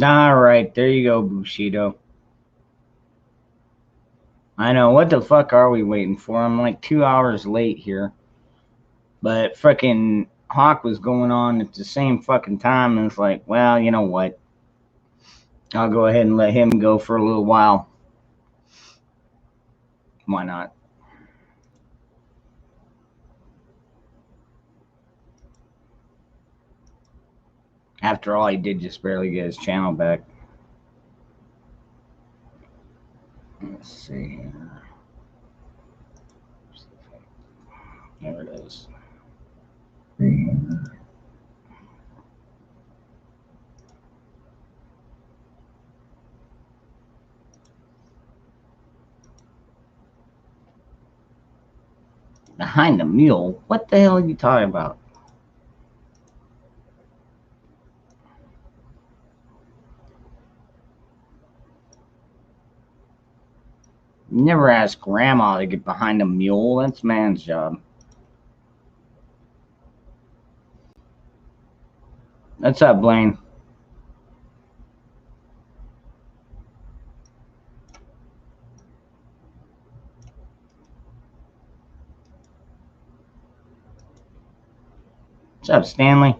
All right, there you go, Bushido. I know. What the fuck are we waiting for? I'm like 2 hours late here. But frickin' Hawk was going on at the same fucking time, and it's like, well, you know what? I'll go ahead and let him go for a little while. Why not? After all, he did just barely get his channel back. Let's see here. There it is. Behind the mule? What the hell are you talking about? You never asked Grandma to get behind a mule. That's man's job. What's up, Blaine? What's up, Stanley?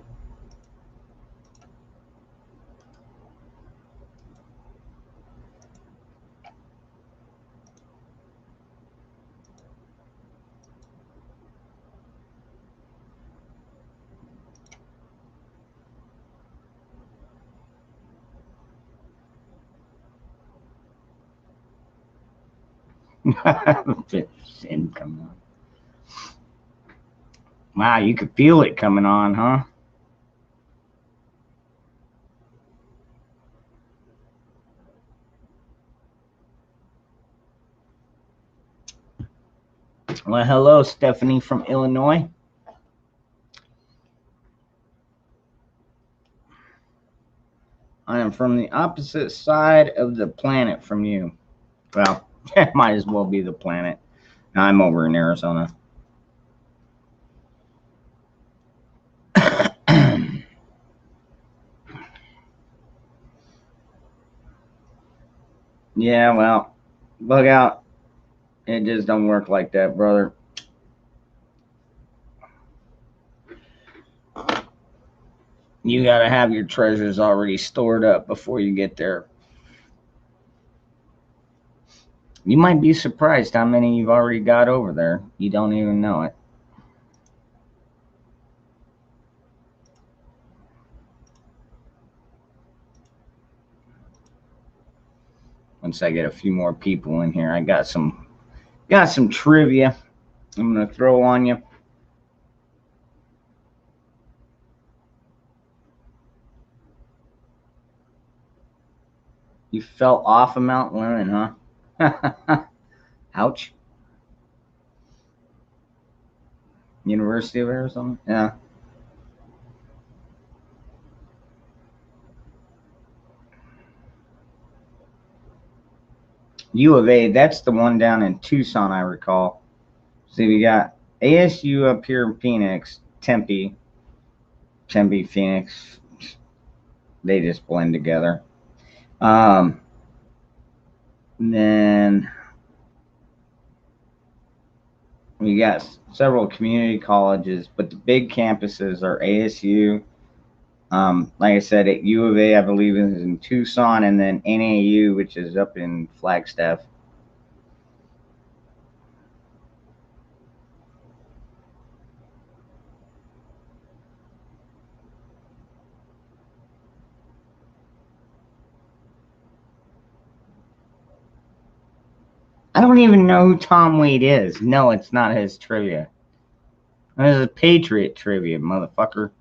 Sin coming on. Wow, you could feel it coming on, huh? Well, hello, Stephanie from Illinois. I am from the opposite side of the planet from you. Well, it might as well be the planet. I'm over in Arizona. Yeah, well, bug out. It just don't work like that, brother. You gotta have your treasures already stored up before you get there. You might be surprised how many you've already got over there. You don't even know it. Once I get a few more people in here, I got some trivia I'm gonna throw on you. You fell off of Mount Lemmon, huh? Ouch. University of Arizona? Yeah. U of A, that's the one down in Tucson, I recall. See, we got ASU up here in Phoenix, Tempe, Phoenix. They just blend together. Then we got several community colleges, but the big campuses are ASU. Like I said, at U of A, I believe is in Tucson, and then NAU, which is up in Flagstaff. I don't even know who Tom Wade is. No, it's not his trivia. This is a Patriot trivia, motherfucker.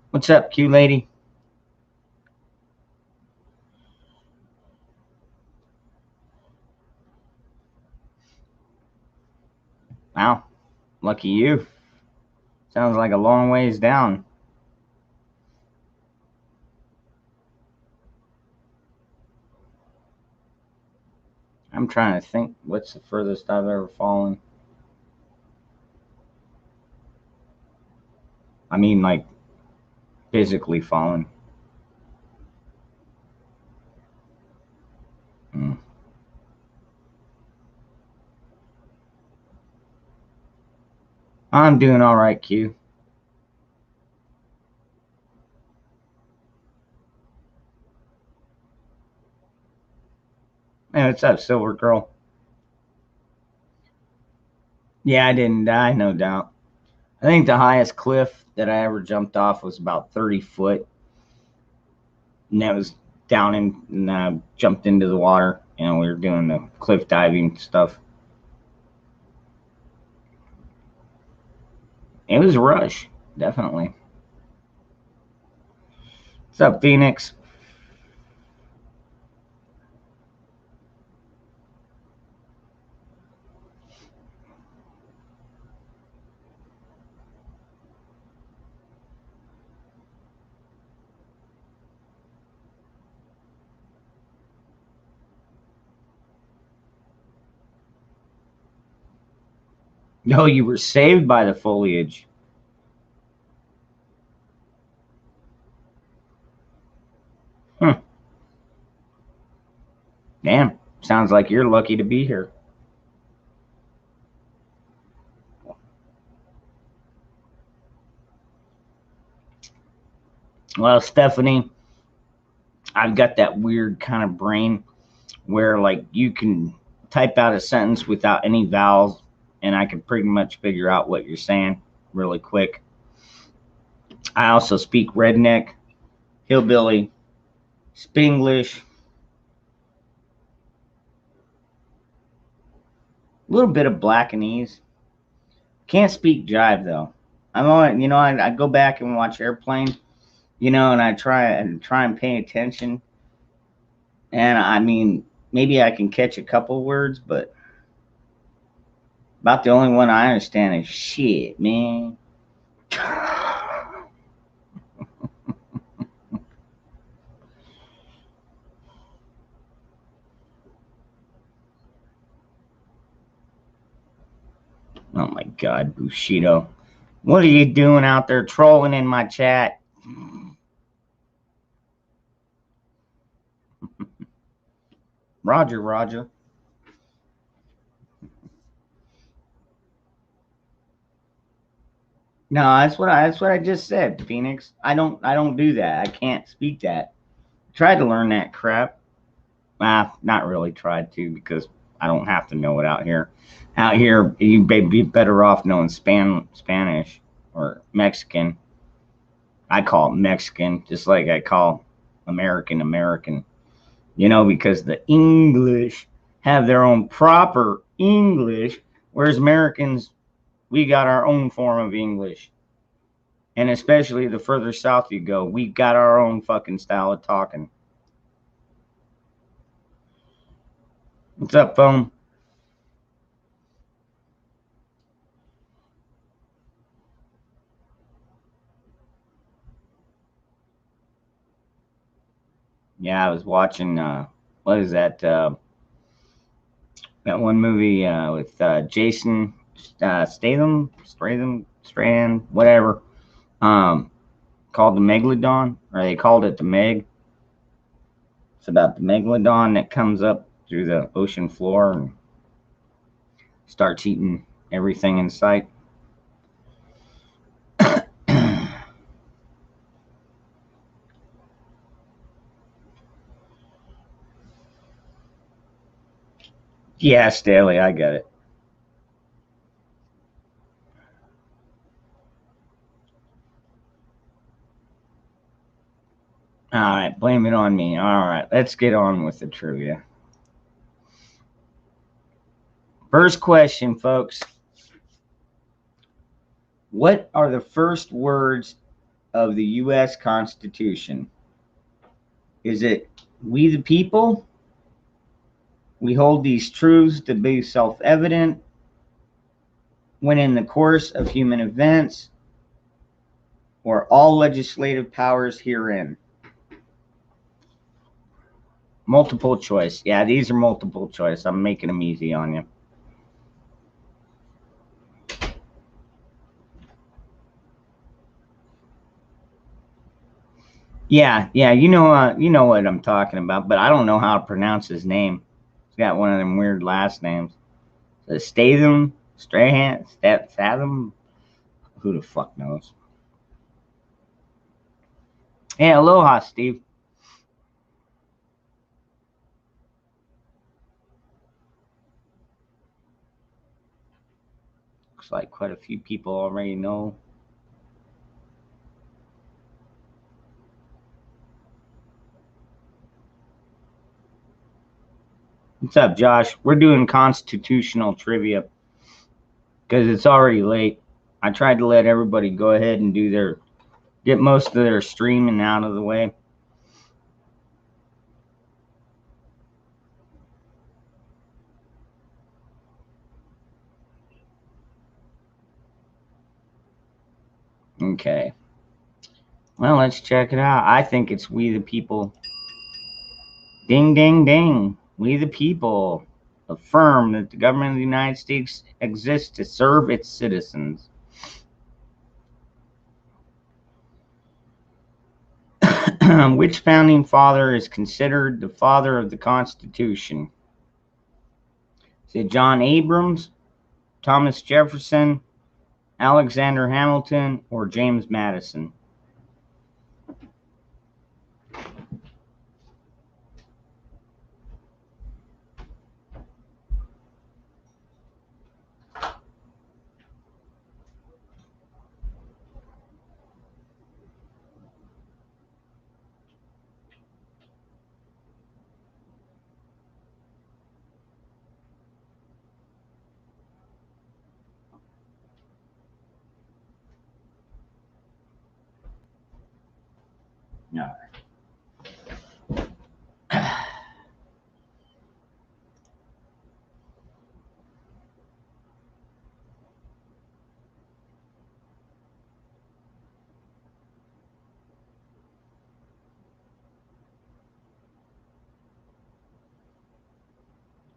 What's up, Q lady? Wow, lucky you. Sounds like a long ways down. I'm trying to think what's the furthest I've ever fallen. I mean, like, physically fallen. I'm doing all right, Q. Hey, what's up, Silver Girl? Yeah, I didn't die, no doubt. I think the highest cliff that I ever jumped off was about 30 foot. And that was down in, and I jumped into the water. You know, we were doing the cliff diving stuff. It was a rush, definitely. What's up, Phoenix? No, you were saved by the foliage. Hmm. Damn, sounds like you're lucky to be here. Well, Stephanie, I've got that weird kind of brain where, like, you can type out a sentence without any vowels, and I can pretty much figure out what you're saying really quick. I also speak redneck, hillbilly, Spanglish, a little bit of Blackanese. Can't speak jive though. I'm on, you know, I go back and watch Airplane, you know, and I try and pay attention. And I mean, maybe I can catch a couple words, but about the only one I understand is shit, man. Oh my God, Bushido. What are you doing out there trolling in my chat? Roger, Roger. No, that's what I just said, Phoenix. I don't do that. I can't speak that. Tried to learn that crap. Not really tried to because I don't have to know it out here. Out here, you'd be better off knowing Spanish or Mexican. I call it Mexican, just like I call American American. You know, because the English have their own proper English, whereas Americans, we got our own form of English. And especially the further south you go, we got our own fucking style of talking. What's up, phone? Yeah, I was watching. What is that? That one movie with Jason Statham, Strand, whatever. Um, Called the Megalodon, or they called it the Meg. It's about the megalodon that comes up through the ocean floor and starts eating everything in sight. Yeah, Staley, I get it. All right, blame it on me. All right, let's get on with the trivia. First question, folks. What are the first words of the U.S. Constitution? Is it "We the people"? We hold these truths to be self evident when in the course of human events, or all legislative powers herein. Multiple choice. Yeah, these are multiple choice. I'm making them easy on you. Yeah, you know what I'm talking about, but I don't know how to pronounce his name. He's got one of them weird last names. Statham, Strahan, Statham. Who the fuck knows? Hey, aloha, Steve. Looks like quite a few people already know. What's up, Josh? We're doing constitutional trivia because it's already late. I tried to let everybody go ahead and get most of their streaming out of the way. Okay. Well, let's check it out. I think it's We the People. Ding, ding, ding. We the people affirm that the government of the United States exists to serve its citizens. Which founding father is considered the father of the Constitution? Is it John Abrams, Thomas Jefferson, Alexander Hamilton, or James Madison? No.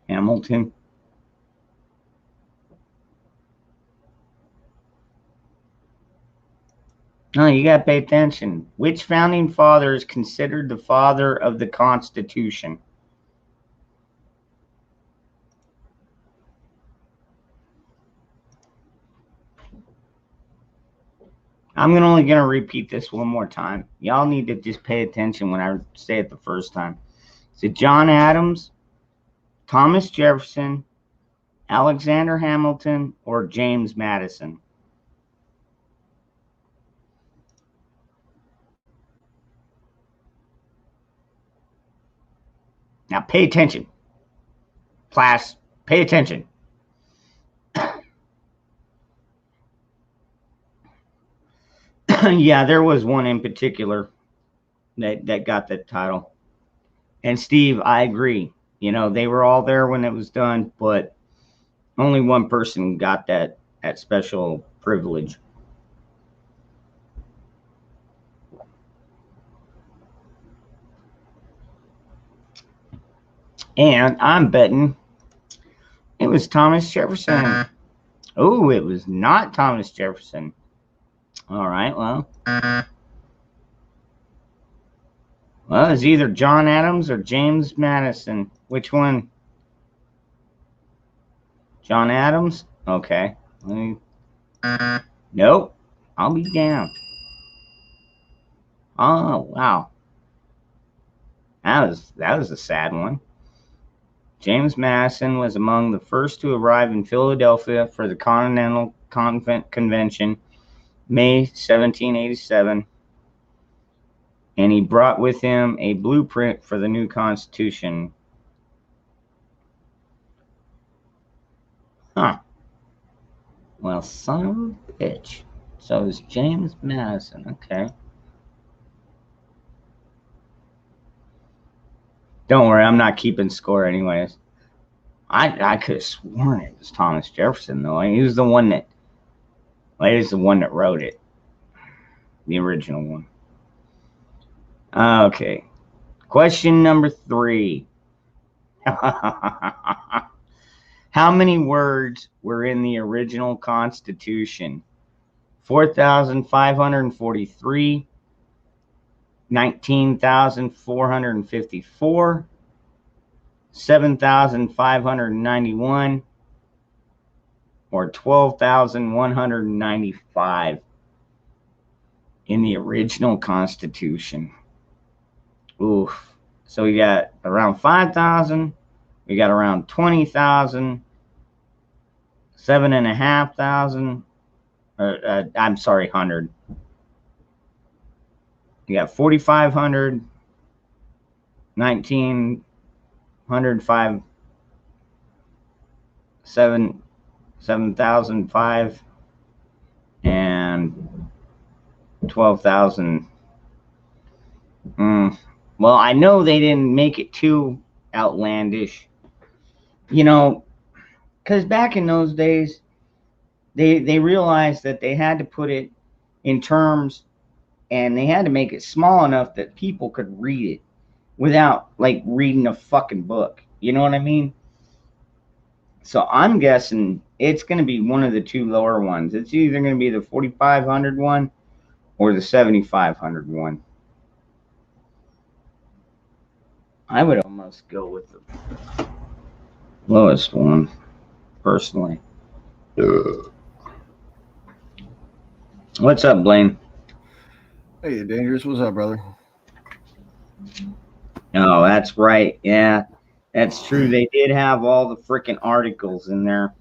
Hamilton. No, you got to pay attention. Which founding father is considered the father of the Constitution? I'm only going to repeat this one more time. Y'all need to just pay attention when I say it the first time. Is it John Adams, Thomas Jefferson, Alexander Hamilton, or James Madison? Now pay attention. Class, pay attention. Yeah, there was one in particular that got that title. And Steve, I agree. You know, they were all there when it was done, but only one person got that special privilege. And I'm betting it was Thomas Jefferson. Oh, it was not Thomas Jefferson. All right, well, it's either John Adams or James Madison. Which one? John Adams? Okay. Nope. I'll be damned. Oh, wow. That was a sad one. James Madison was among the first to arrive in Philadelphia for the Continental Convention, May 1787, and he brought with him a blueprint for the new Constitution. Huh. Well, son of a bitch. So it was James Madison. Okay. Don't worry, I'm not keeping score anyways. I could have sworn it was Thomas Jefferson, though. He was the one that wrote it. The original one. Okay. Question number 3. How many words were in the original Constitution? 4,543, 19,454, 7,591, or 12,195 in the original Constitution. Oof. So we got around 5,000. We got around 20,000, 7,500. I'm sorry, 100. You got 4,500, 1,900, 7,005, and 12,000. Well, I know they didn't make it too outlandish, because back in those days, they realized that they had to put it in terms, and they had to make it small enough that people could read it without like reading a fucking book. You know what I mean? So I'm guessing it's going to be one of the two lower ones. It's either going to be the 4,500 one or the 7,500 one. I would almost go with the lowest one, personally. What's up, Blaine? Hey, Dangerous. What's up, brother? Oh, that's right. Yeah, that's true. They did have all the freaking articles in there.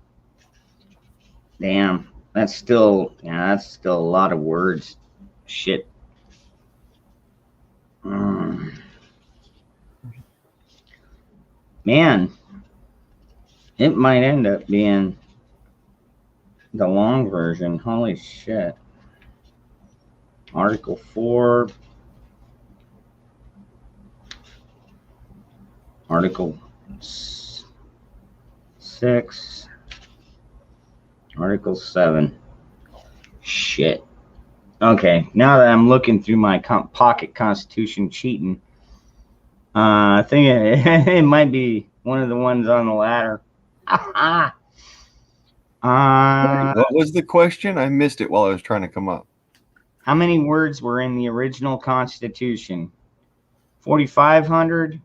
Damn, that's still a lot of words. Shit. Man, it might end up being the long version. Holy shit. Article 4. Article 6. Article 7. Shit. Okay, now that I'm looking through my pocket constitution cheating, I think it might be one of the ones on the ladder. What was the question? I missed it while I was trying to come up. How many words were in the original Constitution? 4,500,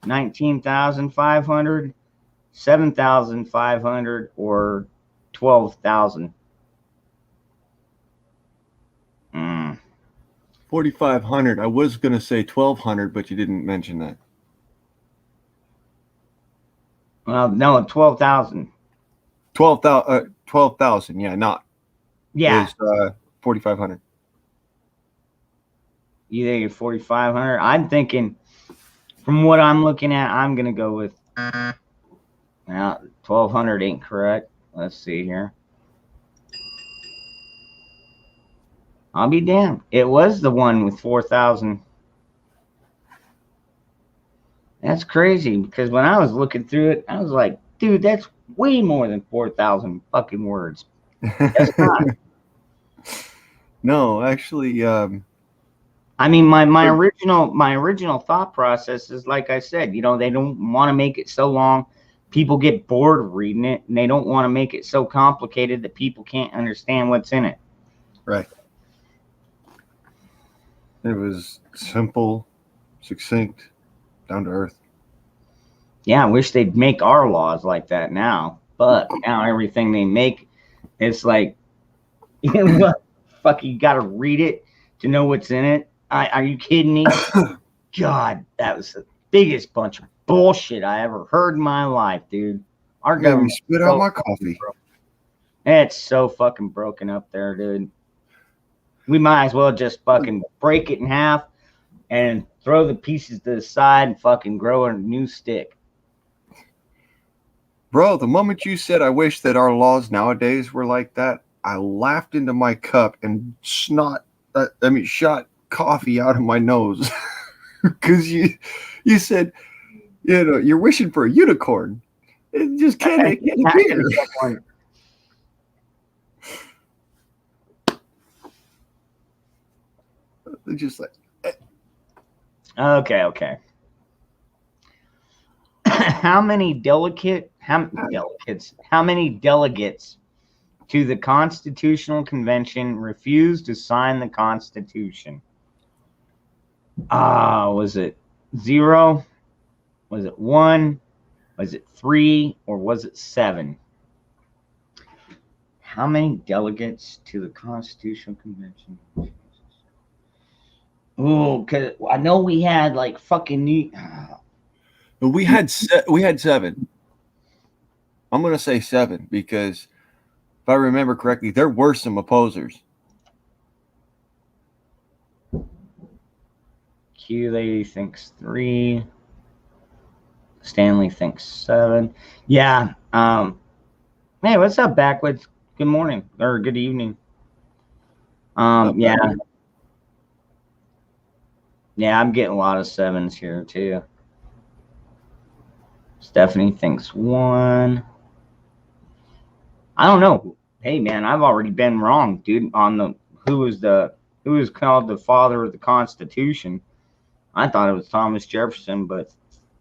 19,500, 7,500, or 12,000? 4,500. I was going to say 1,200, but you didn't mention that. Well, no, 12,000. 12,000. Yeah, not. Yeah. 4,500. You think you're 4,500? I'm thinking, from what I'm looking at, I'm going to go with, well, 1,200 ain't correct. Let's see here. I'll be damned. It was the one with 4,000. That's crazy, because when I was looking through it, I was like, dude, that's way more than 4,000 fucking words. That's not. No, actually, I mean, my original thought process is, like I said, they don't want to make it so long. People get bored of reading it, and they don't want to make it so complicated that people can't understand what's in it. Right. It was simple, succinct, down to earth. Yeah, I wish they'd make our laws like that now. But now everything they make, it's like, what? Fuck, you got to read it to know what's in it. Are you kidding me? God, that was the biggest bunch of bullshit I ever heard in my life, dude. Our government spit out my coffee. It's so fucking broken up there, dude. We might as well just fucking break it in half and throw the pieces to the side and fucking grow a new stick. Bro, the moment you said I wish that our laws nowadays were like that, I laughed into my cup and shot coffee out of my nose. Because you said, you're wishing for a unicorn. It just can't get bigger. Just like okay. How many delegates to the Constitutional Convention refused to sign the Constitution? Was it 0? Was it 1? Was it 3? Or was it 7? How many delegates to the Constitutional Convention? Ooh, cause I know we had like fucking new. But we had 7. I'm going to say 7 because if I remember correctly, there were some opposers. Q Lady thinks 3. Stanley thinks 7. Yeah. Hey, what's up, Backwoods? Good morning or good evening. Yeah. Yeah, I'm getting a lot of 7s here too. Stephanie thinks 1. I don't know. Hey man, I've already been wrong, dude, on the who was called the father of the Constitution. I thought it was Thomas Jefferson, but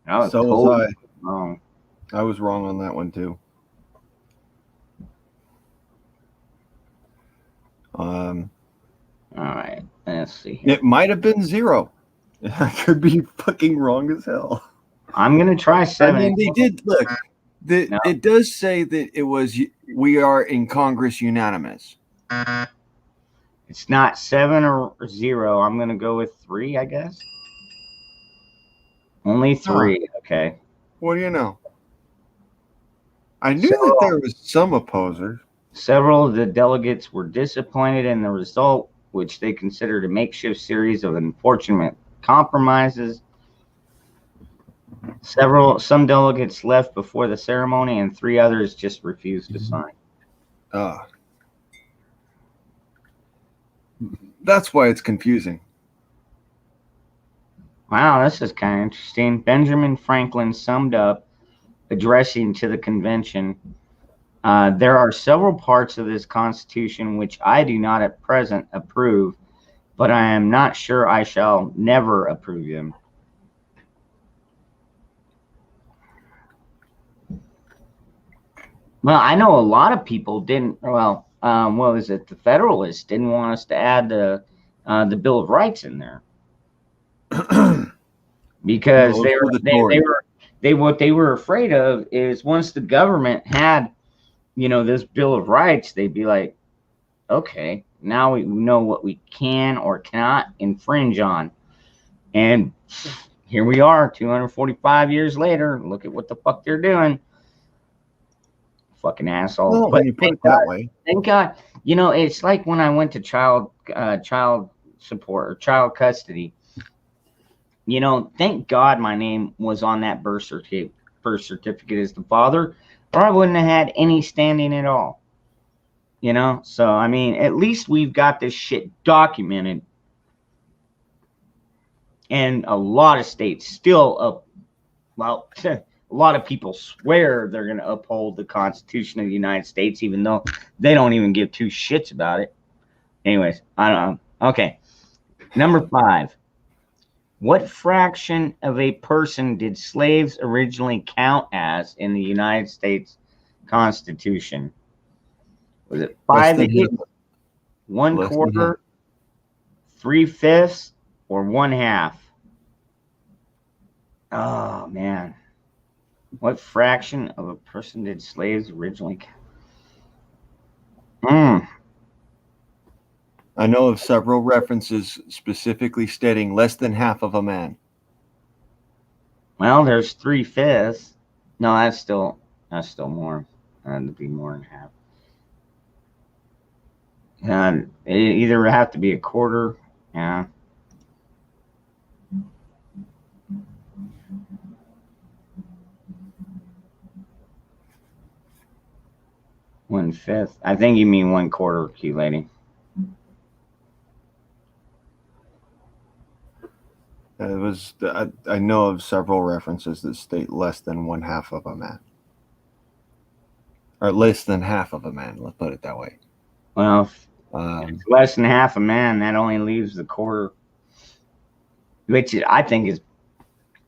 I was totally wrong. I was wrong on that one too. All right, let's see. It might have been 0. I could be fucking wrong as hell. I'm gonna try 7. I mean, they did look. No. It does say that it was. We are in Congress unanimous. It's not 7 or 0. I'm gonna go with 3, I guess. Only 3. Okay. What do you know? I knew that there was some opposers. Several of the delegates were disappointed in the result, which they considered a makeshift series of unfortunate compromises. Some delegates left before the ceremony, and 3 others just refused to sign. That's why it's confusing. Wow, this is kind of interesting. Benjamin Franklin summed up, addressing to the convention, there are several parts of this Constitution which I do not at present approve, but I am not sure I shall never approve them. Well, I know a lot of people didn't. Well, what was it? The Federalists didn't want us to add the Bill of Rights in there because what they were afraid of is once the government had, this Bill of Rights, they'd be like, okay, now we know what we can or cannot infringe on, and here we are, 245 years later. Look at what the fuck they're doing. Fucking asshole. Well, when you put it that way. Thank God. It's like when I went to child support or child custody. Thank God my name was on that birth certificate as the father, or I wouldn't have had any standing at all. So I mean, at least we've got this shit documented, and a lot of states still a lot of people swear they're going to uphold the Constitution of the United States, even though they don't even give 2 shits about it. Anyways, I don't know. Okay. Number 5. What fraction of a person did slaves originally count as in the United States Constitution? Was it 5/8, 1/4, 3/5, or 1/2? Oh, man. What fraction of a person did slaves originally count? I know of several references specifically stating less than half of a man. Well, there's 3/5. No, that's still more. That'd be more than half. And it either have to be 1/4. Yeah. One-fifth. I think you mean 1/4, Q lady. I know of several references that state less than 1/2 of a man, or less than half of a man. Let's put it that way. Well, if it's less than half a man, that only leaves the 1/4, which I think is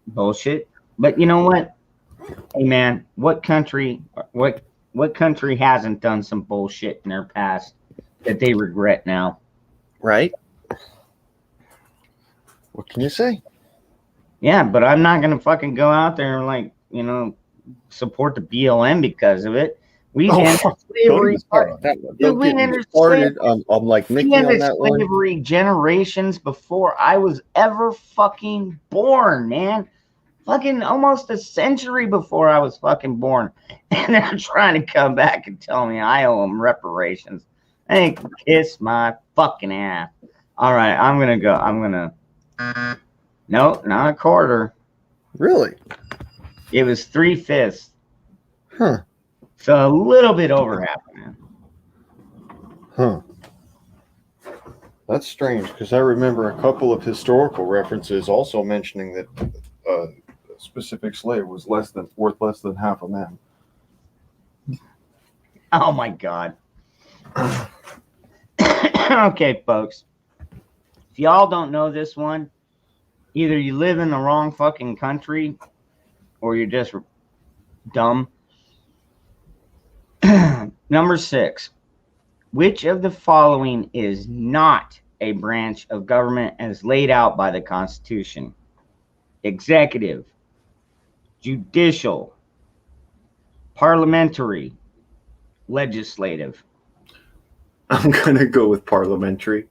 bullshit. But you know what? Hey man, what country hasn't done some bullshit in their past that they regret now? Right? What can you say? Yeah, but I'm not gonna fucking go out there and support the BLM because of it. We've slavery. That one. Dude, Don't we get me ended started. I'm like We Mickey on ended that one. slavery generations before I was ever fucking born, man. Fucking almost a century before I was fucking born. And they're trying to come back and tell me I owe them reparations. They can kiss my fucking ass. All right, I'm going to go. No, not a quarter. Really? It was 3/5. Huh. So a little bit over half, man. Huh. That's strange because I remember a couple of historical references also mentioning that a specific slave was worth less than half a man. Oh my God. Okay, folks. If y'all don't know this one, either you live in the wrong fucking country or you're just dumb. Number 6. Which of the following is not a branch of government as laid out by the Constitution? Executive, judicial, parliamentary, legislative. I'm going to go with parliamentary.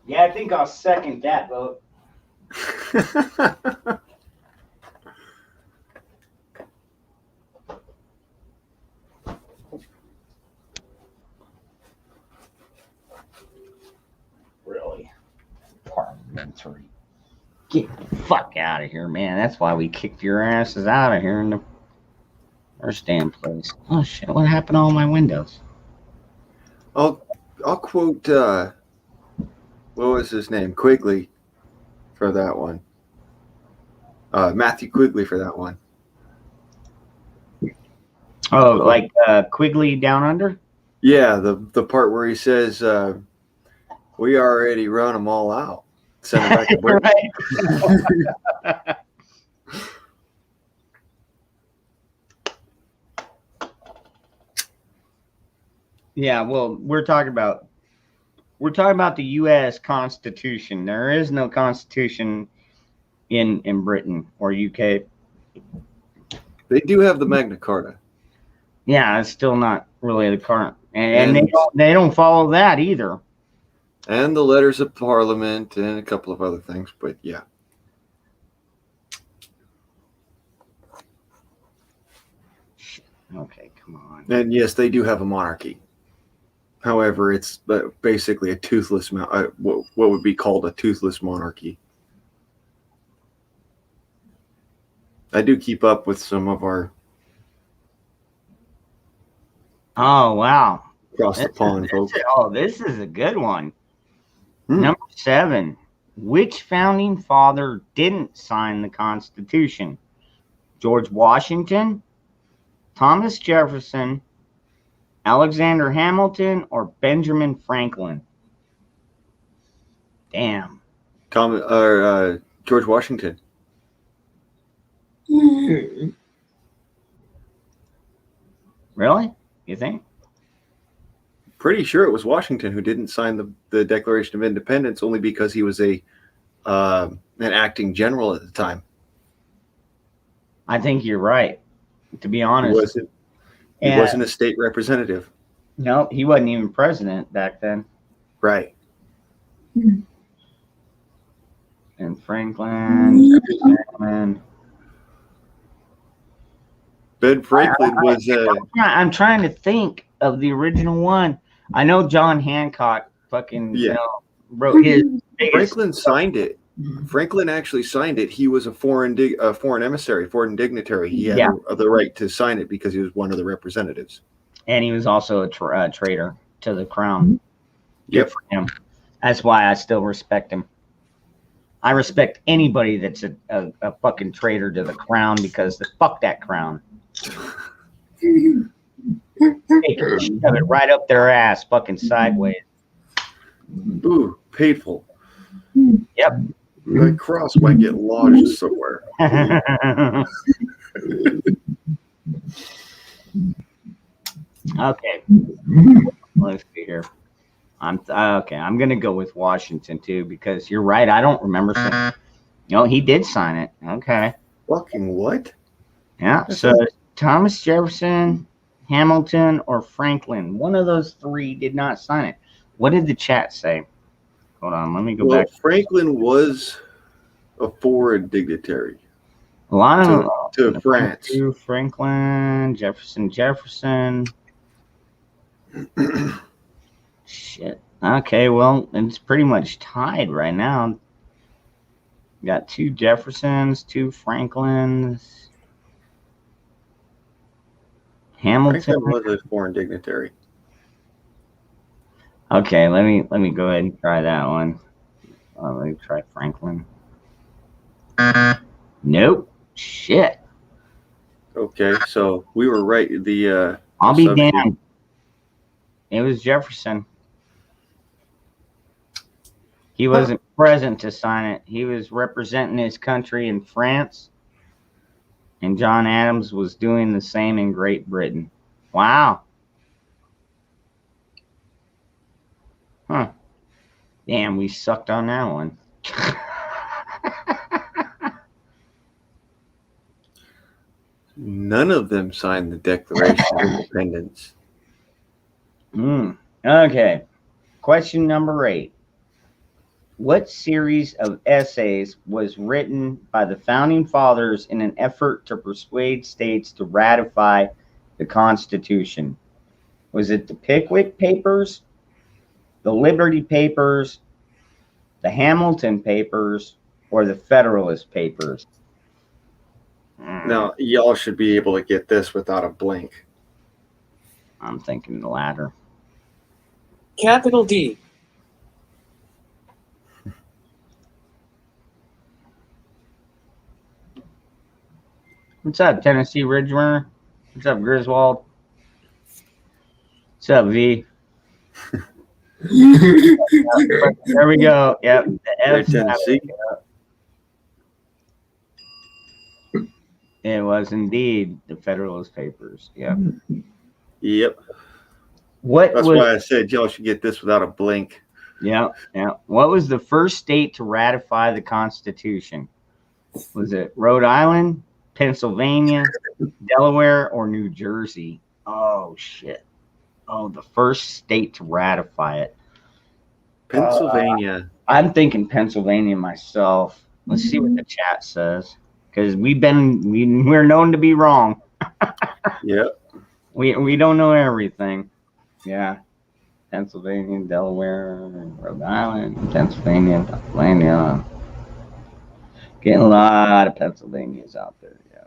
Yeah, I think I'll second that vote. Really? Parliamentary. Get the fuck out of here, man. That's why we kicked your asses out of here in the first damn place. Oh shit, what happened to all my windows? I'll quote what was his name? Quigley for that one. Matthew Quigley for that one. Oh, like Quigley Down Under? Yeah, the part where he says, "We already run them all out." Send them back to Britain. Right. Yeah, well, we're talking about the U.S. Constitution. There is no Constitution in Britain or UK. They do have the Magna Carta. Yeah, it's still not really the current, and they don't follow that either. And the letters of Parliament and a couple of other things, but yeah. Okay, come on. And yes, they do have a monarchy. However, it's basically a toothless, what would be called a toothless monarchy. I do keep up with some of our. Oh wow! Across the pond, folks. This is a good one. Number 7. Which founding father didn't sign the Constitution? George Washington, Thomas Jefferson, Alexander Hamilton, or Benjamin Franklin? Damn. George Washington. Really? You think? Pretty sure it was Washington who didn't sign the Declaration of Independence, only because he was an acting general at the time. I think you're right, to be honest. He wasn't a state representative. No, he wasn't even president back then. Right. And Franklin. Ben Franklin was. I'm trying to think of the original one. I know John Hancock fucking wrote his. Franklin signed it. Franklin actually signed it. He was a foreign emissary, foreign dignitary. He had the right to sign it because he was one of the representatives. And he was also a traitor to the crown. Yep. Good for him. That's why I still respect him. I respect anybody that's a fucking traitor to the crown, because fuck that crown. They can shove it right up their ass, fucking sideways. Ooh, painful. Yep. The cross might get lodged somewhere. Okay. Let's see here. I'm okay. I'm gonna go with Washington too because you're right. I don't remember saying. He did sign it. Okay. Fucking what? Yeah. So Thomas Jefferson, Hamilton, or Franklin. One of those three did not sign it. What did the chat say? Hold on. Let me go back. Franklin was a foreign dignitary. A lot of to France. Franklin, Jefferson. Shit. Okay, well, it's pretty much tied right now. Got 2 Jeffersons, 2 Franklins. Hamilton Franklin was a foreign dignitary. Okay, let me go ahead and try that one. Let me try Franklin. Nope. Shit. Okay, so we were right. I'll be damned. It was Jefferson. He wasn't present to sign it. He was representing his country in France, and John Adams was doing the same in Great Britain. Wow. Huh. Damn, we sucked on that one. None of them signed the Declaration of Independence. Okay. Question number 8. What series of essays was written by the Founding Fathers in an effort to persuade states to ratify the Constitution? Was it the Pickwick Papers, the Liberty Papers, the Hamilton Papers, or the Federalist Papers? Now, y'all should be able to get this without a blink. I'm thinking the latter. Capital D. What's up, Tennessee Ridgerunner? What's up, Griswold? What's up, V? There we go. Yep. Tennessee. It was indeed the Federalist Papers. Yep. Yep. That's why I said y'all should get this without a blink. Yeah. What was the first state to ratify the Constitution? Was it Rhode Island, Pennsylvania, Delaware, or New Jersey? Oh, shit. Oh, the first state to ratify it. Pennsylvania. I'm thinking Pennsylvania myself. Let's see what the chat says. Because we're known to be wrong. Yep. We don't know everything. Yeah. Pennsylvania, Delaware, Rhode Island, Pennsylvania. Getting a lot of Pennsylvanias out there, yeah.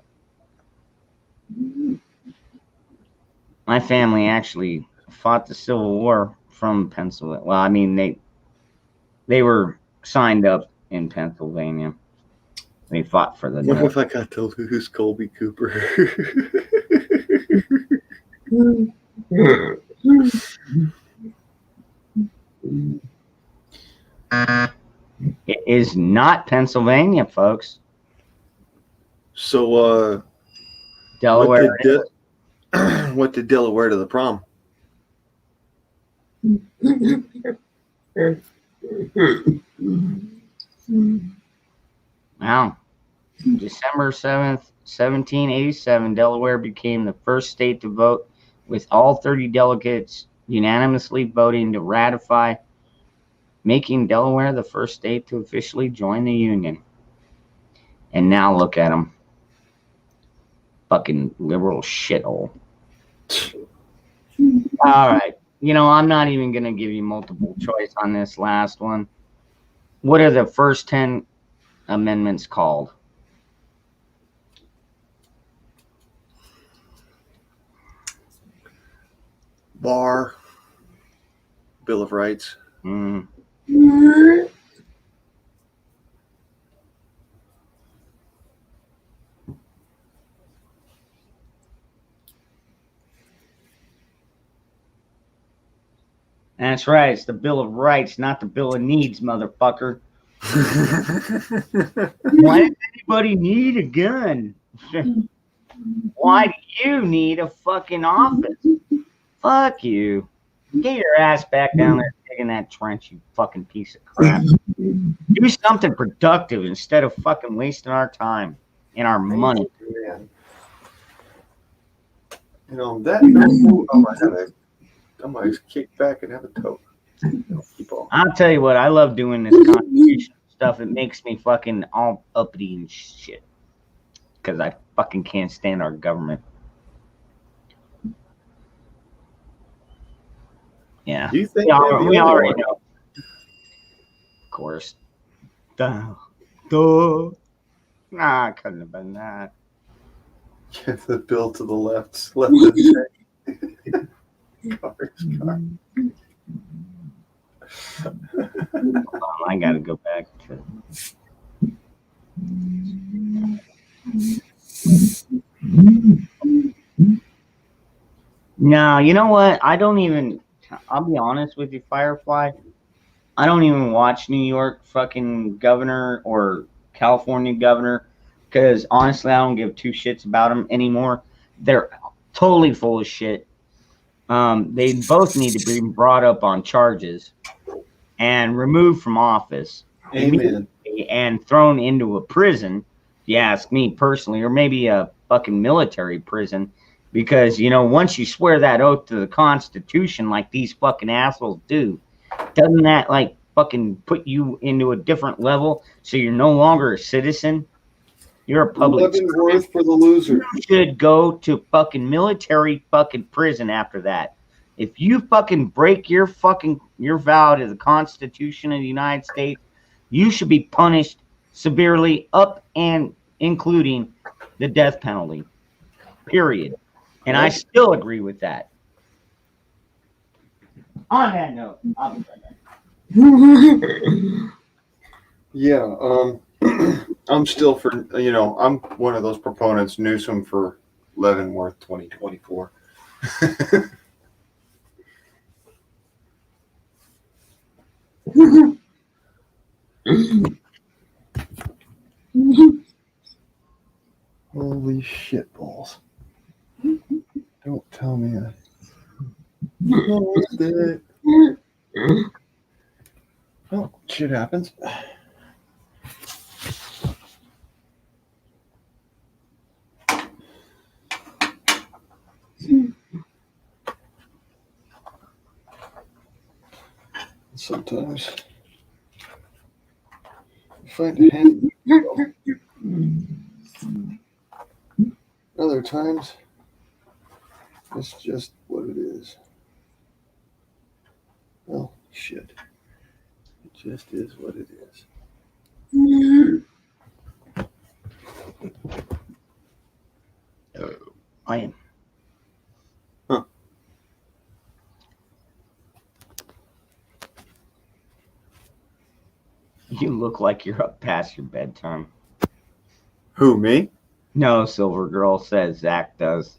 My family actually fought the Civil War from Pennsylvania. Well, I mean, they were signed up in Pennsylvania. They fought for the What North. if I got to lose Colby Cooper? It is not Pennsylvania, folks. So, Delaware. What did Delaware to the prom? Wow. December 7th, 1787, Delaware became the first state to vote, with all 30 delegates unanimously voting to ratify, making Delaware the first state to officially join the Union. And now look at them. Fucking liberal shithole. All right. I'm not even going to give you multiple choice on this last one. What are the first 10 amendments called? Bar. Bill of Rights. That's right. It's the Bill of Rights, not the Bill of Needs, motherfucker. Why does anybody need a gun? Why do you need a fucking office? Fuck you. Get your ass back down there digging that trench, you fucking piece of crap. Do something productive instead of fucking wasting our time and our money. Man. You know, that note, I might kick back and have a toke. Keep on. I'll tell you what, I love doing this constitution stuff. It makes me fucking all uppity and shit. Because I fucking can't stand our government. Yeah. Do you think we already know. Of course. Duh. Nah, it couldn't have been that. Get the bill to the left of the car. Hold on, I gotta go back to. No, you know what? I'll be honest with you, Firefly. I don't even watch New York fucking governor or California governor because honestly, I don't give two shits about them anymore. They're totally full of shit. They both need to be brought up on charges and removed from office. Amen. And thrown into a prison, if you ask me personally, or maybe a fucking military prison. Because, you know, once you swear that oath to the Constitution like these fucking assholes do, doesn't that, like, fucking put you into a different level so you're no longer a citizen? You're a public Leavenworth for the loser. You should go to fucking military fucking prison after that. If you fucking break your vow to the Constitution of the United States, you should be punished severely up and including the death penalty. Period. And I still agree with that. On that note, I'll be right back. Yeah, I'm still for, you know, I'm one of those proponents, Newsom for Leavenworth 2024. Holy shit balls. Don't tell me that. What's that? Oh, shit happens. Sometimes I find a hand. Other times it's just what it is. Oh shit. It just is what it is. I am. Huh. You look like you're up past your bedtime. Who, me? No, Silver Girl says Zach does.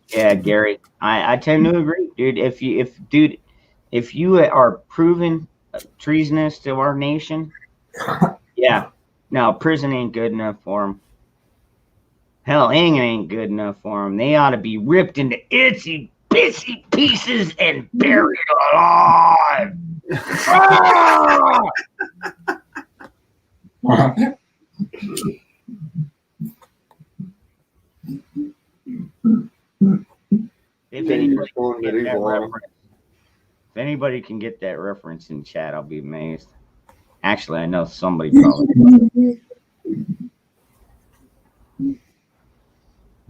Yeah, Gary, I tend to agree, dude. If you are proven treasonous to our nation, yeah, no, prison ain't good enough for them. Hell, hanging ain't good enough for them. They ought to be ripped into itsy bitsy pieces and buried alive. If anybody can get that reference in chat, I'll be amazed. Actually, I know somebody probably.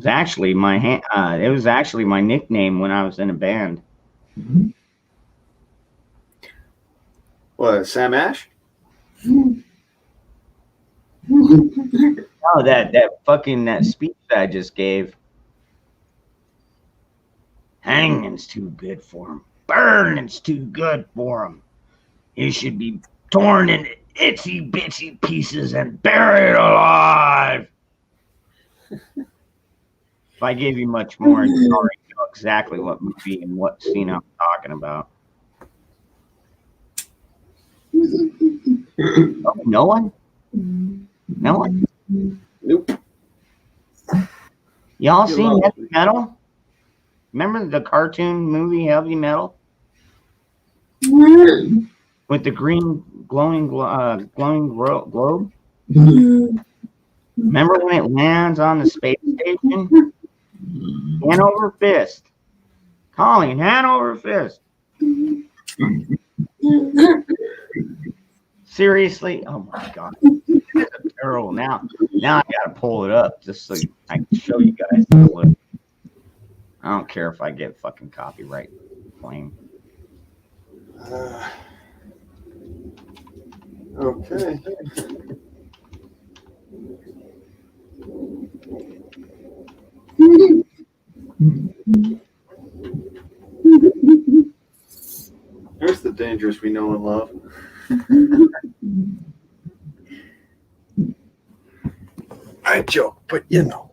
It was actually my nickname when I was in a band. What, Sam Ash? No, that speech that I just gave. Hanging's too good for him. Burning's too good for him. He should be torn into itsy bitsy pieces and buried alive. If I gave you much more, you already know exactly what movie and what scene I'm talking about. Oh, no one? No one? Nope. Y'all Get seen lost. Heavy Metal? Remember the cartoon movie Heavy Metal? With the green glowing globe? Remember when it lands on the space station? Hand over fist. Colleen, hand over fist. Seriously? Oh my god. This is terrible. Now I gotta pull it up just so I can show you guys the clip. I don't care if I get fucking copyright claim. Okay. There's the dangerous we know and love. I joke, but you know.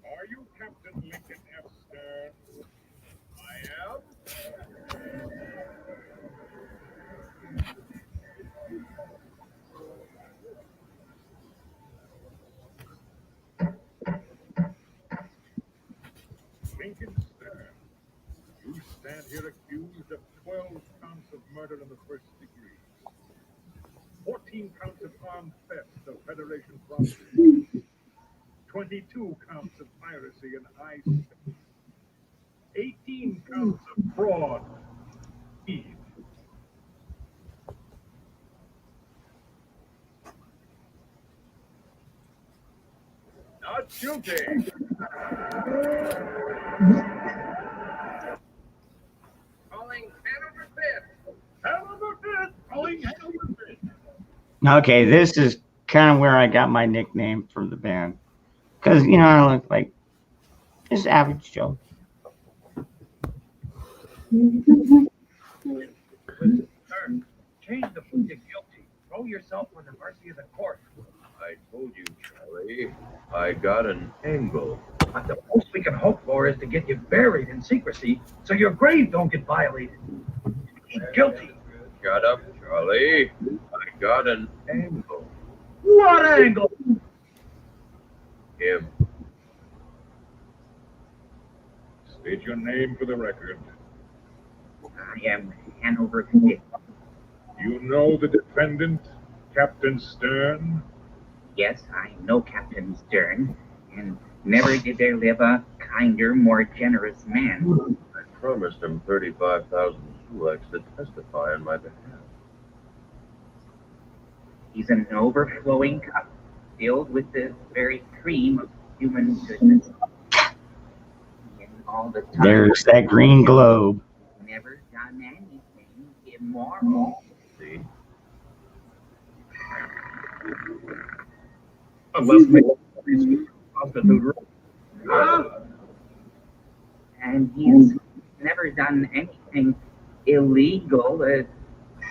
Are you Captain Lincoln F. Stern? I am. Lincoln Stern, you stand here accused of 12 counts of murder in the first degree, 14 counts of armed theft of Federation property, 22 counts of piracy and high space, 18 counts of fraud, thief. Not guilty. Calling Hanover Fifth. Hanover Fifth. Calling Hanover Fifth. Okay, this is kind of where I got my nickname from the band. Because, you know, I look like just average Joe. Sir, change the plea to guilty. Throw yourself on the mercy of the court. I told you, Charlie. I got an angle. But the most we can hope for is to get you buried in secrecy so your grave don't get violated. Guilty. Shut up, Charlie. I got an angle. What angle? Him. State your name for the record. I am Hanover Fifth. You know the defendant, Captain Stern? Yes, I know Captain Stern, and never did there live a kinder, more generous man. I promised him 35,000 Sulaks to testify on my behalf. He's an overflowing cup filled with the very cream of human goodness. And all the time, There's that green globe. never done anything immoral. See? Unless we prostitute. And he's never done anything illegal.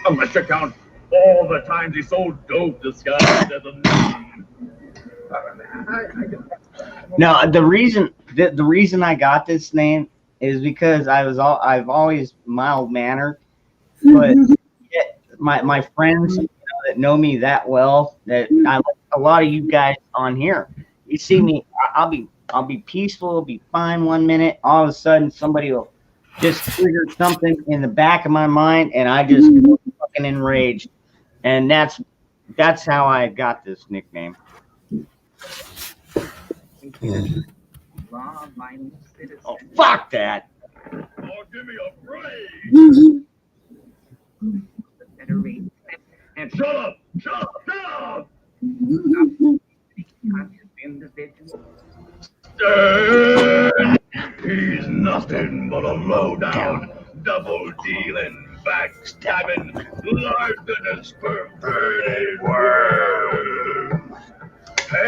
Unless you count all the times he sold dope disguised as a No, the reason I got this name is because I've always mild mannered, but my friends that know me that well, that I like a lot of you guys on here. You see me, I'll be peaceful, it'll be fine 1 minute. All of a sudden, somebody will just trigger something in the back of my mind, and I just go fucking enraged. And that's how I got this nickname. law-abiding citizen. Oh, fuck that! Oh, give me a break! The Federation and Shut up! Shut up! Shut up! conscious individual. Stern! He's nothing but a low-down, double-dealing, backstabbing, larcenous, perverted worm.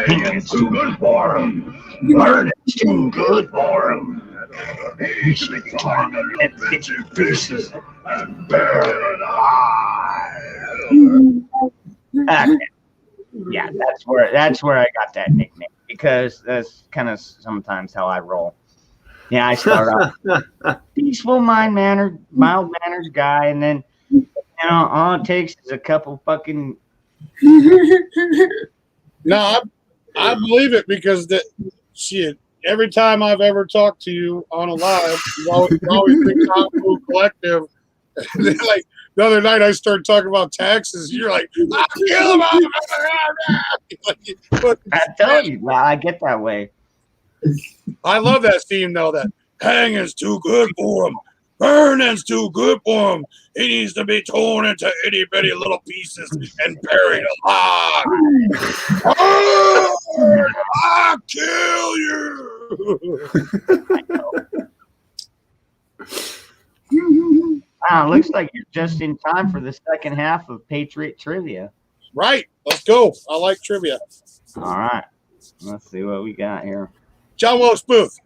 Hanging's too good for him. Burning's too good for him. He's torn into pieces and buried alive. Okay. Yeah, that's where I got that nickname, because that's kind of sometimes how I roll. Yeah, I start off peaceful, mild-mannered guy, and then all it takes is a couple fucking. No, I believe it because shit. Every time I've ever talked to you on a live, you always been Kung Fu Collective. Like the other night, I started talking about taxes. You're like, I'll kill him. I tell you, well, I get that way. I love that theme though. That hanging's too good for him. Burning's too good for him. He needs to be torn into itty bitty little pieces and buried alive. I'll kill you. Wow, looks like you're just in time for the second half of Patriot Trivia. Right. Let's go. I like trivia. All right. Let's see what we got here. John Wilkes Booth.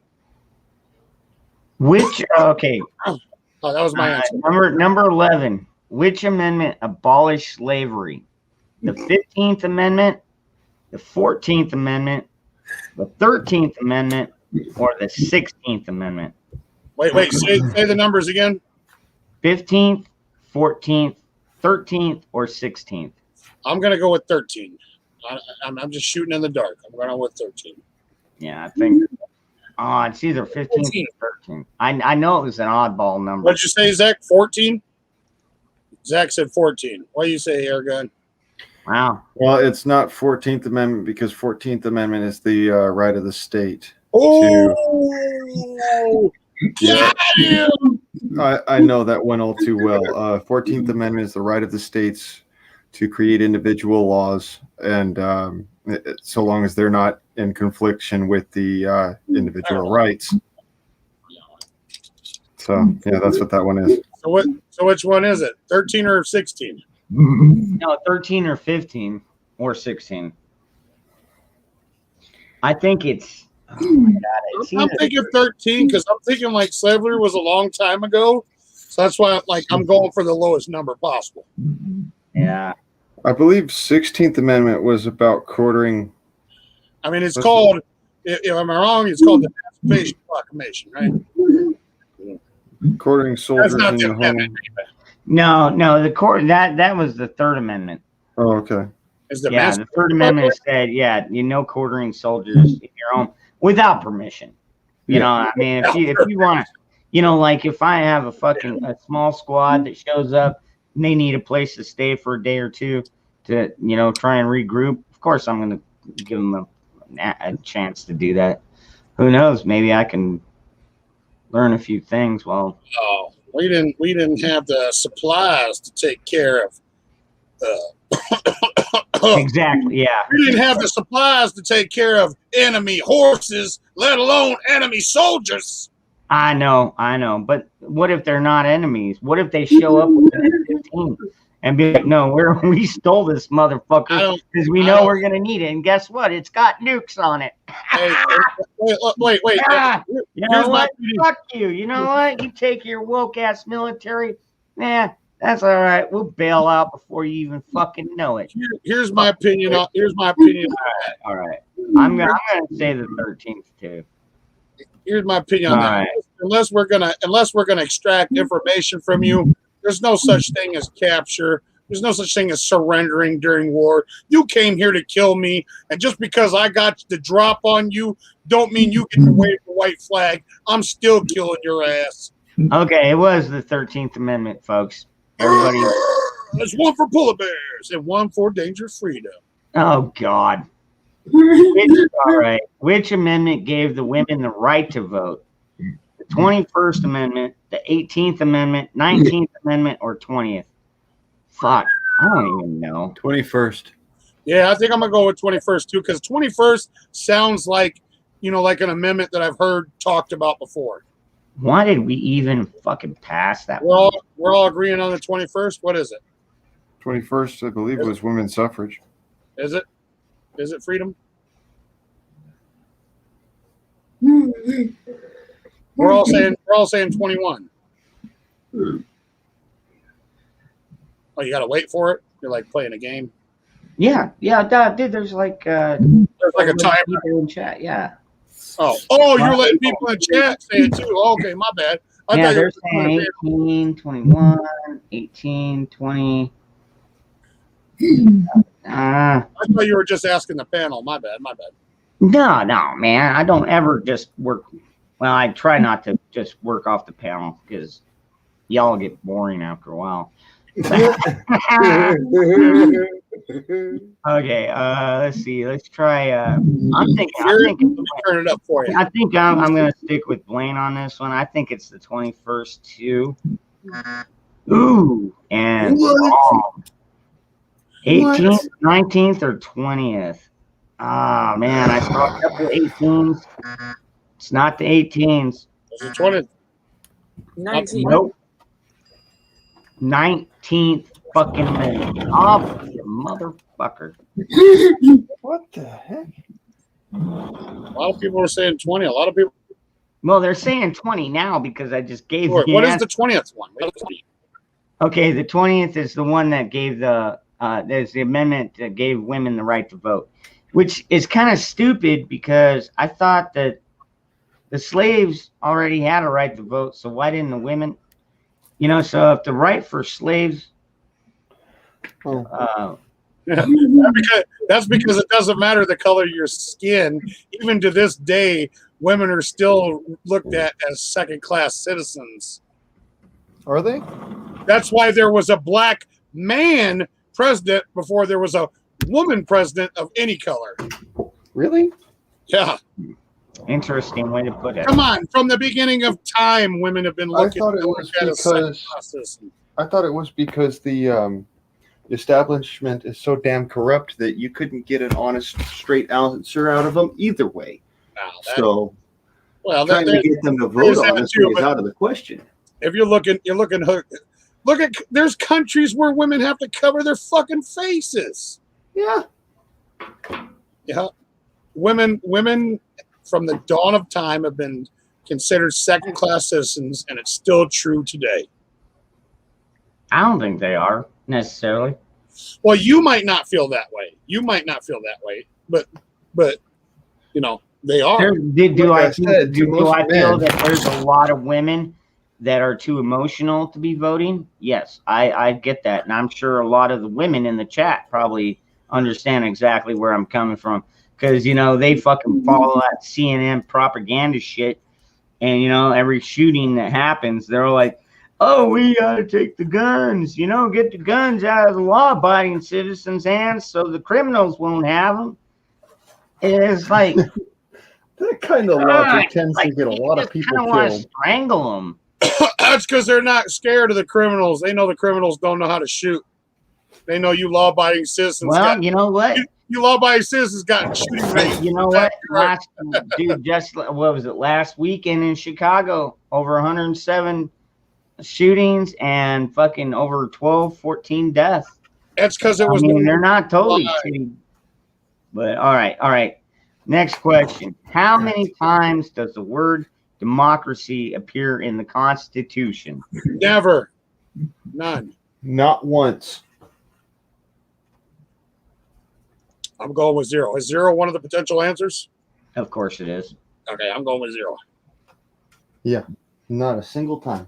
Okay. Oh, that was my answer. Number 11. Which amendment abolished slavery? The 15th Amendment, the 14th Amendment, the 13th Amendment, or the 16th Amendment? Wait. Say the numbers again. 15th, 14th, 13th, or 16th? I'm going to go with 13. I'm just shooting in the dark. I'm going to go with 13. Yeah, I think. Oh, it's either 15th or 13th. I know it was an oddball number. What did you say, Zach? 14? Zach said 14. What do you say, Airgun? Wow. Well, it's not 14th Amendment because 14th Amendment is the right of the state. Oh, got him! I know that one all too well. 14th Amendment is the right of the states to create individual laws, and so long as they're not in confliction with the individual rights. So yeah, that's what that one is. So which one is it? 13 or 16? No, 13 or 15 or 16. I think it's. Oh my God, I'm thinking 13 because I'm thinking like slavery was a long time ago. So that's why I'm going for the lowest number possible. Yeah. I believe 16th Amendment was about quartering. I mean, it's called, if I'm wrong, it's called the Emancipation Proclamation, right? Quartering soldiers That's not in the the amendment. home. No, the court that was the Third Amendment. Oh, okay. Is the Yeah, the Third Amendment said, quartering soldiers in your home without permission. You know, I mean, if you want to, like if I have a small squad that shows up and they need a place to stay for a day or two to, try and regroup, of course I'm going to give them a chance to do that. Who knows? Maybe I can learn a few things. Well, we didn't have the supplies to take care of. Exactly. Yeah. We didn't have the supplies to take care of enemy horses, let alone enemy soldiers. I know. But what if they're not enemies? What if they show up with an F-15 and be like, "No, we stole this motherfucker because we know we're gonna need it." And guess what? It's got nukes on it. Hey, wait. You know what? Fuck you. You know what? You take your woke ass military. Nah, that's all right. We'll bail out before you even fucking know it. Here's my opinion. All right. I'm gonna say the 13th too. Here's my opinion on that. Right. Unless we're gonna extract information from you, there's no such thing as capture. There's no such thing as surrendering during war. You came here to kill me, and just because I got the drop on you, don't mean you get to wave the white flag. I'm still killing your ass. Okay, it was the 13th Amendment, folks. Everybody. There's one for polar bears and one for dangerous freedom. Oh God. All right. Which amendment gave the women the right to vote? The 21st Amendment, the 18th Amendment, 19th Amendment, or 20th? Fuck. I don't even know. 21st. Yeah, I think I'm gonna go with 21st too, because 21st sounds like like an amendment that I've heard talked about before. Why did we even fucking pass that? We're all agreeing on the 21st. What is it? 21st, I believe, was women's suffrage. Is it? Is it freedom? We're all saying 21. Oh, you gotta wait for it? You're like playing a game. Yeah, dude. There's like There's like a timer. people in chat. Yeah, Oh, you're letting people in chat say it too. Okay, my bad. I yeah. thought you They're were saying 18, 21, 18, 20. I thought you were just asking the panel. My bad. No, man. I don't ever just work. Well, I try not to just work off the panel because y'all get boring after a while. Okay, let's see. Let's try. I'm thinking. Let me turn it up for you. I think I'm gonna stick with Blaine on this one. I think it's the 21st too. Ooh, and wrong. 18th, 19th, or 20th. Ah, man, I saw a couple of 18s. It's not the 18s. It's the 20th. 19. Nope. 19th fucking minute. Oh, you motherfucker. What the heck? A lot of people are saying 20. A lot of people. Well, they're saying 20 now because I just gave What the is answer. the 20th one? Okay, the 20th is the one that gave there's the amendment that gave women the right to vote, which is kind of stupid because I thought that the slaves already had a right to vote, so why didn't the women? You know, so if the right for slaves, That's because it doesn't matter the color of your skin. Even to this day, women are still looked at as second-class citizens. Are they? That's why there was a black man president before there was a woman president of any color. Really? Yeah. interesting way to put it. Come on. From the beginning of time, women have been looking thought it was at a because- second-class citizen. I thought it was because the establishment is so damn corrupt that you couldn't get an honest, straight answer out of them either way. Now, that- So well, trying to get them to vote that honestly too, is but- out of the question. if you're looking, look at, there's countries where women have to cover their fucking faces. Yeah. Yeah. Women from the dawn of time have been considered second-class citizens, and it's still true today. I don't think they are necessarily. Well, you might not feel that way. But you know, they are. Do Like I I said, to do most I feel men. that there's a lot of women that are too emotional to be voting? Yes, I get that, and I'm sure a lot of the women in the chat probably understand exactly where I'm coming from, because you know they fucking follow that CNN propaganda shit, and you know every shooting that happens, they're like, "Oh, we gotta take the guns, you know, get the guns out of the law-abiding citizens' hands so the criminals won't have them." And it's like, That kind of logic tends to get a lot of people kind of want to killed. strangle them. That's because they're not scared of the criminals. They know the criminals don't know how to shoot. They know you law-abiding citizens. Well, you know what? You law-abiding citizens got shooting range. You know what? Last weekend in Chicago, over 107 shootings and fucking over 14 deaths. That's because it was. I mean, they're not totally lie. cheating. But all right. Next question. How many times does the word democracy appear in the Constitution? Never. None. Not once. I'm going with 0. Is 0 one of the potential answers? Of course it is. Okay, I'm going with 0. Yeah. Not a single time.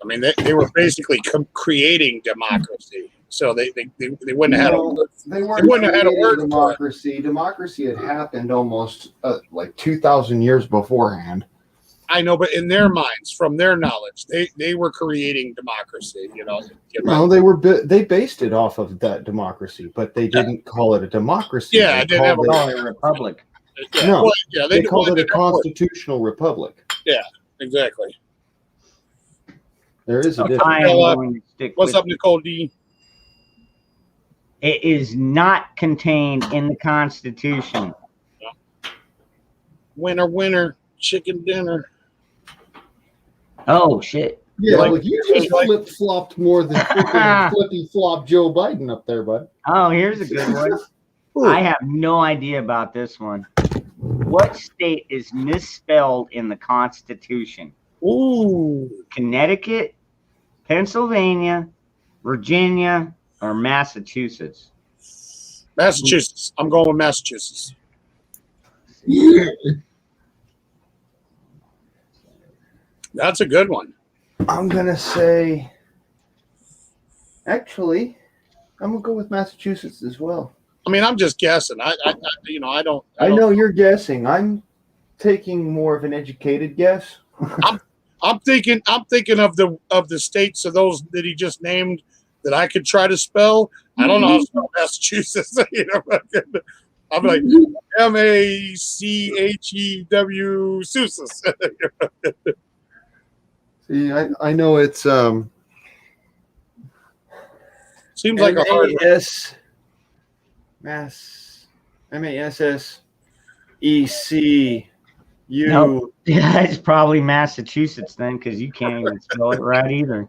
I mean, they were basically creating democracy, so they wouldn't have had They wouldn't have had a word for it. democracy. Democracy had happened almost like 2,000 years beforehand. I know, but in their minds, from their knowledge, they were creating democracy. You know, No, they based it off of that democracy, but they didn't call it a democracy. Yeah, they it didn't have called Oh, a republic. No, they they called it a didn't have word. constitutional republic. Exactly. There is a I difference. am Well, going to stick What's with up, Nicole D? It is not contained in the Constitution. Winner, chicken dinner. Oh shit! Yeah, Like- like you just like- flip flopped more than freaking flippy flop Joe Biden up there, bud. Oh, here's a good one. I have no idea about this one. What state is misspelled in the Constitution? Ooh. Connecticut, Pennsylvania, Virginia, or Massachusetts? Massachusetts. I'm going with Massachusetts. That's a good one. I'm gonna say. Actually, I'm gonna go with Massachusetts as well. I mean, I'm just guessing. I don't. I know you're guessing. I'm taking more of an educated guess. I'm thinking of the states of those that he just named that I could try to spell. I don't know how to spell Massachusetts. I'm like Machew Susus. See, I know it's Seems like a hard one. MASSECU. Nope. Yeah, it's probably Massachusetts then, because you can't even spell it right either.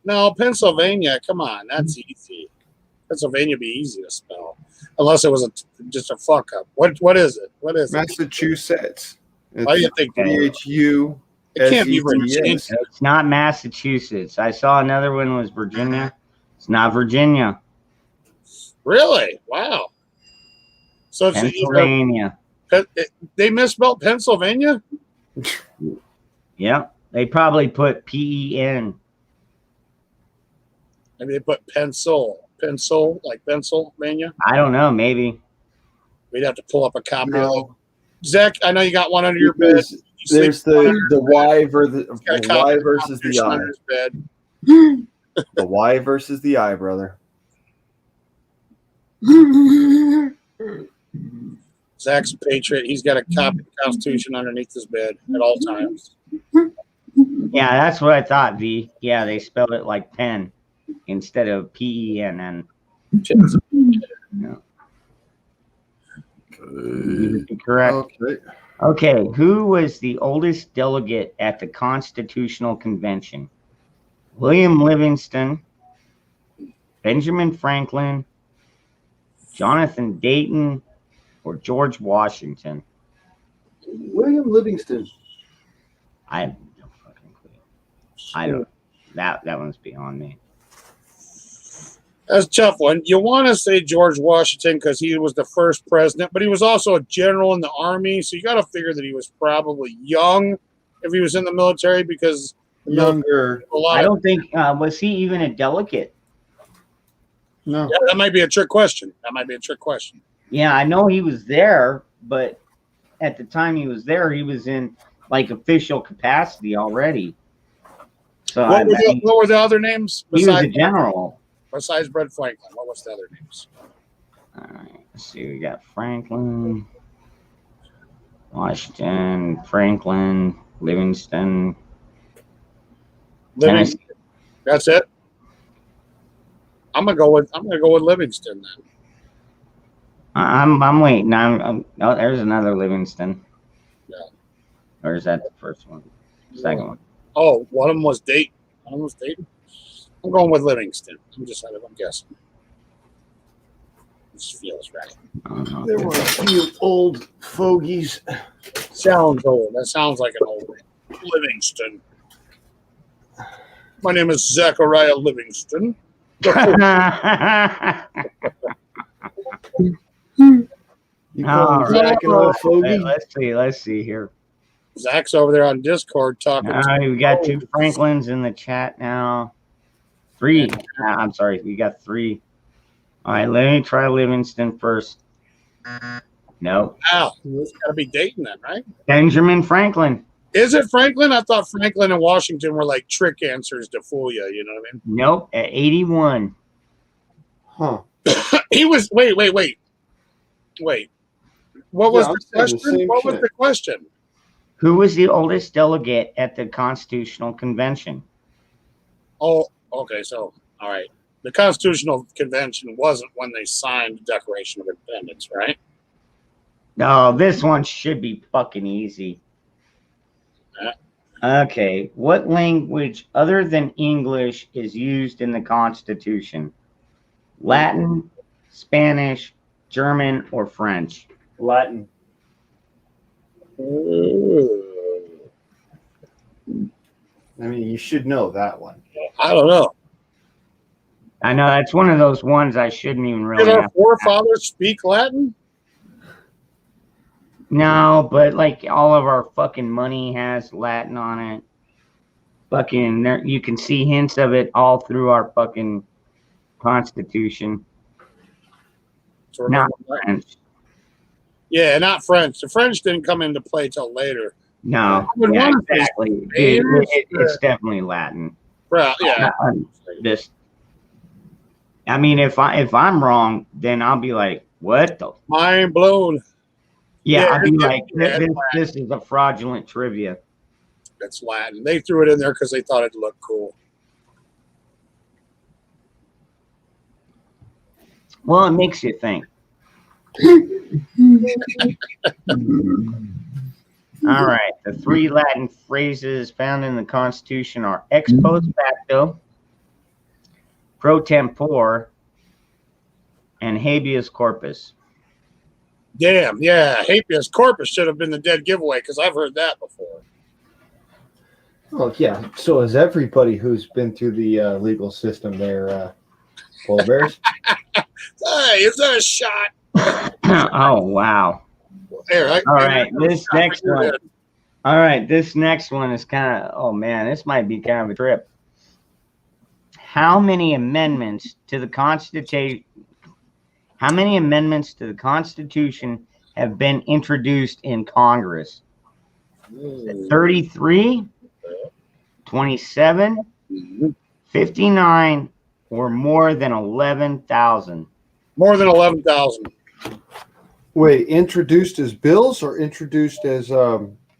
No, Pennsylvania. Come on, that's easy. Pennsylvania would be easy to spell, unless it was just a fuck up. What is it? What is it? Massachusetts. Why do you think PHU? it can't be Virginia? It's not Massachusetts. I saw another one was Virginia. It's not Virginia. Really? Wow. So it's either, Pennsylvania. they misspelled Pennsylvania? Yep. They probably put PEN. Maybe they put pencil, like Pennsylvania. I don't know. Maybe. We'd have to pull up a copy of it. No, Zach, I know you got one under your bed. because there's the Y versus Got a the copy Y of versus the Constitution I. under his bed. The Y versus the I, brother. Zach's a patriot. He's got a copy of the Constitution underneath his bed at all times. Yeah, that's what I thought, V. Yeah, they spelled it like pen instead of PENN. No. Correct. Okay. Okay, who was the oldest delegate at the Constitutional Convention? William Livingston, Benjamin Franklin, Jonathan Dayton, or George Washington? William Livingston. I have no fucking clue. I don't. That one's beyond me. That's a tough one. You want to say George Washington because he was the first president, but he was also a general in the army. So you got to figure that he was probably young if he was in the military because Younger. I don't think was he even a delegate? No. Yeah, that might be a trick question. Yeah, I know he was there, but at the time he was there, he was in like official capacity already. So What were the other names he was a general. besides Brett Franklin? What was the other names? All right, let's see. We got Franklin, Washington, Franklin, Livingston. Livingston. That's it. I'm gonna go with Livingston then. I'm waiting. Oh, there's another Livingston. Yeah. Or is that the first one? Second one. Oh, one of them was Dayton. I'm going with Livingston. I'm guessing. This feels right. I don't know. There were a few old fogies. Sounds old. That sounds like an old name. Livingston. My name is Zachariah Livingston. You All call Zach an old fogey? Let's see here. Zach's over there on Discord talking. All right, we got two Franklins in the chat now. Three. I'm sorry, we got three. All right, let me try Livingston first. No. Wow, it's got to be Dayton then, right? Benjamin Franklin. Is it Franklin? I thought Franklin and Washington were like trick answers to fool you. You know what I mean? Nope, at 81. Huh. He was. Wait. What was Yeah, the I'm saying the question? same What was shit. the question? Who was the oldest delegate at the Constitutional Convention? Oh, okay. So, all right. The Constitutional Convention wasn't when they signed the Declaration of Independence, right? No, this one should be fucking easy. Okay, what language other than English is used in the Constitution? Latin, Spanish, German, or French? Latin. I mean, you should know that one. I don't know. I know that's one of those ones I shouldn't even really Did our have. forefathers speak Latin? No, but like all of our fucking money has Latin on it. Fucking, there, you can see hints of it all through our fucking Constitution. So we're Not not- French. Yeah, not French. The French didn't come into play till later. No, would yeah, wonder if it's exactly. Dude, Spanish it's definitely Latin. Right, yeah. This. I mean, if I'm wrong, then I'll be like, what the? Mind blown. Yeah, Yeah, I'll be like, yeah, this is a fraudulent trivia. It's Latin. They threw it in there because they thought it'd look cool. Well, it makes you think. All right. The three Latin phrases found in the Constitution are ex post facto, pro tempore, and habeas corpus. Damn, yeah. Habeas corpus should have been the dead giveaway because I've heard that before. Oh yeah. So is everybody who's been through the legal system there, polar bears? Hey, is that a shot? Oh, wow. Here, All right. This next one. All right. This next one is kind of, oh man, this might be kind of a trip. How many amendments to the Constitution? How many amendments to the Constitution have been introduced in Congress? 33, 27, 59, or more than 11,000? More than 11,000. Wait, introduced as bills or introduced as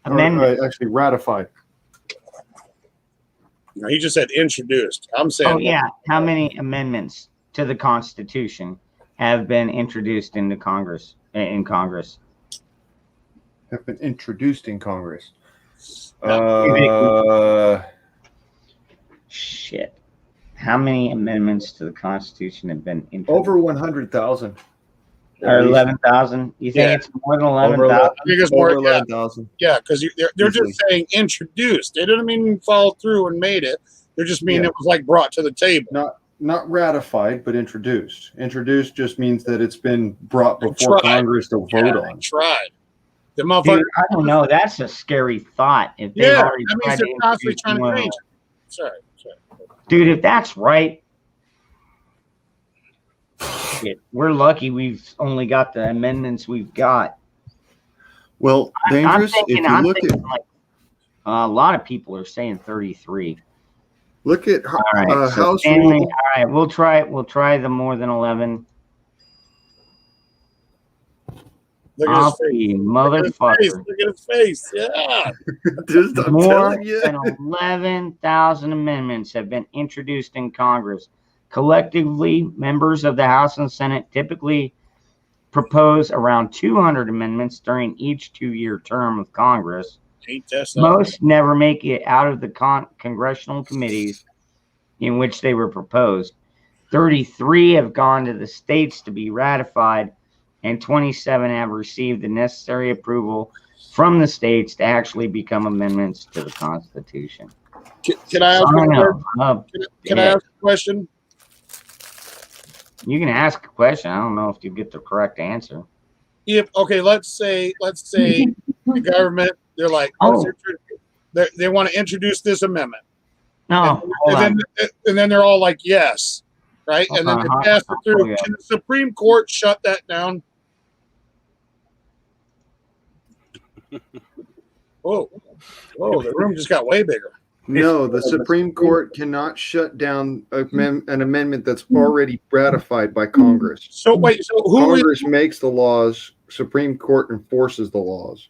Amendments. actually ratified? No, he just said introduced. I'm saying. Oh, yeah. How many amendments to the Constitution have been introduced into Congress? In Congress? Have been introduced in Congress. Shit. How many amendments to the Constitution have been introduced? Over 100,000. Or 11,000? You think Yeah. it's more than Over 11,000? I think it's more. over Yeah, 11,000. yeah, because they're Easily. just saying introduced. They didn't mean follow through and made it. They're just meaning Yeah. it was like brought to the table. Not ratified, but introduced. Introduced just means that it's been brought before Tried. Congress to vote Yeah, on. they tried. The motherfucker. Dude, I don't know. That's a scary thought. If they've Yeah, already that tried means they're to constantly introduce trying to one. change it. Sorry. Dude, if that's right, shit, we're lucky we've only got the amendments we've got. Well, dangerous. I'm If you I'm look at thinking like, a lot of people are saying 33. All right, All right, so House Stanley, Rule. all right, we'll try the more than 11. Look at Off his face. you, Look at his face. motherfucker. Look at his face. Yeah. Just, I'm More telling you. than 11,000 amendments have been introduced in Congress. Collectively, members of the House and Senate typically propose around 200 amendments during each 2-year term of Congress. Ain't that something? Most never make it out of the congressional committees in which they were proposed. 33 have gone to the states to be ratified, and 27 have received the necessary approval from the states to actually become amendments to the Constitution. Can I ask I a don't question? know. Can I ask a question? You can ask a question. I don't know if you get the correct answer. If okay, let's say the government, they're like, Oh. they want to introduce this amendment. No, hold on. And then they're all like, yes, right? And then Okay, they pass it through. yeah. Can the Supreme Court shut that down? Whoa, the room just got way bigger. No, the Supreme Court cannot shut down an amendment that's already ratified by Congress. So wait, so who is Congress makes the laws. Supreme Court enforces the laws.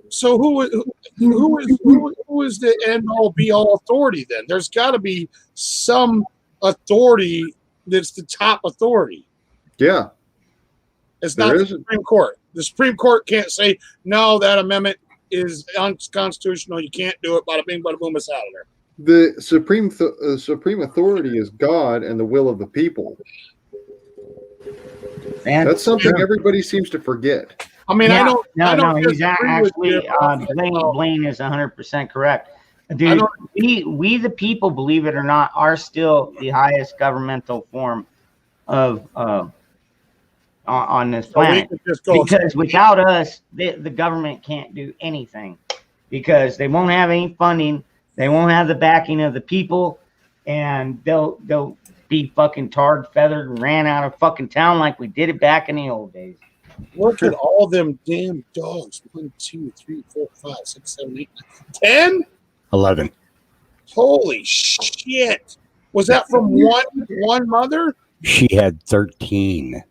so who is the end all be all authority then? There's got to be some authority that's the top authority. Yeah, It's There not the is. Supreme Court. The Supreme Court can't say no. That amendment is unconstitutional. You can't do it. Bada bing, bada boom. It's out of there. the supreme authority is God and the will of the people. Man, That's something everybody seems to forget. I mean, I don't. I don't he's disagree with actually you. Blaine is 100% correct. Dude, we the people, believe it or not, are still the highest governmental form of on this So we planet. could just go. Because without us, the government can't do anything. Because they won't have any funding, they won't have the backing of the people, and they'll be fucking tarred, feathered, and ran out of fucking town like we did it back in the old days. Look at all them damn dogs. 1, 2, 3, 4, 5, 6, 7, 8, 9, 10. 11. Holy shit! Was that from one mother? She had 13.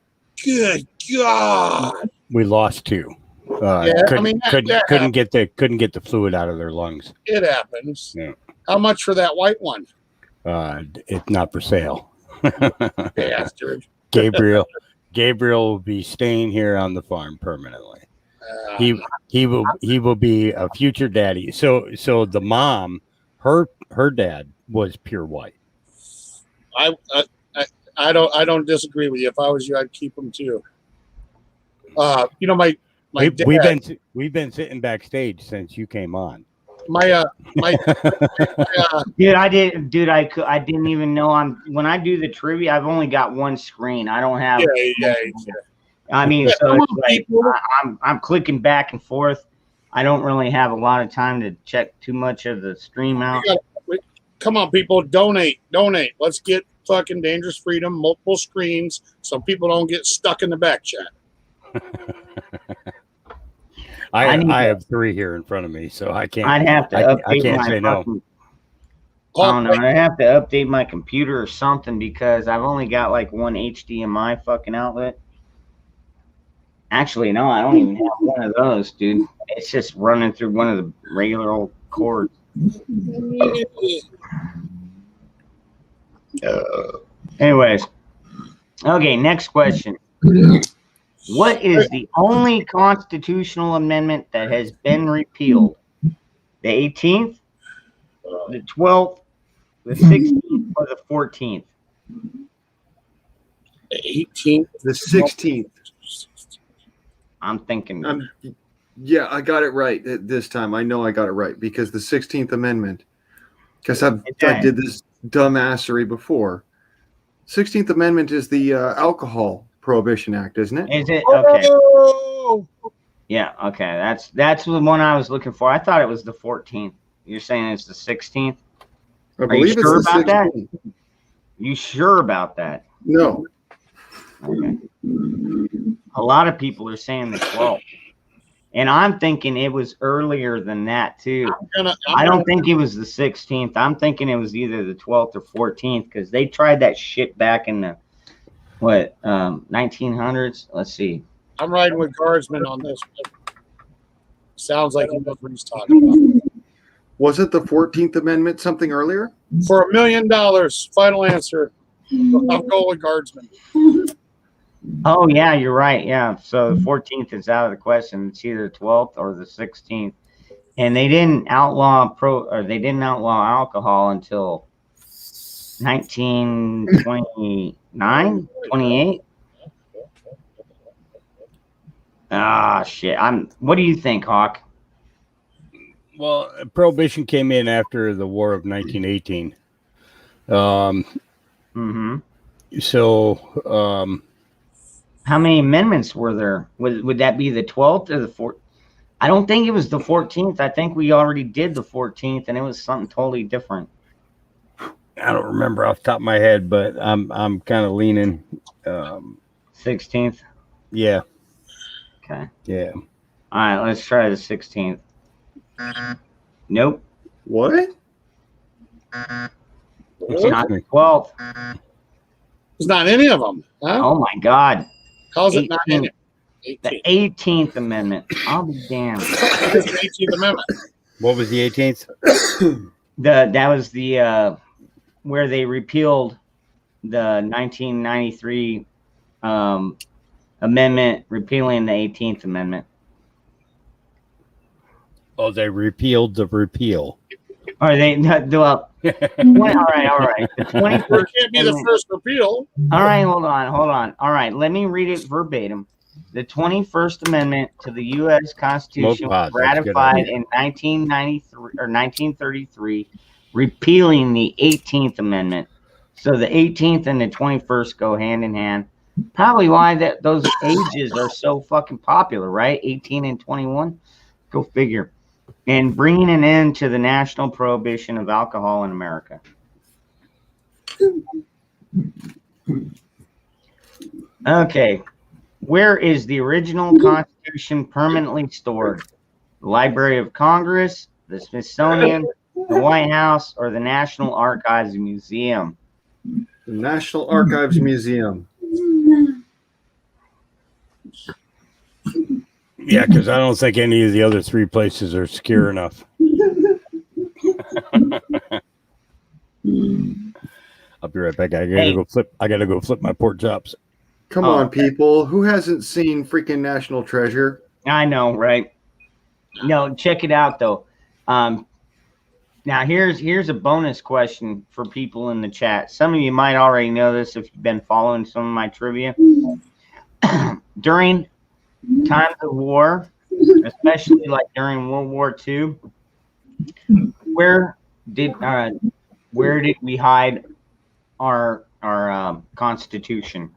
Good God! We lost 2. Yeah, I mean, couldn't get the fluid out of their lungs. It happens. Yeah. How much for that white one? It's not for sale. Bastard. Gabriel will be staying here on the farm permanently. He will be a future daddy. So the mom, her dad was pure white. I don't disagree with you. If I was you, I'd keep them too. My dad, we've been sitting backstage since you came on. Dude, I didn't even know when I do the trivia, I've only got one screen. I don't have. Yeah. I mean, so it's like I'm clicking back and forth. I don't really have a lot of time to check too much of the stream out. Come on, people, donate. Let's get fucking Dangerous Freedom, multiple screens, so people don't get stuck in the back chat. I have 3 here in front of me, so I can't. I'd have to update I can't my say no. fucking, I don't know. I have to update my computer or something because I've only got like one HDMI fucking outlet. Actually, no, I don't even have one of those, dude. It's just running through one of the regular old cords. Anyways, okay, next question. What is the only constitutional amendment that has been repealed? The 18th, the 12th, the 16th, or the 14th? The 18th. The 16th. I'm thinking. Yeah, I got it right this time. I know I got it right because the 16th Amendment, because I did this dumbassery before. 16th Amendment is the Alcohol Prohibition Act, isn't it? Is it? Okay. Oh! Yeah, okay. That's the one I was looking for. I thought it was the 14th. You're saying it's the 16th? I believe you sure it's the about that? 16th. You sure about that? No. Okay. A lot of people are saying the 12th. And I'm thinking it was earlier than that, too. I don't think it was the 16th. I'm thinking it was either the 12th or 14th because they tried that shit back in the, 1900s? Let's see. I'm riding with Guardsman on this one. Sounds like he knows what he's talking about. Was it the 14th Amendment something earlier? For $1 million, final answer. I'll go with Guardsman. Oh, yeah, you're right. Yeah. So the 14th is out of the question. It's either 12th or the 16th. And they didn't outlaw alcohol until 1929, 28. Ah, shit. What do you think, Hawk? Well, Prohibition came in after the War of 1918. So, how many amendments were there? Would that be the 12th or the 14th? I don't think it was the 14th. I think we already did the 14th, and it was something totally different. I don't remember off the top of my head, but I'm kind of leaning 16th. Yeah. Okay. Yeah. All right, let's try the 16th. Nope. What? It's not the 12th. It's not any of them. Huh? Oh my God. How's it not any? The 18th Amendment. I'll be damned. It's the 18th Amendment. What was the 18th? That was the where they repealed the 1993 amendment, repealing the 18th Amendment. Oh, they repealed the repeal. Or they do up. All right. The 21st It can't be the first repeal. All right, hold on. All right, let me read it verbatim. The 21st Amendment to the U.S. Constitution was Smoke pot, that's a good ratified idea. in 1993 or 1933, repealing the 18th Amendment. So the 18th and the 21st go hand in hand. Probably why those ages are so fucking popular, right? 18 and 21. Go figure. And bringing an end to the national prohibition of alcohol in America. Okay. Where is the original Constitution permanently stored? The Library of Congress, the Smithsonian, the White House, or the National Archives Museum? The National Archives Museum. Yeah, because I don't think any of the other three places are secure enough. I'll be right back. I gotta go flip my pork chops. Come on, people. Who hasn't seen freaking National Treasure? I know, right? No, check it out though. Now here's a bonus question for people in the chat. Some of you might already know this if you've been following some of my trivia. During times of war, especially like during World War II, where did we hide our Constitution?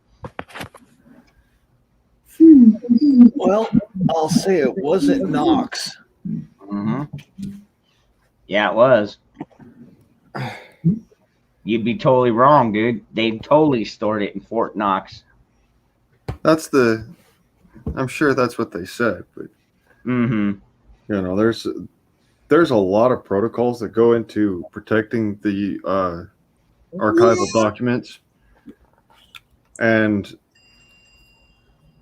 Well, I'll say it wasn't Knox. Mm-hmm. Yeah, it was. You'd be totally wrong, dude. They totally stored it in Fort Knox. I'm sure that's what they said, but Mm-hmm. you know, there's a lot of protocols that go into protecting the archival documents, and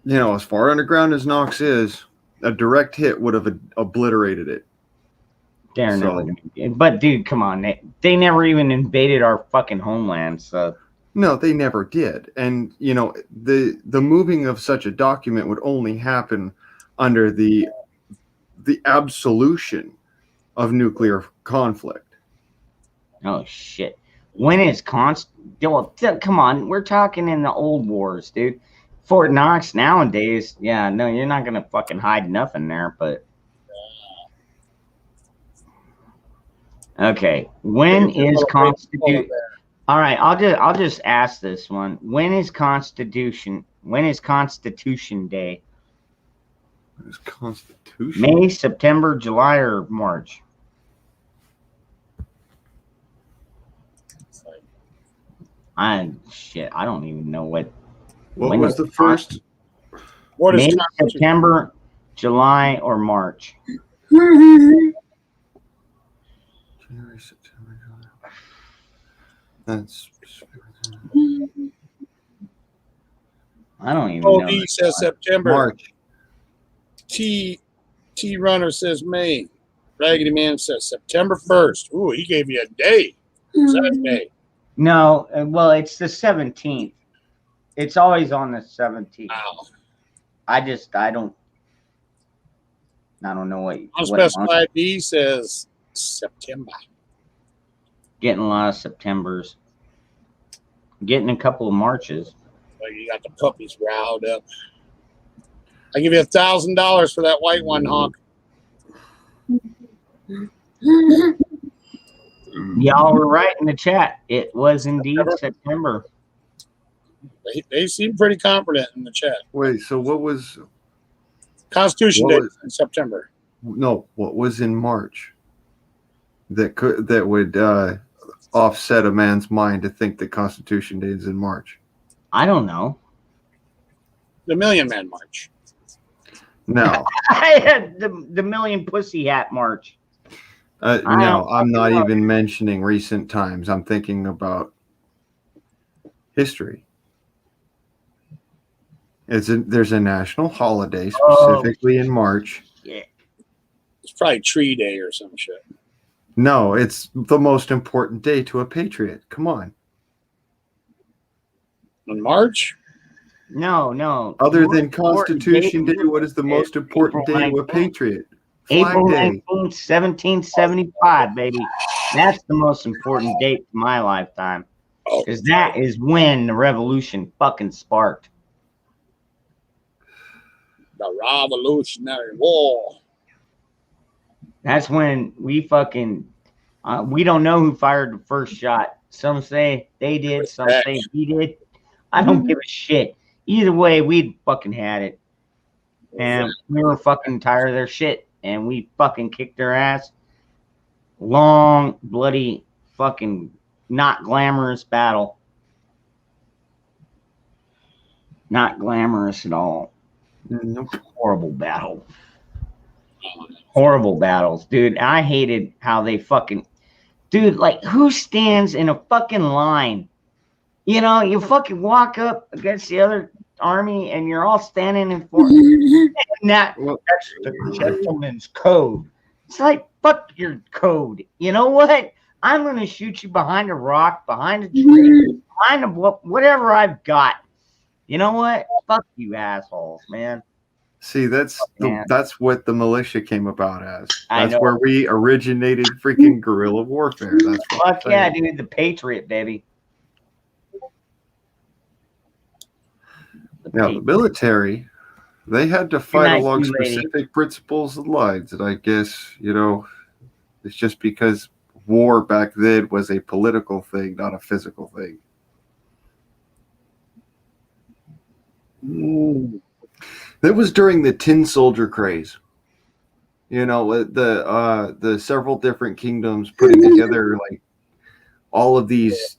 you know, as far underground as Knox is, a direct hit would have obliterated it. They're So- never, but dude, come on, they never even invaded our fucking homeland. So No, they never did. And you know, the moving of such a document would only happen under the absolution of nuclear conflict. oh shit, when is come on, we're talking in the old wars, dude. Fort Knox nowadays, yeah, no, you're not gonna fucking hide nothing there, but okay. When is Constitution? All right, I'll just ask this one. When is Constitution Day? It's Constitution. May, September, July, or March? I don't even know what. What when was is the first? What is May, Constitution? September, July, or March? January, September, July. That's I don't even Oh, know. he says September. March. T Runner says May. Raggedy Man says September 1st. Ooh, he gave you a day. What's that day? No, well, it's the 17th. It's always on the 17th. Wow. I don't know what. Unspecified B says September. Getting a lot of Septembers. Getting a couple of Marches. Like you got the puppies riled up. I give you $1,000 for that white one, Honk. Y'all were right in the chat. It was indeed September. They seem pretty confident in the chat. Wait, so what was? Constitution What Day was- in September. No, what was in March? That would offset a man's mind to think that Constitution Day is in March. I don't know. The Million Man March. No, I had the Million Pussy Hat March. no, I'm not even mentioning recent times. I'm thinking about history. There's a national holiday specifically in March. Yeah. It's probably Tree Day or some shit. No, it's the most important day to a patriot. Come on. In March? No. Other The than important Constitution Day, date what is the most important April day to a 19th. patriot? April Flag Day. 19th, 1775, baby. That's the most important date of my lifetime. Oh, Because that is when the revolution fucking sparked. Revolutionary War. That's when we fucking we don't know who fired the first shot. Some say they did, some say he did. I don't give a shit. Either way, we fucking had it. And we were fucking tired of their shit. And we fucking kicked their ass. Long, bloody, fucking not glamorous battle. Not glamorous at all. Horrible battle. Horrible battles, dude. I hated how they fucking, dude, like who stands in a fucking line? You know, you fucking walk up against the other army and you're all standing in front. And that's the gentleman's code. It's like, fuck your code. You know what? I'm going to shoot you behind a rock, behind a tree, behind a whatever I've got. You know what? Fuck you assholes, man. See, that's what the militia came about as. I That's know. where we originated freaking guerrilla warfare. That's what I'm Fuck yeah, saying. dude. The Patriot, baby. Now, the military, they had to fight nice, along you lady. specific principles and lines. And I guess, you know, it's just because war back then was a political thing, not a physical thing. That was during the tin soldier craze. You know, the several different kingdoms putting together like all of these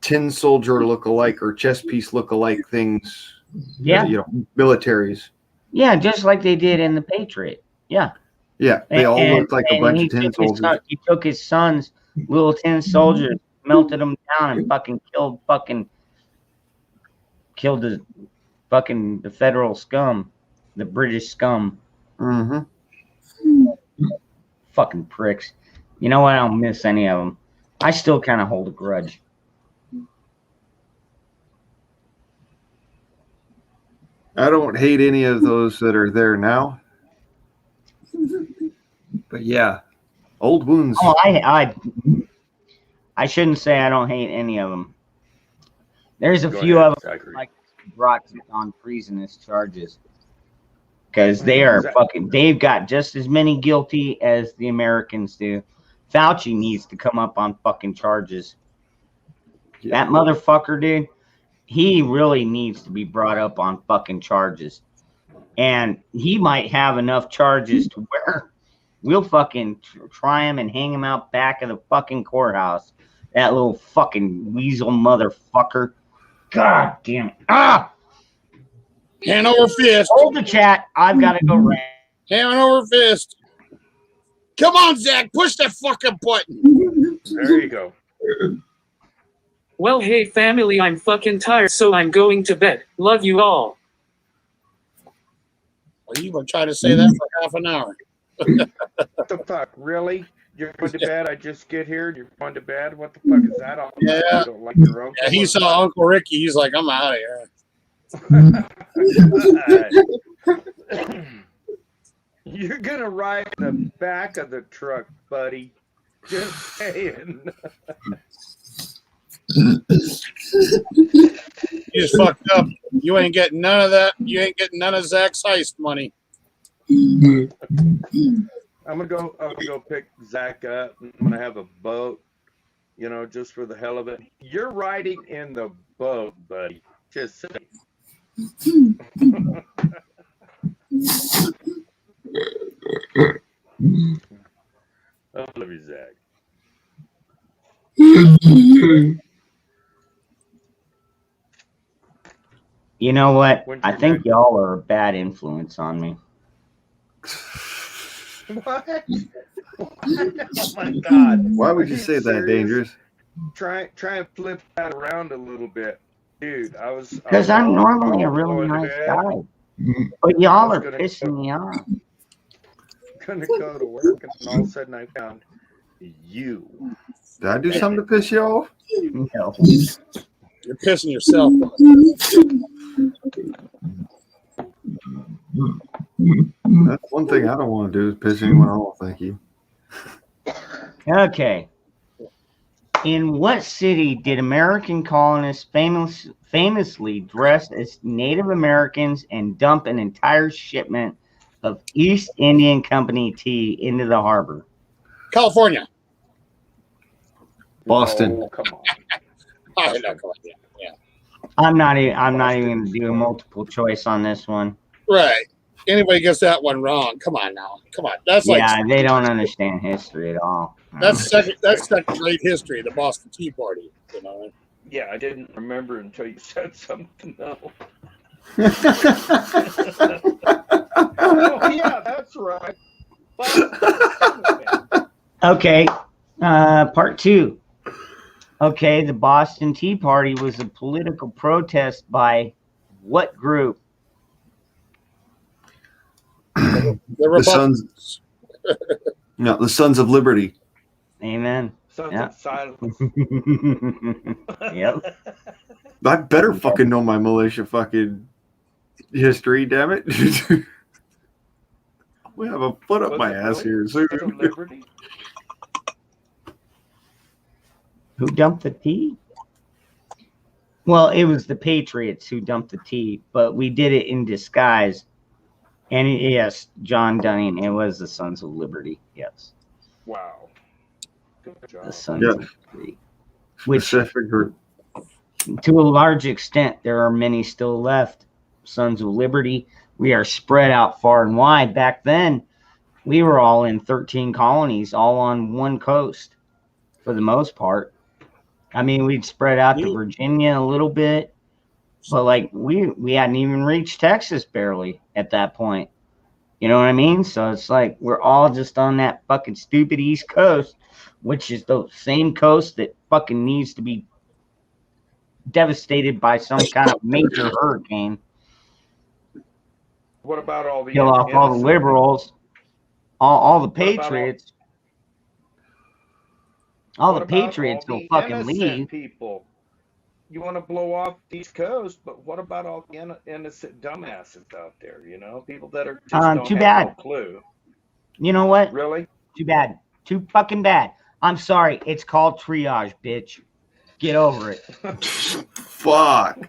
tin soldier look-alike or chess piece look-alike things. Yeah. You know, militaries. Yeah, just like they did in the Patriot. Yeah. Yeah, they all looked like a bunch of tin soldiers. He took his son's little tin soldiers, melted them down, and fucking killed the federal scum, the British scum. Mm-hmm. Fucking pricks. You know what? I don't miss any of them. I still kind of hold a grudge. I don't hate any of those that are there now. But yeah, old wounds. Oh, I shouldn't say I don't hate any of them. There's a few of them like brought on treasonous charges because they are fucking. They've got just as many guilty as the Americans do. Fauci needs to come up on fucking charges. That motherfucker, dude. He really needs to be brought up on fucking charges, and he might have enough charges to where we'll fucking try him and hang him out back of the fucking courthouse. That little fucking weasel motherfucker. God damn it. Ah! Hand over fist. Hold the chat. I've got to go rant. Hand over fist. Come on, Zach. Push that fucking button. There you go. Well, hey family, I'm fucking tired, so I'm going to bed. Love you all. Well, you were trying to say that for half an hour. What the fuck? Really? You're going to bed? I just get here. You're going to bed? What the fuck is that all about? Yeah. You don't like your uncle? Yeah, he saw Uncle Ricky. He's like, I'm out of here. You're going to ride in the back of the truck, buddy. Just saying. You just fucked up. You ain't getting none of that. You ain't getting none of Zach's heist money. I'm gonna go pick Zach up. I'm gonna have a boat, you know, just for the hell of it. You're riding in the boat, buddy. Just saying. I love you, Zach. You know what? I think y'all are a bad influence on me. What? Oh my God! Why would you say that, Dangerous? Try and flip that around a little bit, dude. Because I'm normally a really nice guy, but y'all are pissing me off. Gonna go to work, and all of a sudden I found you. Did I do something to piss you off? No. You're pissing yourself. That's one thing I don't want to do is piss anyone off. Thank you. Okay. In what city did American colonists famously dress as Native Americans and dump an entire shipment of East Indian Company tea into the harbor? California. Boston. Oh, come on. Oh, no, California. Yeah. I'm not even going to do a multiple choice on this one. Right. Anybody gets that one wrong? Come on now. Come on. That's Yeah, they don't understand history at all. That's second grade history, the Boston Tea Party. You know. Yeah, I didn't remember until you said something else. Oh, yeah, that's right. Okay, part 2. Okay, the Boston Tea Party was a political protest by what group? The Sons. No, the Sons of Liberty. Amen. Sons Yeah. of silence. Yep. I better fucking know my militia fucking history, damn it. We have a foot up Was my it ass really here Sons of soon. Liberty? Who dumped the tea? Well, it was the Patriots who dumped the tea, but we did it in disguise. And yes, John Dunning, it was the Sons of Liberty. Yes, Wow. Good job. the Sons Yeah. of Liberty. Which, Specific group. to a large extent, there are many still left. Sons of Liberty. We are spread out far and wide. Back then, we were all in 13 colonies, all on one coast for the most part. I mean, we'd spread out to Virginia a little bit, but like we hadn't even reached Texas barely at that point. You know what I mean? So it's like we're all just on that fucking stupid East Coast, which is the same coast that fucking needs to be devastated by some kind of major hurricane. What about all the Kill off all the innocent- liberals, all the What about all- patriots. All what the about patriots all will the fucking innocent leave. people? You want to blow off the East Coast, but what about all the innocent dumbasses out there? You know, people that are just don't Too have bad. no clue. You know what? Really? Too bad. Too fucking bad. I'm sorry. It's called triage, bitch. Get over it. Fuck.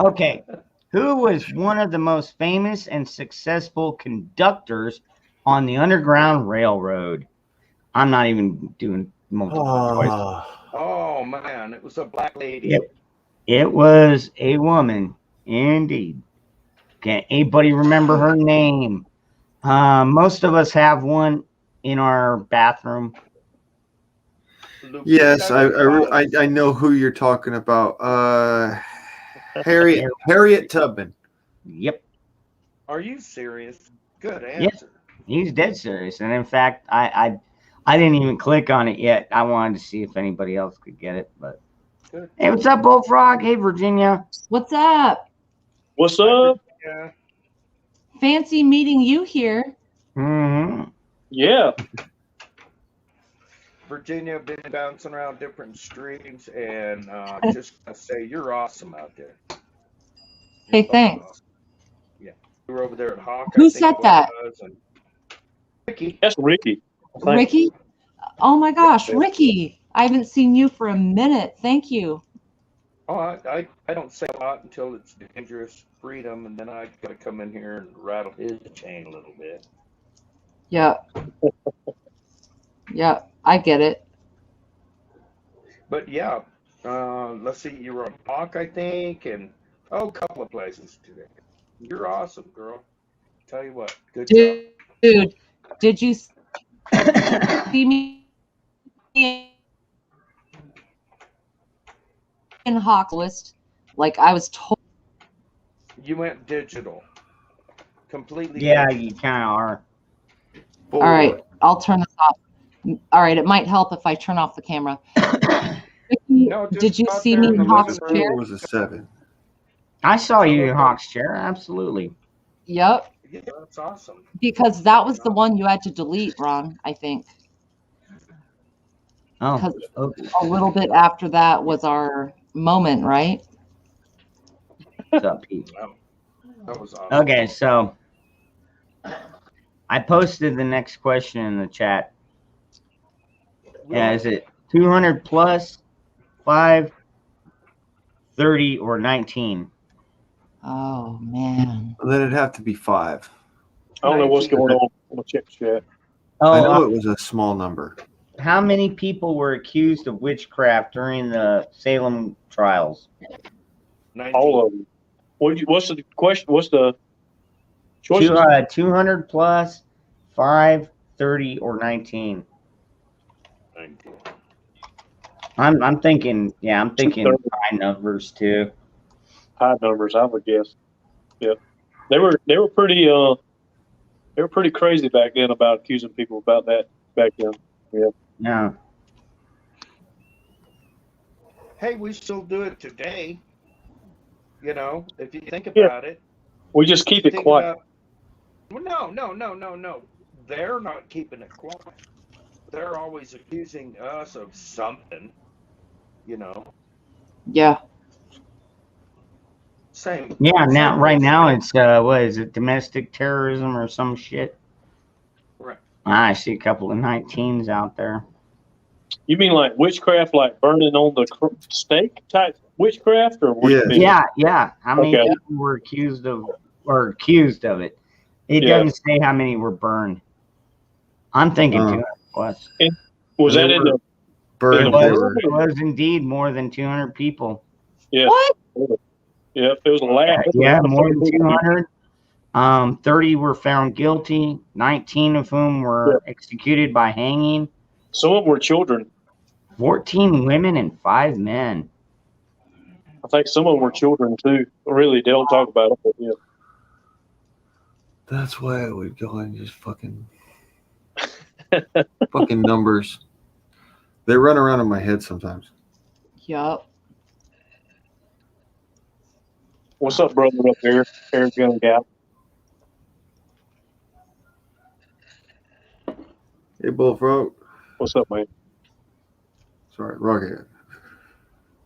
Okay. Who was one of the most famous and successful conductors on the Underground Railroad? I'm not even doing multiple choice. Oh man, it was a black lady. Yep. It was a woman, indeed. Can anybody remember her name? Most of us have one in our bathroom. Yes, I know who you're talking about. Harriet Tubman. Yep. Are you serious? Good Yep. answer. He's dead serious. And in fact, I didn't even click on it yet. I wanted to see if anybody else could get it. But Good. hey, what's up, Bullfrog? Hey, Virginia. What's up? What's up? Yeah. Fancy meeting you here. Mm-hmm. Yeah. Virginia, been bouncing around different streams, and just gonna say you're awesome out there. Hey, You're fucking thanks. awesome. Yeah, we were over there at Hawk. Who I think said it that? was, and Ricky. That's Ricky. Thank Ricky? Oh my gosh, Ricky. I haven't seen you for a minute. Thank you. Oh, I don't say a lot until it's dangerous freedom, and then I gotta come in here and rattle his chain a little bit. Yeah. Yeah, I get it. But yeah, let's see, you were on Hawk, I think, and a couple of places today. You're awesome, girl. Tell you what, good job. Dude, did you see me in Hawk's list? Like I was told. You went digital, completely. Yeah, digital. you kind of are. All right, I'll turn this off. All right, it might help if I turn off the camera. Ricky, No, just did you out see there me in in the Hawk's living room. chair? It was a 7. I saw you in Hawk's chair. Absolutely. Yep, Yeah, that's awesome. because that was the one you had to delete, Ron, I think. Oh, Because okay. a little bit after that was our moment, right? What's up, Pete? Wow. That was awesome. Okay, so I posted the next question in the chat. Yeah, is it 200 plus 5, 30, or 19. Oh man. Then it'd have to be 5. I don't know what's going on. I'm gonna check the chat. Oh, I know it was a small number. how many people were accused of witchcraft during the Salem trials? 19. All of them. What's the question? What's the choices? 200 plus, 5, 30, or 19. 19. I'm thinking, I'm thinking 230. high numbers too. High numbers, I would guess. Yeah, they were pretty crazy back then about accusing people about that back then. Yeah. No. Hey, we still do it today. You know, if you think about it. We just keep it Think quiet. about- no. They're not keeping it quiet. They're always accusing us of something. You know, Yeah. same. Yeah, now same right as- now it's what is it, domestic terrorism or some shit? Right. I see a couple of 19s out there. You mean like witchcraft, like burning on the stake type witchcraft, or what do you mean? Yeah. How many Okay. people were accused of it? It Yeah. doesn't say how many were burned. I'm thinking 200 plus. Was that in the? Burned. It It was indeed more than 200 people. Yeah. What? Yeah, it was a laugh. Yeah, more than 200. 30 were found guilty. 19 of whom were executed by hanging. Some of them were children. 14 women and 5 men. I think some of them were children too. Really, they don't talk about it, but yeah. That's why I would go and just fucking numbers. They run around in my head sometimes. Yup. What's up, brother up there? Air Gun Gap. Hey, Bullfrog. What's up, man? Sorry, Rockhead.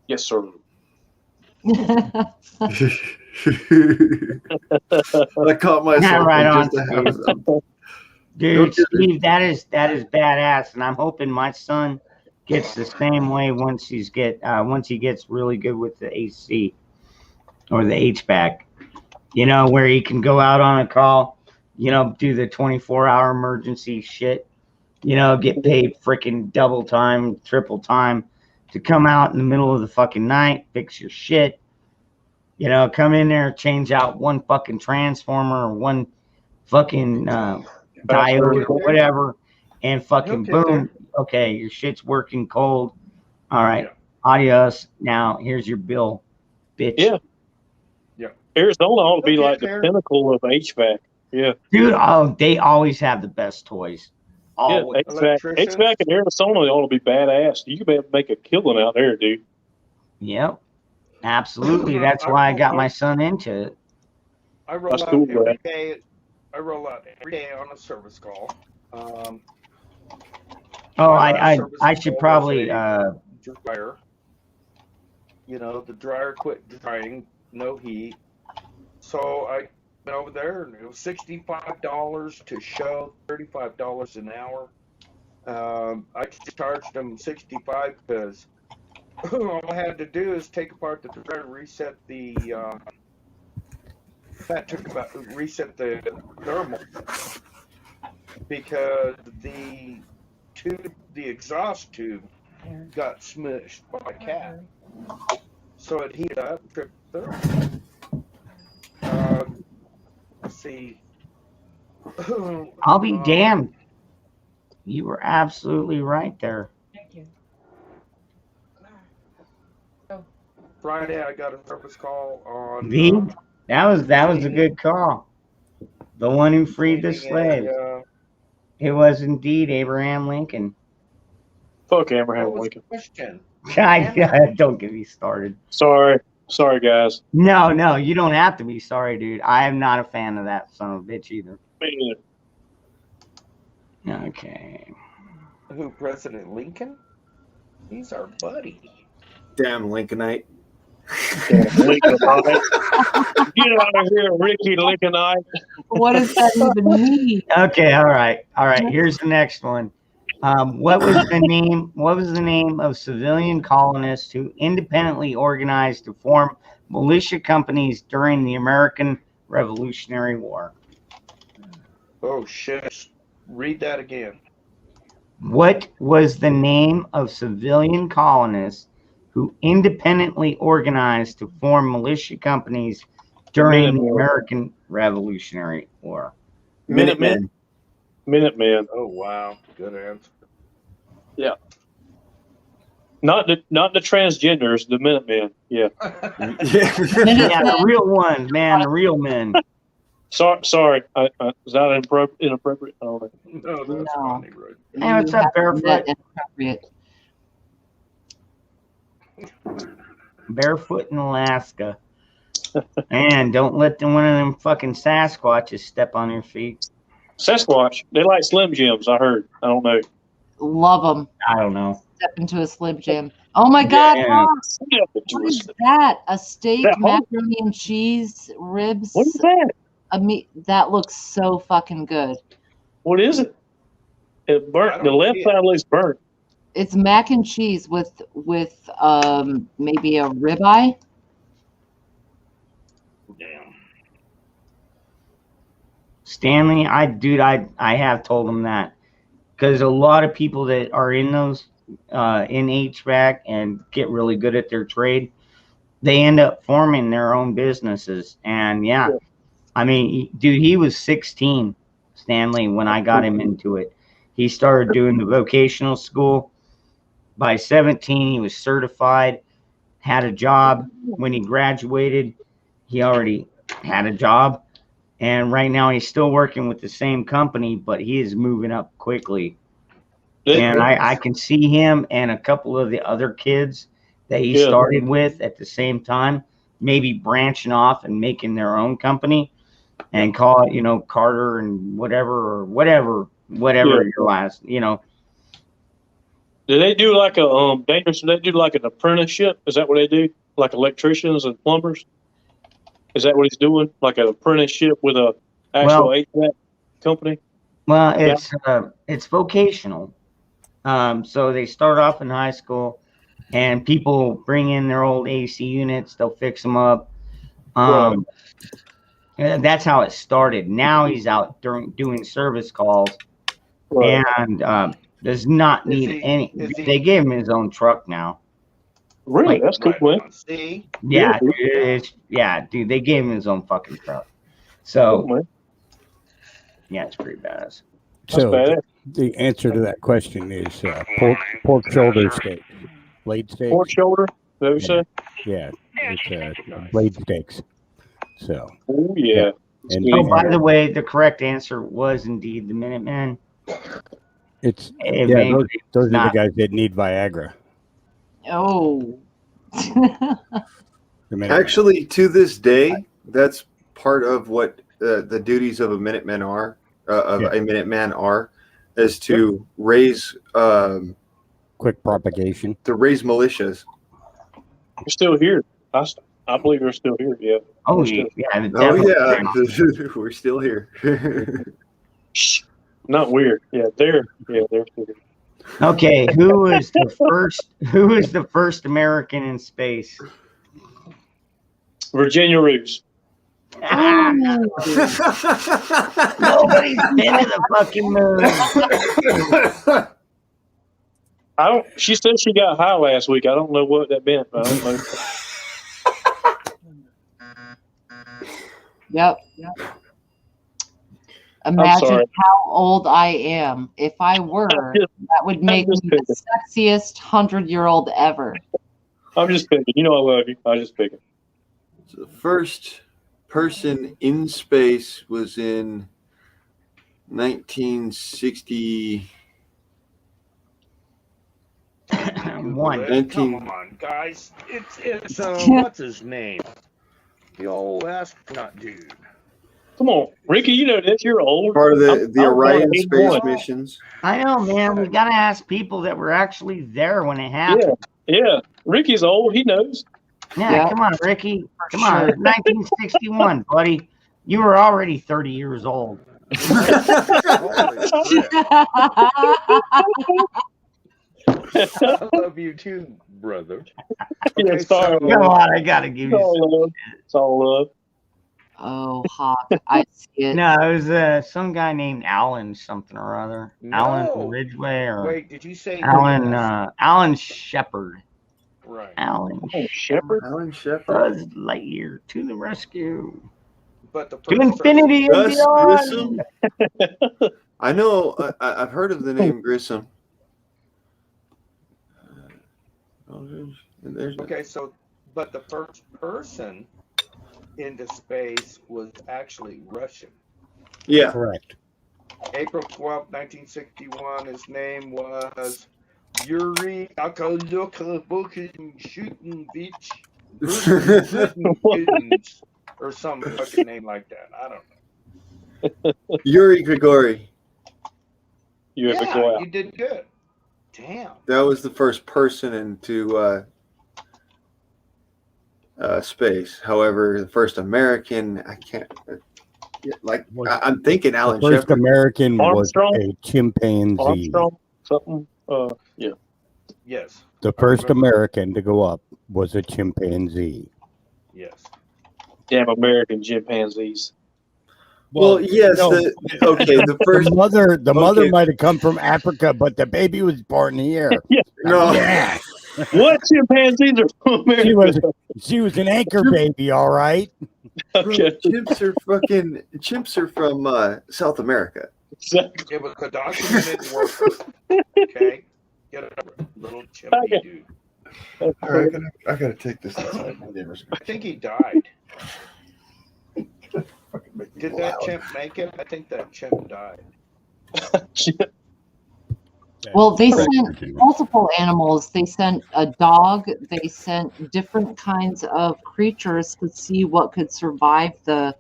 Yes, sir. I caught myself. Right on, just to have some. Dude, Steve, that is badass, and I'm hoping my son gets the same way once he gets really good with the AC or the HVAC. You know, where he can go out on a call, you know, do the 24-hour emergency shit, you know, get paid freaking double time, triple time to come out in the middle of the fucking night, fix your shit, you know, come in there, change out one fucking transformer or one fucking diode or whatever, and fucking boom, okay, your shit's working cold. All right, adios. Now here's your bill, bitch. Yeah. Arizona ought to be like the pinnacle of HVAC. Yeah. Dude, they always have the best toys. Always. Yeah, HVAC in Arizona ought to be badass. You could be able to make a killing out there, dude. Yep. Absolutely. That's why I got my son into it. I roll That's out cool, every Brad. day. I roll out every day on a service call. I should probably dryer. You know, the dryer quit drying, no heat. So I went over there, and it was $65 to show, $35 an hour. I charged them $65 because all I had to do is take apart the dryer, reset the reset the thermal, because the exhaust tube got smushed by a cat. So it heated up, tripped the thermal. Let's see. I'll be damned. You were absolutely right there. Thank you. Friday, I got a service call on. That was a good call. The one who freed the slaves. It was indeed Abraham Lincoln. Fuck Abraham Lincoln. Question. Don't get me started. Sorry, guys. No, you don't have to be sorry, dude. I am not a fan of that son of a bitch either. Me neither. Okay. Who, President Lincoln? He's our buddy. Damn Lincolnite. Lincolnite. Get out of here, Ricky Lincolnite. What does that even mean? Okay, all right. Here's the next one. What was the name? What was the name of civilian colonists who independently organized to form militia companies during the American Revolutionary War? Oh shit! Read that again. What was the name of civilian colonists who independently organized to form militia companies during the American Revolutionary War? Minutemen. Minutemen. Oh wow, good answer. Yeah. Not the transgenders, the Minutemen. Yeah. Yeah, the real ones, man, the real men. Sorry. Is that inappropriate? I don't know. No, that's funny, right? Hey, what's up, Barefoot? Barefoot in Alaska. And don't let one of them fucking Sasquatches step on your feet. Sasquatch. They like Slim Jims, I heard. I don't know. Love them. I don't know. Step into a Slim Jim. Oh my God. Yeah. Ross, what is that? A steak, macaroni and cheese, ribs? What is that? That looks so fucking good. What is it? It burnt. The left side looks burnt. It's mac and cheese with maybe a ribeye. Damn. Stanley, I have told him that, because a lot of people that are in those in HVAC and get really good at their trade, they end up forming their own businesses. And yeah. I mean, dude, he was 16, Stanley, when I got him into it. He started doing the vocational school. By 17, he was certified, had a job. When he graduated, he already had a job. And right now he's still working with the same company, but he is moving up quickly. And I can see him and a couple of the other kids that he started with at the same time, maybe branching off and making their own company. And call it, Carter and whatever your last, Do they do like a dangerous? Do they do like an apprenticeship? Is that what they do? Like electricians and plumbers? Is that what he's doing? Like an apprenticeship with a actual HVAC company? Well, it's vocational. So they start off in high school, and people bring in their old AC units. They'll fix them up. And that's how it started. Now he's out doing service calls, and does not need any. They gave him his own truck now. Really, that's good. See? Yeah, dude, they gave him his own fucking truck. So, yeah, it's pretty badass. So the answer to that question is pork shoulder steak, blade steak. Pork shoulder, is that what you said? Yeah, it's blade steaks. So. Oh yeah. And by the way, the correct answer was indeed the Minutemen. Those are the guys that need Viagra. Oh. Actually, to this day, that's part of what the duties of a Minuteman are. A Minuteman are, is to raise quick propagation. To raise militias. We're still here. I believe we're still here. Yeah. Oh yeah. We're still here. Not weird. Yeah, they're still here. Okay, who was the first American in space? Virginia Roos. Nobody's been to the fucking moon. She said she got high last week. I don't know what that meant. I don't know. Yep. Imagine how old I am. If I were, that would make me the sexiest 100-year-old ever. I'm just picking. You know I love you. I'm just picking. So the first person in space was in 1960. Come on, guys. It's what's his name? The old astronaut dude. Come on, Ricky, you know this. You're old. Part of the Orion space missions. I know, man. We got to ask people that were actually there when it happened. Yeah. Ricky's old. He knows. Yeah. Come on, Ricky. Come on. 1961, buddy. You were already 30 years old. Holy crap. I love you too, brother. Yeah, Okay, sorry. Come on, I gotta give It's you. all love. It's all love. Oh, Hawk, I see it. No, it was some guy named Alan something or other. Alan No. Ridgway or Wait, did you say Alan yes? Alan Shepard. Right. Alan Oh, Shepherd. Alan Shepard. Buzz Lightyear to the rescue. But the To first infinity and Gus beyond. Grissom. I know. I've heard of the name Grissom. Okay, so but the first person into space was actually Russian. Yeah. Correct. April 12th, 1961. His name was Yuri Akalukovich or some fucking name like that. I don't know. Yuri Grigori. You ever go Yeah, out? you did good. Damn. That was the first person into space. However, the first American, I can't. I'm thinking Alan The first Shepard. American Armstrong? was a chimpanzee. Armstrong? Something? Yeah. Yes. The first American to go up was a chimpanzee. Yes. Damn American chimpanzees. Well, yes. no. The first. The mother Okay. might have come from Africa, but the baby was born here. Yeah. No. Yeah. What chimpanzees are from America? She was an anchor baby, all right. Okay. Chimps are from South America. Exactly. It was a documented worker. Okay. Get a little chimpy dude. All right, I gotta take this outside. I think he died. Did that chimp make it? I think that chimp died. Well, they sent multiple animals. They sent a dog. They sent different kinds of creatures to see what could survive the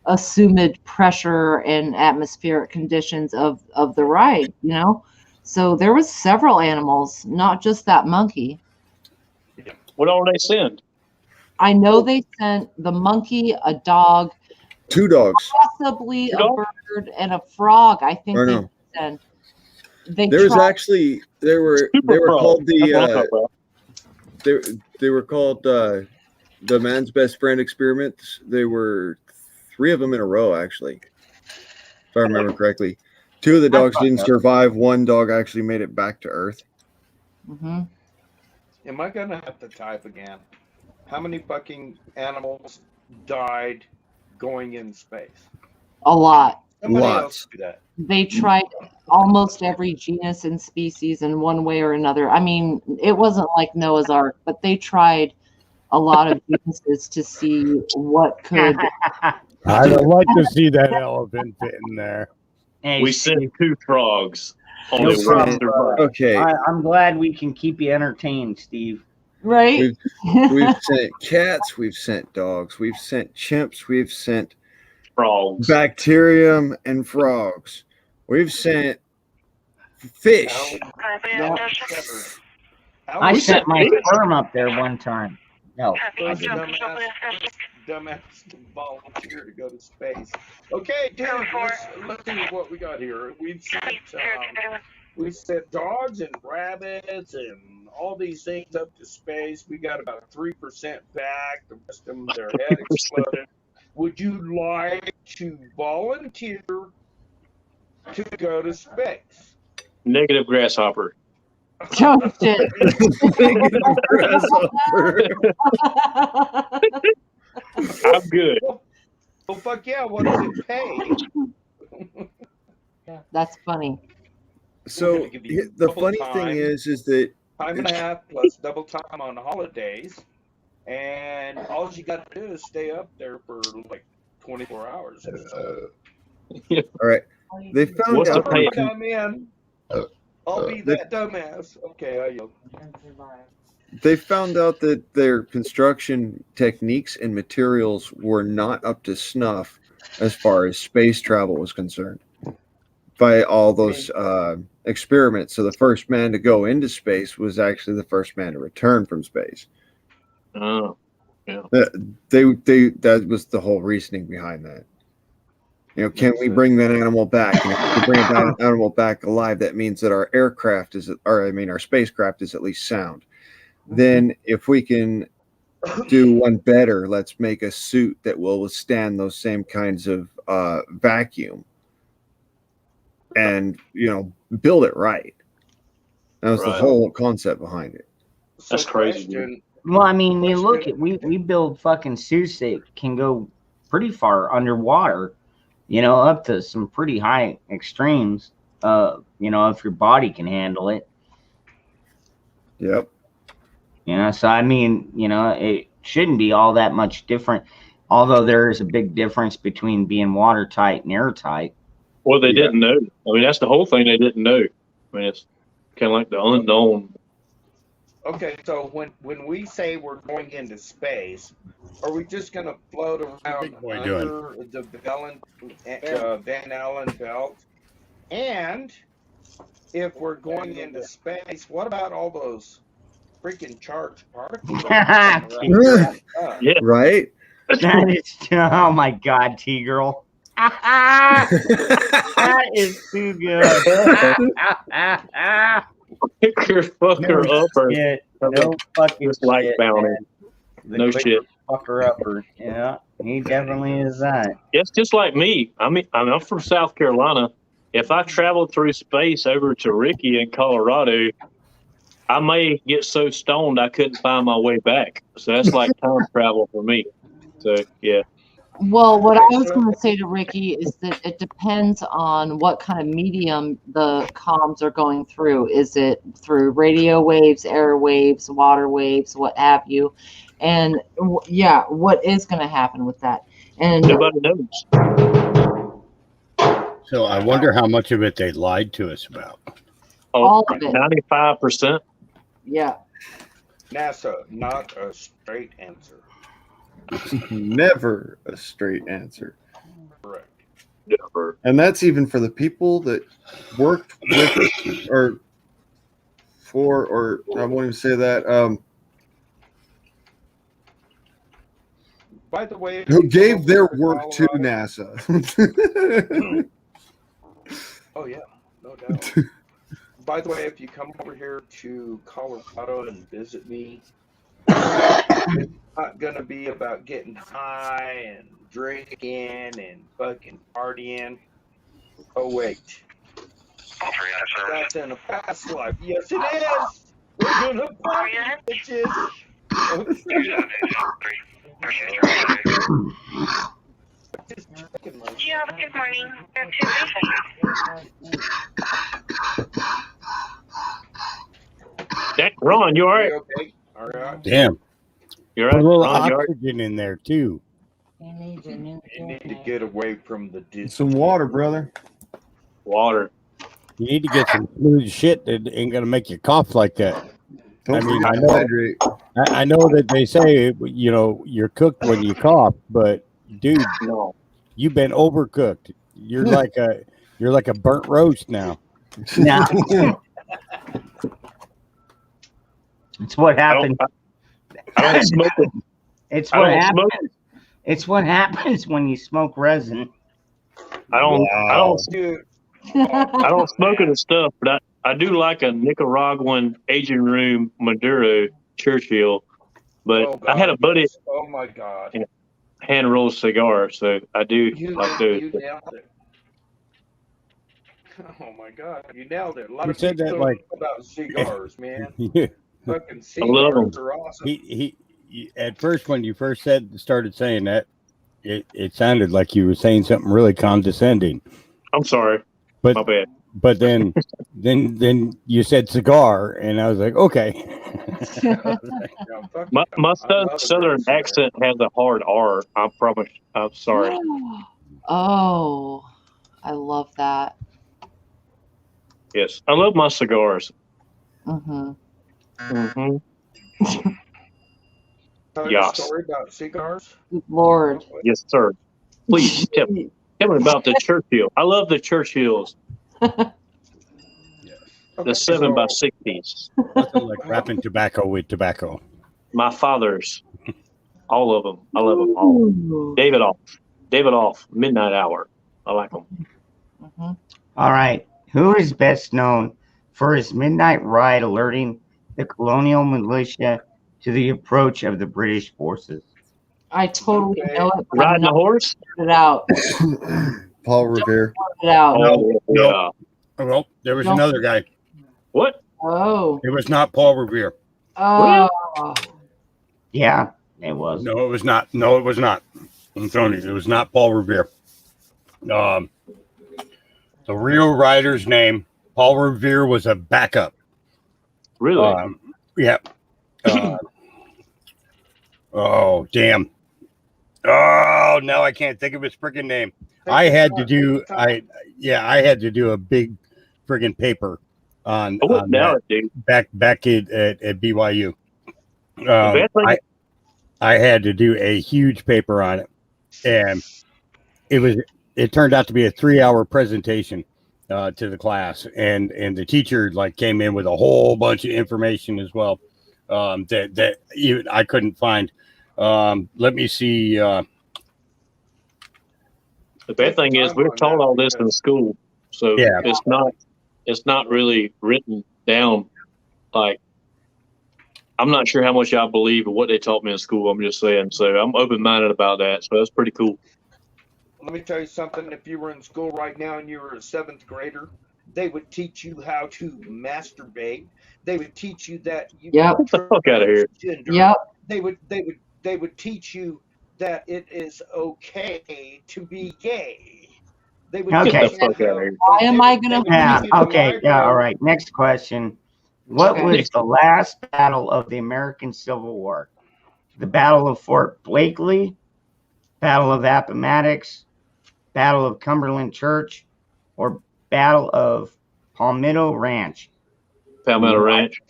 assumed pressure and atmospheric conditions of the ride, you know? So there was several animals, not just that monkey. What all they send? I know they sent the monkey, a dog, 2 dogs. possibly a Dog? bird, and a frog. I think Or they no. sent. They There was tried- actually they were Frog. called That's what I'm talking the about. they were called the man's best friend experiments. They were 3 of them in a row, actually, if I remember correctly. 2 of the dogs didn't survive. 1 dog actually made it back to Earth. Mhm. Am I gonna have to type again? How many fucking animals died going in space? A lot. Somebody Lots. else do that. They tried almost every genus and species in one way or another. I mean, it wasn't like Noah's Ark, but they tried a lot of genuses to see what could. I'd like to see that elephant fit in there. Hey, We Steve, sent 2 frogs. no Only one problem, survived. brother. Okay, I'm glad we can keep you entertained, Steve. Right? we've sent cats, we've sent dogs, we've sent chimps, we've sent Frogs. bacterium and frogs. We've sent fish. I sent my sperm up there one time. No, I didn't. Dumbass volunteer to go to space. Okay, dude, let's see what we got here. We've sent dogs and rabbits and all these things up to space. We got about 3% back. The rest of them, their head exploded. Would you like to volunteer to go to space? Negative grasshopper. Oh, shit. I'm good. Well, fuck yeah. What does it pay? That's funny. So gonna give you the double funny time. thing is that Time and a half plus double time on holidays. And all you got to do is stay up there for like 24 hours. all right, they found What's the out pay? Come in. I'll be that dumbass. Okay, I yield. they found out that their construction techniques and materials were not up to snuff as far as space travel was concerned by all those experiments. So the first man to go into space was actually the first man to return from space. Oh, yeah. That was the whole reasoning behind that. You know, can we bring that animal back? And if we bring that animal back alive, that means that our aircraft is, or I mean, our spacecraft is at least sound. Then, if we can do one better, let's make a suit that will withstand those same kinds of vacuum, and build it right. That was the whole concept behind it. That's crazy, dude. Well, I mean, you look at we build fucking suits that can go pretty far underwater, up to some pretty high extremes. If your body can handle it. Yep. So I mean, it shouldn't be all that much different, although there is a big difference between being watertight and airtight. Well, they didn't know. I mean, that's the whole thing they didn't know. I mean, it's kind of like the unknown. Okay, so when we say we're going into space, are we just going to float around under the Van Allen belt? And if we're going into space, what about all those freaking charged particles? Yeah. Right? That is, oh my God, T-Girl. That is too good. Pick your fucker No upper. shit. No fucking Just like shit, bounty. man. The No quick shit. Fucker upper. Yeah, he definitely is that. It's just like me. I mean, I'm from South Carolina. If I travel through space over to Ricky in Colorado, I may get so stoned I couldn't find my way back. So that's like time travel for me. So yeah. Well, what I was going to say to Ricky is that it depends on what kind of medium the comms are going through. Is it through radio waves, air waves, water waves, what have you? And yeah, what is going to happen with that? And nobody knows. So I wonder how much of it they lied to us about. All of it. 95%. Yeah. NASA, not a straight answer. Never a straight answer. Correct. Never. And that's even for the people that worked with or I won't even say that. By the way, Who gave their work to NASA? Oh yeah, no doubt. By the way, if you come over here to Colorado and visit me, it's not gonna be about getting high and drinking and fucking partying. Oh wait, that's in a past life. Yes, it is. We're gonna party, bitches. You have a good morning. Ron, you all right? Okay. All right. Damn. You're Put right. a little Ron, you all right? oxygen in there too. You need to get away from the Disney. Some water, brother. Water. You need to get some smooth shit that ain't gonna make you cough like that. Don't I mean, forget to hydrate. I know that they say you're cooked when you cough, but dude, No. you've been overcooked. You're like a burnt roast now. Now, it's what I happened. don't smoke it. It's I what don't happens. smoke. It's what happens when you smoke resin. I don't Dude, smoke it and stuff, but I do like a Nicaraguan Asian room Maduro Churchill. But oh, I had a God, buddy yes. Oh my God. hand roll cigar, so I do like those. You nailed it. Oh my God, you nailed it. A lot You of said people that don't like- know about cigars, man. Yeah. Fucking I love 'em. cigars are awesome. He at first when you first started saying that, it sounded like you were saying something really condescending. I'm sorry, But my bad. but then you said cigar, and I was like, okay. Yeah, fuck My yeah. I love a southern great cigar. accent has a hard R. I promise. I'm sorry. Oh, I love that. Yes, I love my cigars. Mm-hmm. Mm-hmm. Tell you Yes. a story about cigars? Good Lord. Yes, sir. Please tell me about the Churchill. I love the Churchills. The Okay, 7x60s. Nothing like wrapping tobacco with tobacco. My father's. All of them. I love them all. Ooh. David Off. Midnight Hour. I like them. Mhm. All right. Who is best known for his midnight ride alerting the colonial militia to the approach of the British forces? I totally know it, but I'm Riding a not horse? put it out. Paul Revere. Put it out. Oh, no. yeah. Oh, well, there was No. another guy. What? Oh. It was not Paul Revere. Oh. Yeah, it was. No, it was not. No, it was not. I'm telling you, it was not Paul Revere. The real rider's name, Paul Revere, was a backup. Really? Yeah. Oh, damn. Oh, now I can't think of his freaking name. I had to do a big friggin' paper on now, that dude. back at BYU. bad thing- I had to do a huge paper on it, and it turned out to be a 3-hour presentation to the class, and the teacher like came in with a whole bunch of information as well that even I couldn't find. Let me see. The bad thing is we're taught all this in school, so Yeah. it's not really written down. Like, I'm not sure how much I believe in what they taught me in school. I'm just saying, so I'm open minded about that. So that's pretty cool. Let me tell you something. If you were in school right now and you were a 7th grader, they would teach you how to masturbate. They would teach you that you Yep. Get the fuck out of here. gender. Yep. They would teach you that it is okay to be gay. They would Okay. Get the fuck out of here. Why am I gonna- Yeah, okay, yeah, all right. Next question. What Okay. was the last battle of the American Civil War? The Battle of Fort Blakely, Battle of Appomattox, Battle of Cumberland Church, or Battle of Palmetto Ranch? Palmetto Ranch.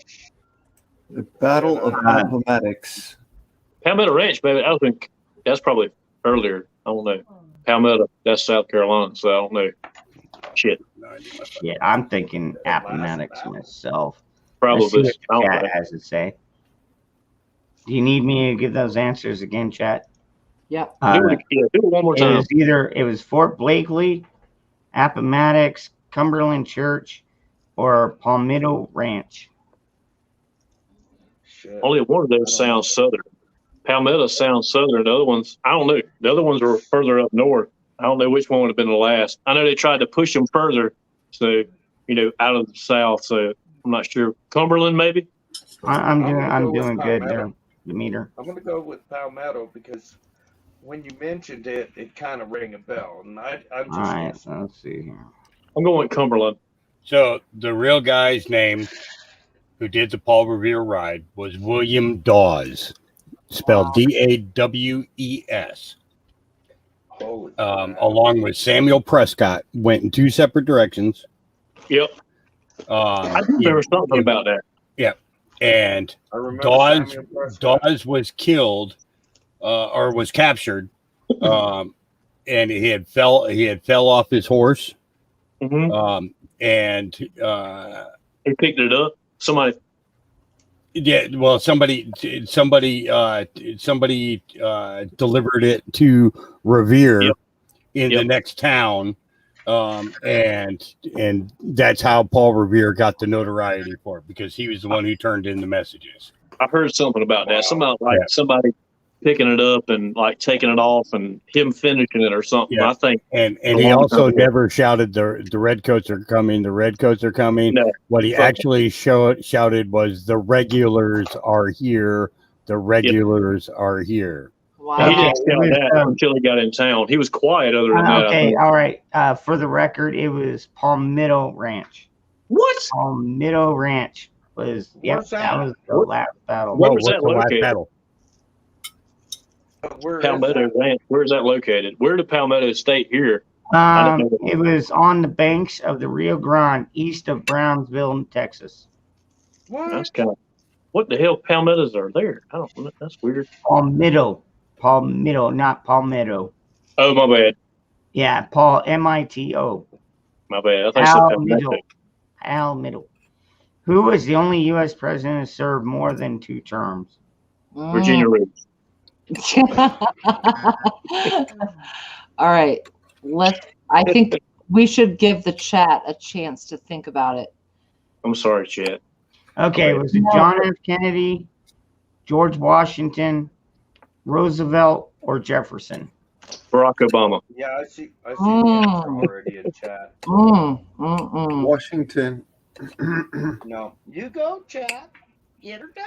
The Battle of Appomattox. Palmetto Ranch, baby. That's probably earlier. I don't know. Palmetto, that's South Carolina, so I don't know. Shit. Yeah, I'm thinking Appomattox myself. Probably. Let's see what I don't chat know. has to say. Do you need me to give those answers again, chat? Yep. Do it one more time. It was Fort Blakely, Appomattox, Cumberland Church, or Palmetto Ranch. Shit. Only one of those sounds southern. Palmetto sounds southern. The other ones, I don't know. The other ones were further up north. I don't know which one would have been the last. I know they tried to push them further, so out of the south. So I'm not sure. Cumberland, maybe. I'm I'm gonna go doing with good Palmetto. there, Demeter. I'm going to go with Palmetto because when you mentioned it, it kind of rang a bell. And I'm All just right, so let's see here. I'm going with Cumberland. So the real guy's name who did the Paul Revere ride was William Dawes, spelled Dawes. holy crap. Along with Samuel Prescott, went in 2 separate directions. Yep. I think there was something about that. And I remember Dawes Samuel Prescott. was killed or was captured, and he had fell off his horse, Mm-hmm. and He picked it up. Somebody. yeah, well, somebody delivered it to Revere Yep. in the Yep. next town, and that's how Paul Revere got the notoriety for it, because he was the one who turned in the messages. I heard something about that. Wow. Somebody picking it up and like taking it off and him finishing it or something. Yeah. I think. And A he long also time ago. never shouted the redcoats are coming. The redcoats are coming. No. What he Fuck. actually shouted was the regulars are here. The regulars are here. He didn't Wow. shout that until he got in town. He was quiet other than that. I Okay, think. all right. For the record, it was Palmetto Ranch. What? Palmetto Ranch was Where's that that? was the What? last battle. Where Whoa, was what's that the last located? battle? Where is Palmetto that? Ranch. Where is that located? Where did Palmetto State here? I don't know. It was on the banks of the Rio Grande, east of Brownsville, Texas. What? That's kind of. What the hell Palmettos are there? I don't know. That's weird. Palmetto, not Palmetto. Oh, my bad. Yeah, Mito. My bad. I think so. Palmetto. Palmetto. Who was the only U.S. president to serve more than 2 terms? Virginia Rose. All right. I think we should give the chat a chance to think about it. I'm sorry, chat. Okay, was it John F. Kennedy, George Washington, Roosevelt, or Jefferson? Barack Obama. Yeah, I see the answer already in chat. Washington. No. You go, chat. Get her done.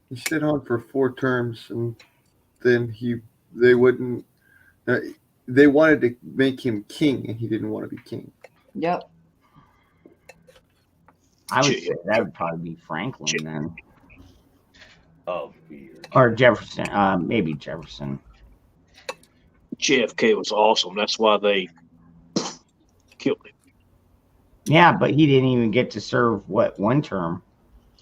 He stayed on for 4 terms, and then they wouldn't. They wanted to make him king, and he didn't want to be king. Yep. I would say that would probably be Franklin then. Oh, weird. Or Jefferson. Maybe Jefferson. JFK was awesome. That's why they killed him. Yeah, but he didn't even get to serve, what, 1 term?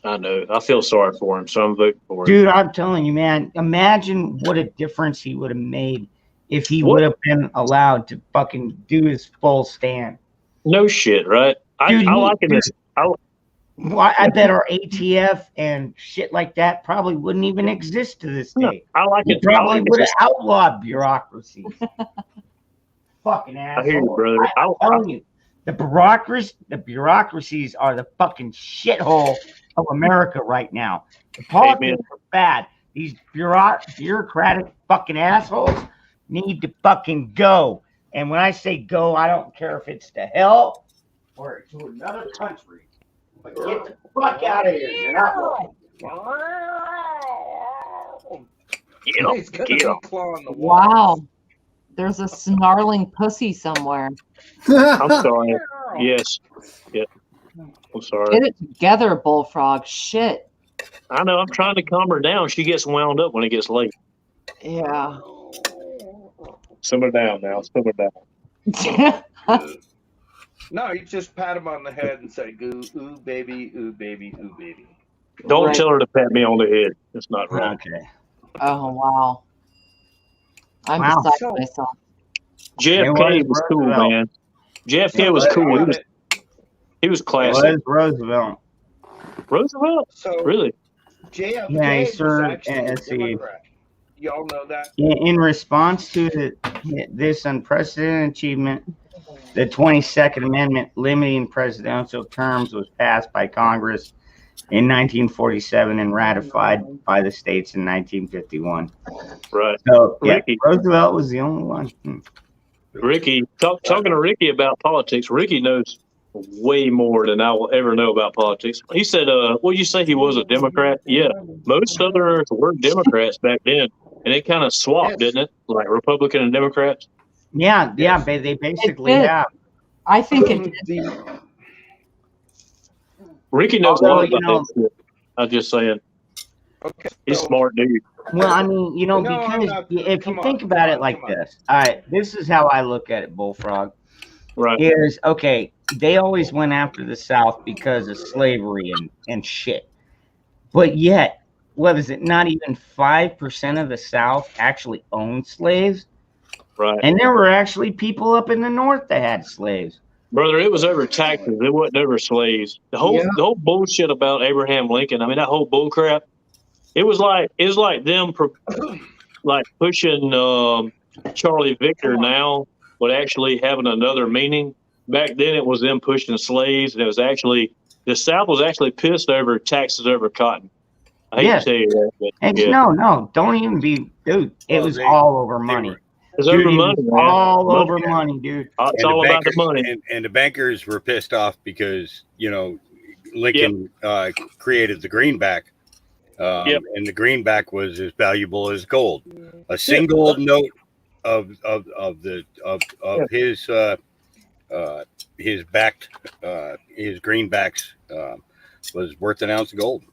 I know. I feel sorry for him, so I'm voting for him. Dude, I'm telling you, man, imagine what a difference he would have made if he would have been allowed to fucking do his full stand. No shit, right? Dude, I like it. I bet our ATF and shit like that probably wouldn't even exist to this day. I like We it. probably would have outlawed bureaucracy. Fucking asshole. I hear you, brother. I'm telling you, the bureaucracies are the fucking shithole of America right now. The politics are bad. These bureaucratic fucking assholes need to fucking go. And when I say go, I don't care if it's to hell or to another country. But get the fuck out of here. You're not welcome. He's gonna be clawing the wall. Wow. There's a snarling pussy somewhere. I'm sorry. Yes. Yeah. I'm sorry. Get it together, Bullfrog. Shit. I know. I'm trying to calm her down. She gets wound up when it gets late. Yeah. Simmer down now. Simmer down. No, you just pat him on the head and say, ooh, baby, ooh, baby, ooh, baby. Don't tell her to pat me on the head. It's not right. Okay. Oh, wow. I'm Wow. beside myself. JFK was cool, Roosevelt. man. JFK was cool. He was classic. It was Roosevelt. Roosevelt? So Really? JFK Yeah, he was served actually a as the Democrat. Y'all know that? In response to this unprecedented achievement, the 22nd Amendment limiting presidential terms was passed by Congress in 1947 and ratified by the states in 1951. Right. So, yeah, Ricky. Roosevelt was the only one. Ricky, talking to Ricky about politics, Ricky knows way more than I will ever know about politics. He said, well, you say he was a Democrat? Yeah. Most Southerners were Democrats back then, and it kind of swapped, didn't it? Like Republican and Democrats? Yeah, they basically It did. have. I think it did. Ricky knows a Although, lot about that shit. I'm just saying. Okay. He's a smart dude. Well, I mean, No, I'm because not- if come you on, think come about on, it like come on. this, all right, this is how I look at it, Bullfrog. Right. Is okay, they always went after the South because of slavery and shit. But yet, what is it? Not even 5% of the South actually owned slaves. Right. And there were actually people up in the North that had slaves. Brother, it was over taxes. It wasn't over slaves. The whole bullshit about Abraham Lincoln. I mean, that whole bull crap. It was like them like pushing Charlie Victor now, but actually having another meaning. Back then, it was them pushing slaves, and it was actually the South was actually pissed over taxes over cotton. I hate Yeah. to tell you that, but And yeah. no, don't even be, dude. It Well, was they- all over they money. were- It's Dude, over it money, was man. all Money. over money, dude. It's all about the money. And the bankers were pissed off because, Lincoln created the greenback. Yep. And the greenback was as valuable as gold. A single note of his greenbacks was worth an ounce of gold.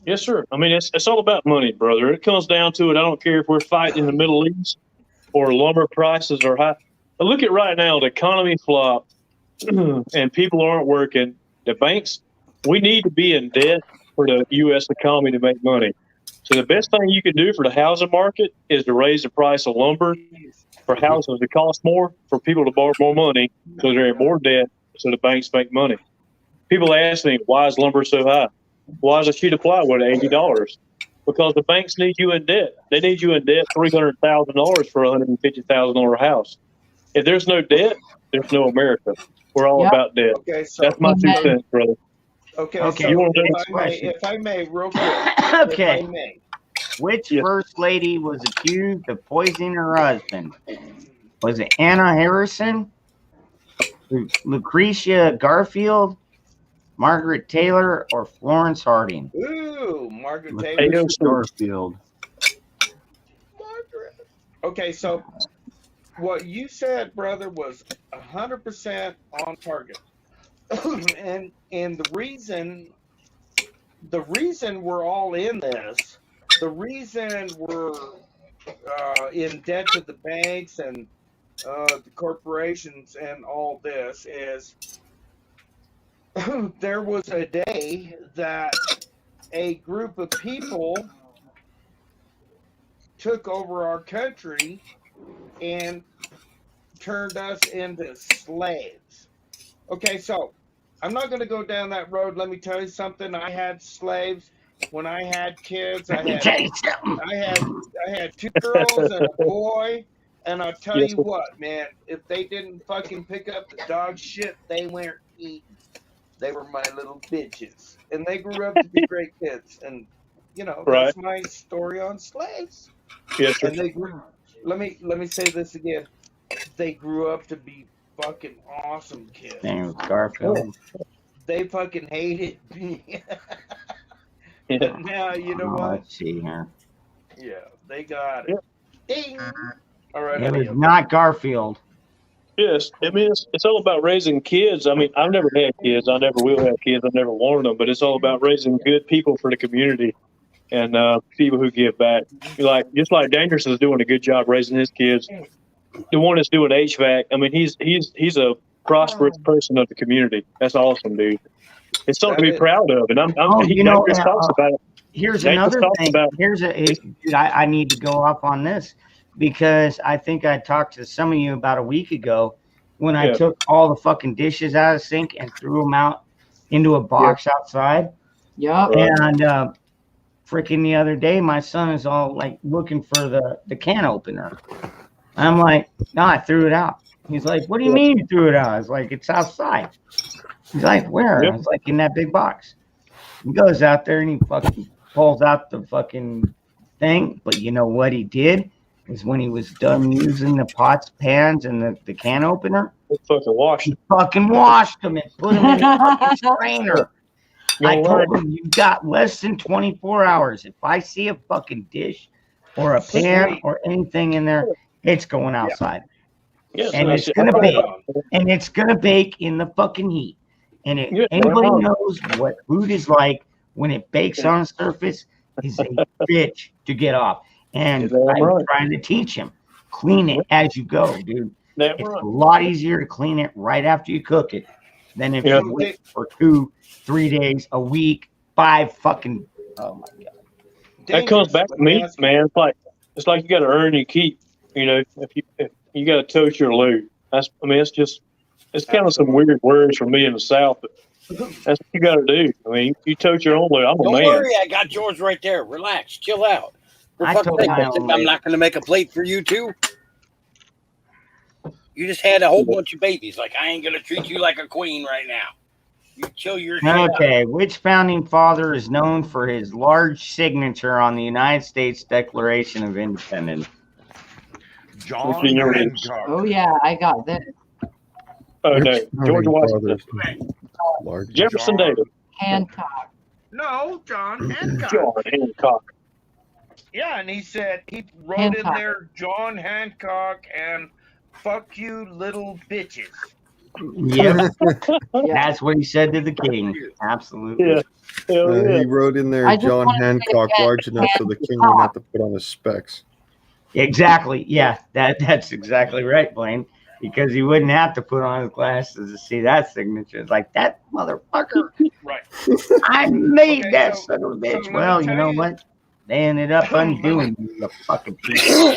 Yes, sir. I mean, it's all about money, brother. It comes down to it. I don't care if we're fighting in the Middle East or lumber prices are high. But look at right now, the economy flopped and people aren't working. The banks, we need to be in debt for the U.S. economy to make money. So the best thing you can do for the housing market is to raise the price of lumber for houses to cost more, for people to borrow more money, so they're in more debt, so the banks make money. People ask me, why is lumber so high? Why is a sheet of plywood $80? because the banks need you in debt. They need you in debt $300,000 for a $150,000 house. If there's no debt, there's no America. We're all Yep. about debt. Okay, so That's my 2 Amen. cents, brother. okay, Okay, so You want to next question. if I may, real quick, Okay. if I may. Which Yes. first lady was accused of poisoning her husband? Was it Anna Harrison, Lucretia Garfield, Margaret Taylor, or Florence Harding? Ooh, Margaret Hey, Taylor. yo, Garfield. Margaret. Okay, so what you said, brother, was 100% on target. and the reason we're all in this, the reason we're in debt to the banks and the corporations and all this is there was a day that a group of people took over our country and turned us into slaves. Okay, so I'm not going to go down that road. Let me tell you something. I had slaves when I had kids. Let me tell you something. I had 2 girls and a boy, and I'll tell Yes, you sir. what, man. If they didn't fucking pick up the dog shit, they weren't eating. They were my little bitches, and they grew up to be great kids. And you know, Right. that's my story on slaves. Yes, sir. And they grew. Let me say this again. They grew up to be fucking awesome kids. Name was Garfield. They fucking hated me. Yeah. But now you know what? Let's see here. Yeah, they got it. Ding. All right. It was honey, not Garfield. Yes, I mean it's all about raising kids. I mean, I've never had kids. I never will have kids. I never wanted them. But it's all about raising good people for the community and people who give back. Just like Dangerous is doing a good job raising his kids. The one that's doing HVAC. I mean, he's a prosperous person of the community. That's awesome, dude. It's something to be proud of. And Dangerous talks about it. Here's Dangerous another talks thing. about Dude, I need to go off on this because I think I talked to some of you about a week ago when I Yeah. took all the fucking dishes out of the sink and threw them out into a box outside. Yep. And freaking the other day, my son is all like looking for the can opener. I'm like, no, I threw it out. He's like, what do you mean you threw it out? I was like, it's outside. He's like, where? I was like, in that big box. He goes out there and he fucking pulls out the fucking thing. But you know what he did? Is when he was done using the pots, pans, and the can opener, fucking washed. He fucking washed them and put them in the fucking strainer. I told him, you got less than 24 hours. If I see a fucking dish or a pan or anything in there, it's going outside. Yes, and that's it's it. gonna bake. And it's gonna bake in the fucking heat. And if anybody knows what food is like when it bakes on a surface, is a bitch to get off. And I'm trying to teach him, clean it as you go, dude. It's a lot easier to clean it right after you cook it than if you wait for 2-3 days, a week, 5 fucking. Oh my god. That comes back to me, man. It's like you got to earn your keep. You know, if you got to tote your load. It's kind of some weird words for me in the South, but that's what you got to do. I mean, you tote your own load. I'm a Don't man. worry, I got yours right there. Relax, chill out. For I fuck's told sake, my own I'm lady. not going to make a plate for you too. You just had a whole bunch of babies. Like, I ain't going to treat you like a queen right now. You chill your shit out. Okay, which founding father is known for his large signature on the United States Declaration of Independence? John Hancock. Oh yeah, I got this. Oh no, George Washington. Jefferson Davis. Hancock. No, John Hancock. John Hancock. Yeah, and he said he wrote in Hancock. there John Hancock and fuck you little bitches. Yeah, that's what he said to the king. Absolutely. Yeah. Hell yeah. He wrote in there I just John wanted to Hancock get large enough so the king wouldn't have to put on his specs. Exactly. Yeah, that's exactly right, Blaine. Because he wouldn't have to put on his glasses to see that signature. It's like, that motherfucker. Right. I made Okay, that so- son of a bitch. so let me Well, you tell know you- what? They ended up undoing the fucking people.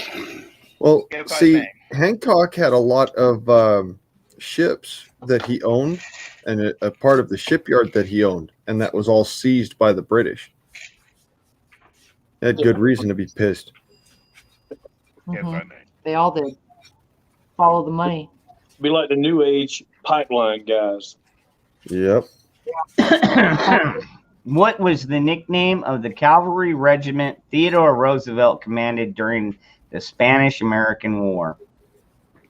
Well, If I see, may. Hancock had a lot of ships that he owned and a part of the shipyard that he owned, and that was all seized by the British. They had good reason to be pissed. Mhm. They all did. Follow the money. Be like the New Age pipeline guys. Yep. What was the nickname of the cavalry regiment Theodore Roosevelt commanded during the Spanish-American War?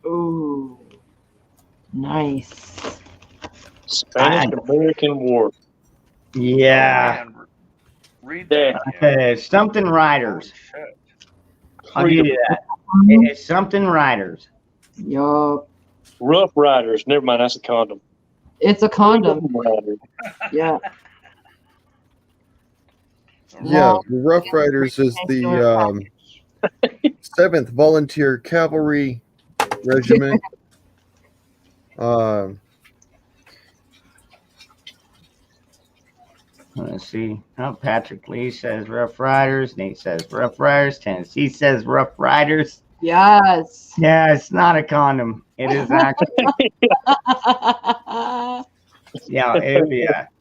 Ooh, nice. Spanish-American War. Yeah. Read that. Okay, something Riders. I'll give you that. It's something Riders. Yup. Rough Riders. Never mind, that's a condom. It's a condom. Yeah. Yeah, the Rough Riders is the 7th Volunteer Cavalry Regiment. Let's see. Oh, Patrick Lee says Rough Riders. Nate says Rough Riders. Tennessee says Rough Riders. Yes. Yeah, it's not a condom. It is actually.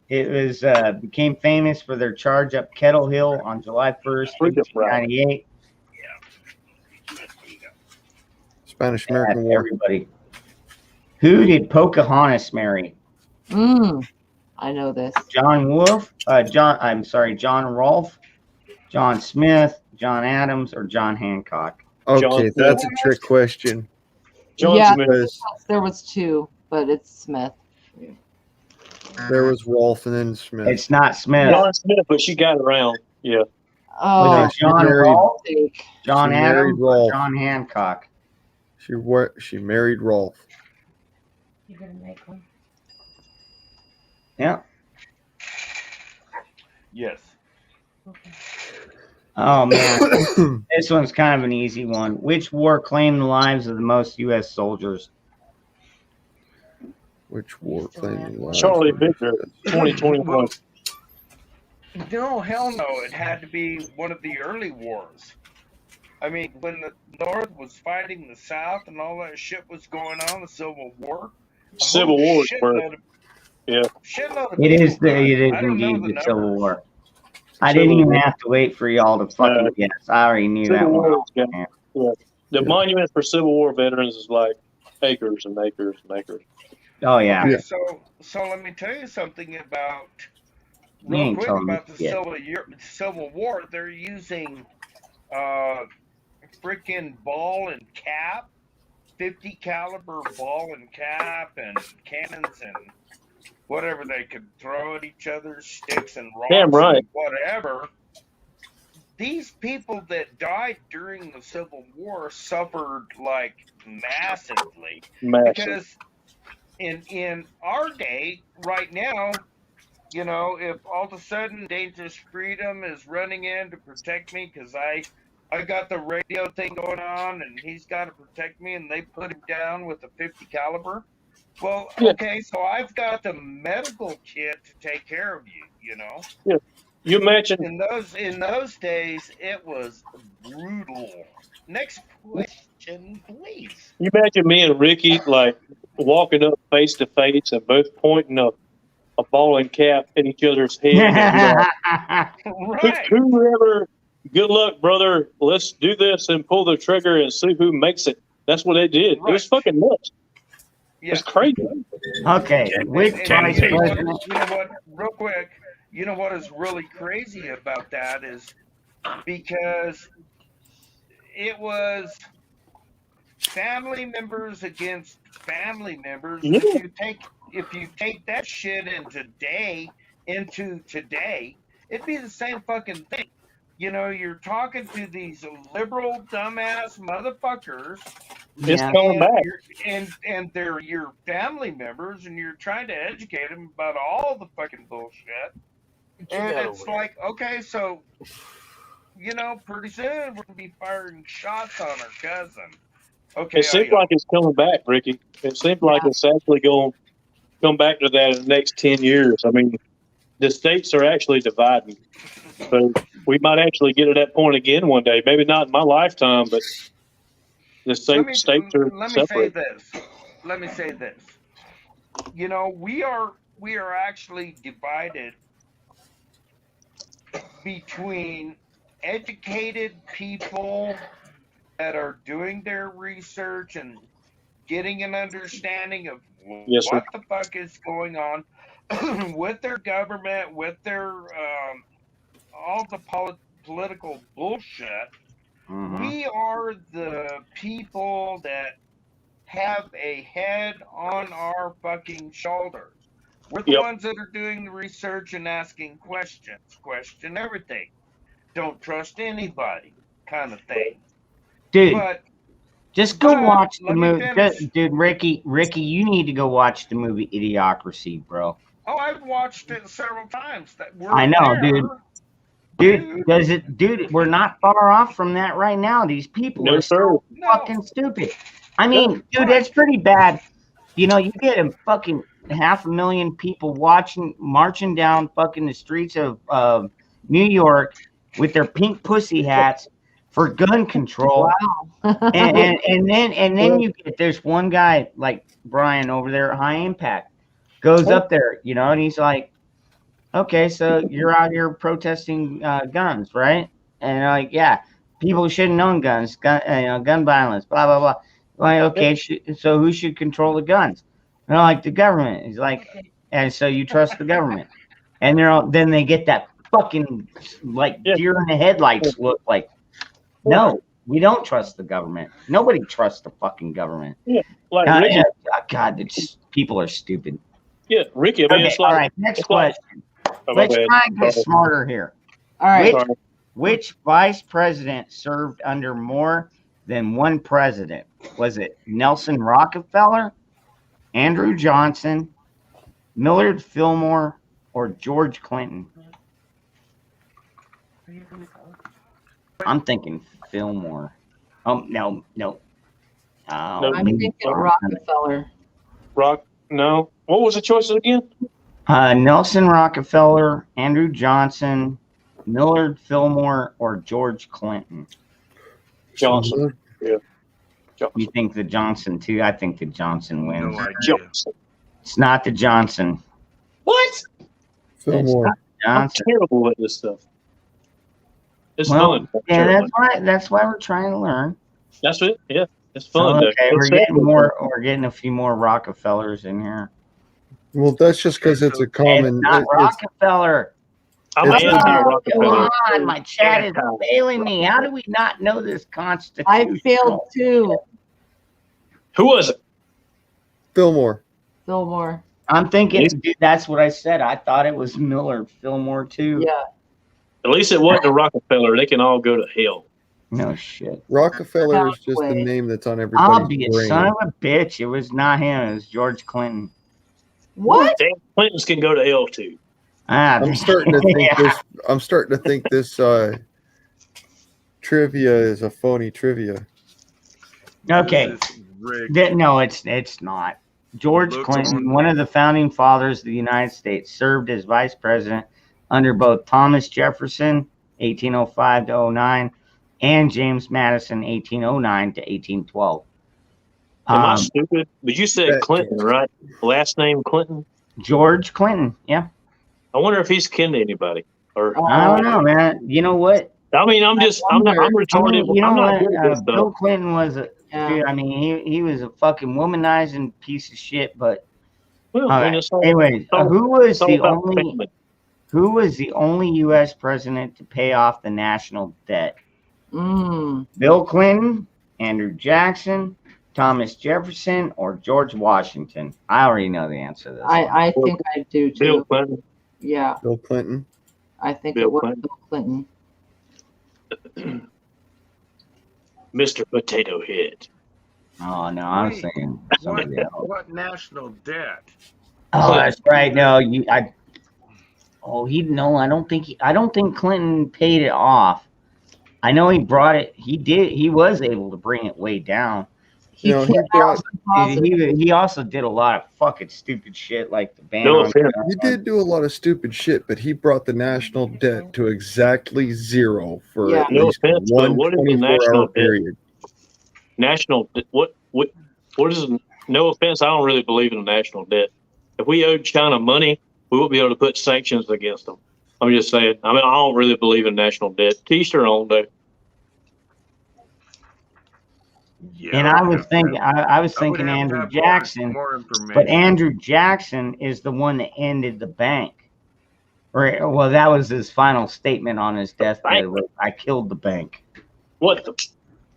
It was became famous for their charge up Kettle Hill on July 1st, 1898. Spanish American War. Everybody. Who did Pocahontas marry? I know this. John Rolfe, John Smith, John Adams, or John Hancock? Okay, that's a trick question. Yeah, there was two, but it's Smith. There was Rolfe and then Smith. It's not Smith. John Smith, but she got around. Yeah. Oh, Was it John Rolfe, John she Adams, married or Rolfe. John Hancock? She married Rolfe. You gonna make one? Yeah. Yes. Oh man, this one's kind of an easy one. Which war claimed the lives of the most U.S. soldiers? Which war claimed the lives? Charlie Victor, 2021. No, hell no. It had to be one of the early wars. I mean, when the North was fighting the South and all that shit was going on, the Civil War. Civil War. Yeah. It is indeed the Civil War. I didn't even have to wait for y'all to fucking guess. I already knew that one. Yeah. The monument for Civil War veterans is like acres and acres and acres. Oh yeah. Okay, so let me tell you something about real quick about the Civil War. They're using freaking ball and cap, 50 caliber ball and cap, and cannons and whatever they could throw at each other, sticks and rocks, Damn right. and whatever. These people that died during the Civil War suffered like massively. Because in our day, right now, you know, if all of a sudden Dangerous Freedom is running in to protect me because I got the radio thing going on and he's got to protect me, and they put him down with a 50 caliber. Well, okay, so I've got the medical kit to take care of you, you know. Yeah. You mentioned in those days it was brutal. Next question, please. You imagine me and Ricky like walking up face to face and both pointing a ball and cap at each other's head. Right. Whoever, good luck, brother. Let's do this and pull the trigger and see who makes it. That's what they did. Right. It was fucking nuts. Yeah. It's crazy. Okay. Which vice president? You know what? Real quick. You know what is really crazy about that is because it was family members against family members. Yeah. If you take that shit into today, it'd be the same fucking thing. You know, you're talking to these liberal dumbass motherfuckers. It's coming back. And they're your family members, and you're trying to educate them about all the fucking bullshit. And it's like, okay, so, you know, pretty soon we're going to be firing shots on our cousin. Okay. It seems like it's coming back, Ricky. It seems like it's actually going to come back to that in the next 10 years. I mean, the states are actually dividing. So we might actually get to that point again one day. Maybe not in my lifetime, but the states are separate. Let me say this. You know, we are actually divided between educated people that are doing their research and getting an understanding of Yes, sir. what the fuck is going on with their government, with their all the political bullshit. We are the people that have a head on our fucking shoulders. We're the ones that are doing the research and asking questions. Question everything. Don't trust anybody, kind of thing. Dude, But just go watch the let me movie. finish. Dude, Ricky, you need to go watch the movie Idiocracy, bro. Oh, I've watched it several times. That we're I know, there. Dude, we're not far off from that right now. These people No, are so fucking stupid. I mean, dude, that's pretty bad. You know, you get a fucking 500,000 people marching down fucking the streets of New York with their pink pussy hats for gun control. Wow. and then you get this one guy like Brian over there at High Impact goes up there, you know, and he's like, okay, so you're out here protesting guns, right? And they're like, yeah, people shouldn't own guns, gun violence, blah blah blah. Like, okay, so who should control the guns? And they're like, the government. He's like, and so you trust the government? And then they get that fucking like deer in the headlights look like, no, we don't trust the government. Nobody trusts the fucking government. Yeah, like God, God, people are stupid. Yeah, Ricky. I mean, it's like, all right, next it's like- question. Oh, my Let's bad. try and get Sorry. smarter here. All right. Which vice president served under more than one president? Was it Nelson Rockefeller, Andrew Johnson, Millard Fillmore, or George Clinton? I'm thinking Fillmore. Oh, no. I'm thinking Rockefeller. No. What was the choices again? Nelson Rockefeller, Andrew Johnson, Millard Fillmore, or George Clinton? Johnson. Yeah. You think the Johnson too? I think the Johnson wins. Johnson. It's not the Johnson. What? Fillmore. I'm terrible at this stuff. It's Well, fun. yeah, that's why we're trying to learn. That's it. Yeah, it's So, fun. okay, we're getting a few more Rockefellers in here. Well, that's just because it's a common. It's not Rockefeller. I'm It's- Come on, my chat is failing me. How do we not know this Constitution? I failed too. Who was it? Fillmore. Fillmore. I'm thinking, dude, that's what I said. I thought it was Millard Fillmore too. Yeah. At least it wasn't a Rockefeller. They can all go to hell. No shit. Rockefeller is just the Halfway. name that's on I'll everybody's be a brain. son of a bitch. It was not him. It was George Clinton. What? Damn, Clintons can go to hell too. I'm starting to think this. I'm starting to think this trivia is a phony trivia. Okay. No, it's not. George Looks Clinton, on- one of the founding fathers of the United States, served as vice president under both Thomas Jefferson, 1805 to 09, and James Madison, 1809 to 1812. Am I stupid? But you said Clinton, right? Last name Clinton. George Clinton, yeah. I wonder if he's kin to anybody. Or I don't know, man. You know what? I mean, I'm retarded. You know I'm not what? good at this Bill stuff. Clinton was a dude. I mean, he was a fucking womanizing piece of shit. But Well, all I mean, right. it's all- Anyways, it's all- who was it's all the about only family. U.S. president to pay off the national debt? Mm. Bill Clinton, Andrew Jackson, Thomas Jefferson, or George Washington? I already know the answer to this. I think I do too. Bill Clinton. Yeah, Bill Clinton. I think Bill it was Clinton. Bill Clinton. Mr. Potato Head. Oh no, I was thinking somebody else. What national debt? Oh, that's right. No, I don't think Clinton paid it off. I know he brought it. He was able to bring it way down. He also did a lot of fucking stupid shit like the ban. No on offense. He did do a lot of stupid shit, but he brought the national debt to exactly zero for Yeah. at No least offense, but one what is the 24-hour national debt? period. National. What is? No offense. I don't really believe in the national debt. If we owed China money, we wouldn't be able to put sanctions against them. I'm just saying. I mean, I don't really believe in national debt. To each their own, though. Yeah, And I was thinking, I was I would thinking have to Andrew have Jackson, more information. but Andrew Jackson is the one that ended the bank. Or, well, that was his final statement on his deathbed. Was, I killed the bank. What the?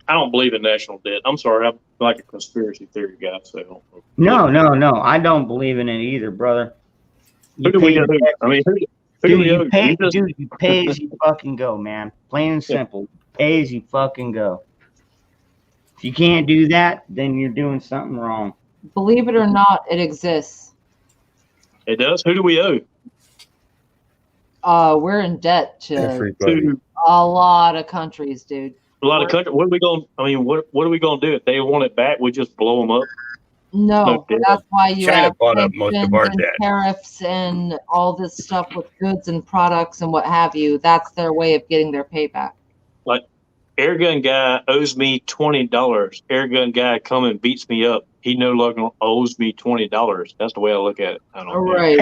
I don't believe in national debt. I'm sorry. I'm like a conspiracy theory guy. So No. I don't believe in it either, brother. Who do we owe? I mean, who do we owe? Dude, you pay as you fucking go, man. Plain and simple. Pay as you fucking go. If you can't do that, then you're doing something wrong. Believe it or not, it exists. It does. Who do we owe? We're in debt to Everybody. a lot of countries, dude. A lot of countries. What are we going? I mean, what are we going to do if they want it back? We just blow them up. No, debt. that's why you China have bought up most of our sanctions and debt. tariffs and all this stuff with goods and products and what have you. That's their way of getting their payback. Like, airgun guy owes me $20. Airgun guy come and beats me up. He no longer owes me $20. That's the way I look at it. I don't know. Right.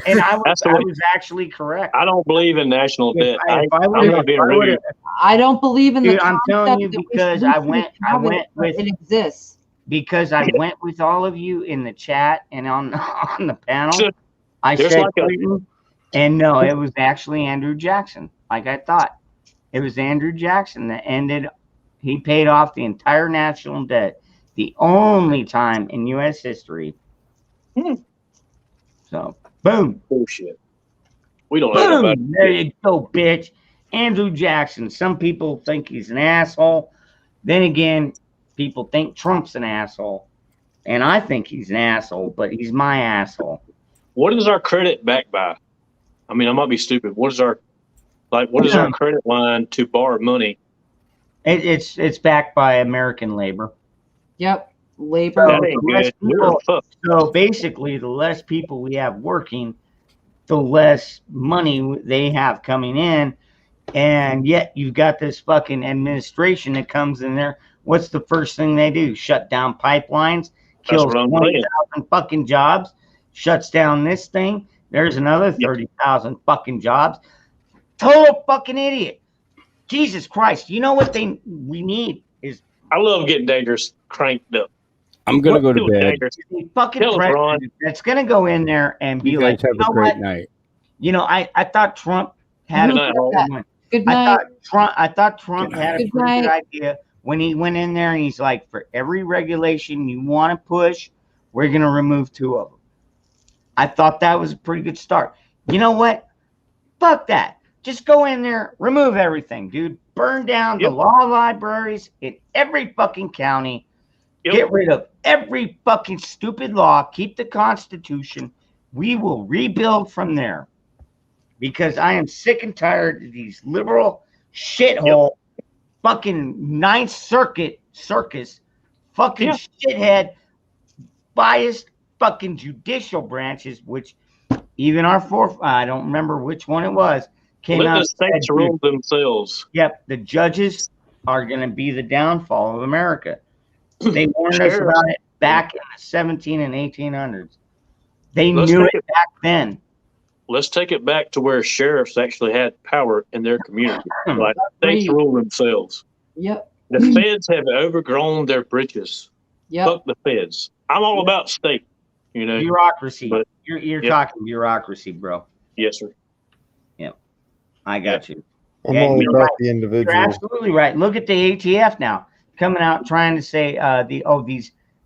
And I was actually correct. I don't believe in national debt. I'm would've- not being if I rude. would've- I don't believe in Dude, the I'm telling you concept that because we I should went have it, but with it exists. because I went with all of you in the chat and on the panel. I There's said like a- Clinton, and no, it was actually Andrew Jackson, like I thought. It was Andrew Jackson that ended. He paid off the entire national debt, the only time in U.S. history. So, boom. Bullshit. We don't know about Boom. There you go, bitch. Andrew Jackson. Some people think he's an asshole. Then again, people think Trump's an asshole. And I think he's an asshole, but he's my asshole. What is our credit backed by? I mean, I might be stupid. What is our credit line to borrow money? It's backed by American labor. Yep. Labor. That ain't good. You're fucked. So basically, the less people we have working, the less money they have coming in. And yet you've got this fucking administration that comes in there. What's the first thing they do? Shut down pipelines, kills what I'm saying. 20,000 fucking jobs, shuts down this thing. There's another 30,000 fucking jobs. Total fucking idiot. Jesus Christ. You know what we need is I love getting dangerous cranked up. I'm gonna go to bed. Dangerous. a fucking Tell us, Ron. president that's going to go in there and be You like, guys have you know a great what? night. You know, I thought Trump had Good a night, good all. one. Good I night. thought Trump had a Good pretty good night. idea when he went in there and he's like, for every regulation you want to push, we're going to remove 2 of them. I thought that was a pretty good start. You know what? Fuck that. Just go in there, remove everything, dude. Burn down the law libraries in every fucking county. Get rid of every fucking stupid law. Keep the Constitution. We will rebuild from there. Because I am sick and tired of these liberal shithole fucking Ninth Circuit circus fucking shithead biased fucking judicial branches, which even our I don't remember which one it was, came Let out the and states said, rule themselves. yep, the judges are going to be the downfall of America. They warned us Sure. about it back in the 17 and 1800s. They Let's knew take it back then. Let's take it back to where sheriffs actually had power in their community. Like states rule themselves. Yep. The feds have overgrown their britches. Yep. Fuck the feds. I'm all about state. You know, Bureaucracy. But, You're talking bureaucracy, bro. yes, sir. Yep. I got you. I'm Yeah, all you're about right. the individual. You're absolutely right. Look at the ATF now coming out trying to say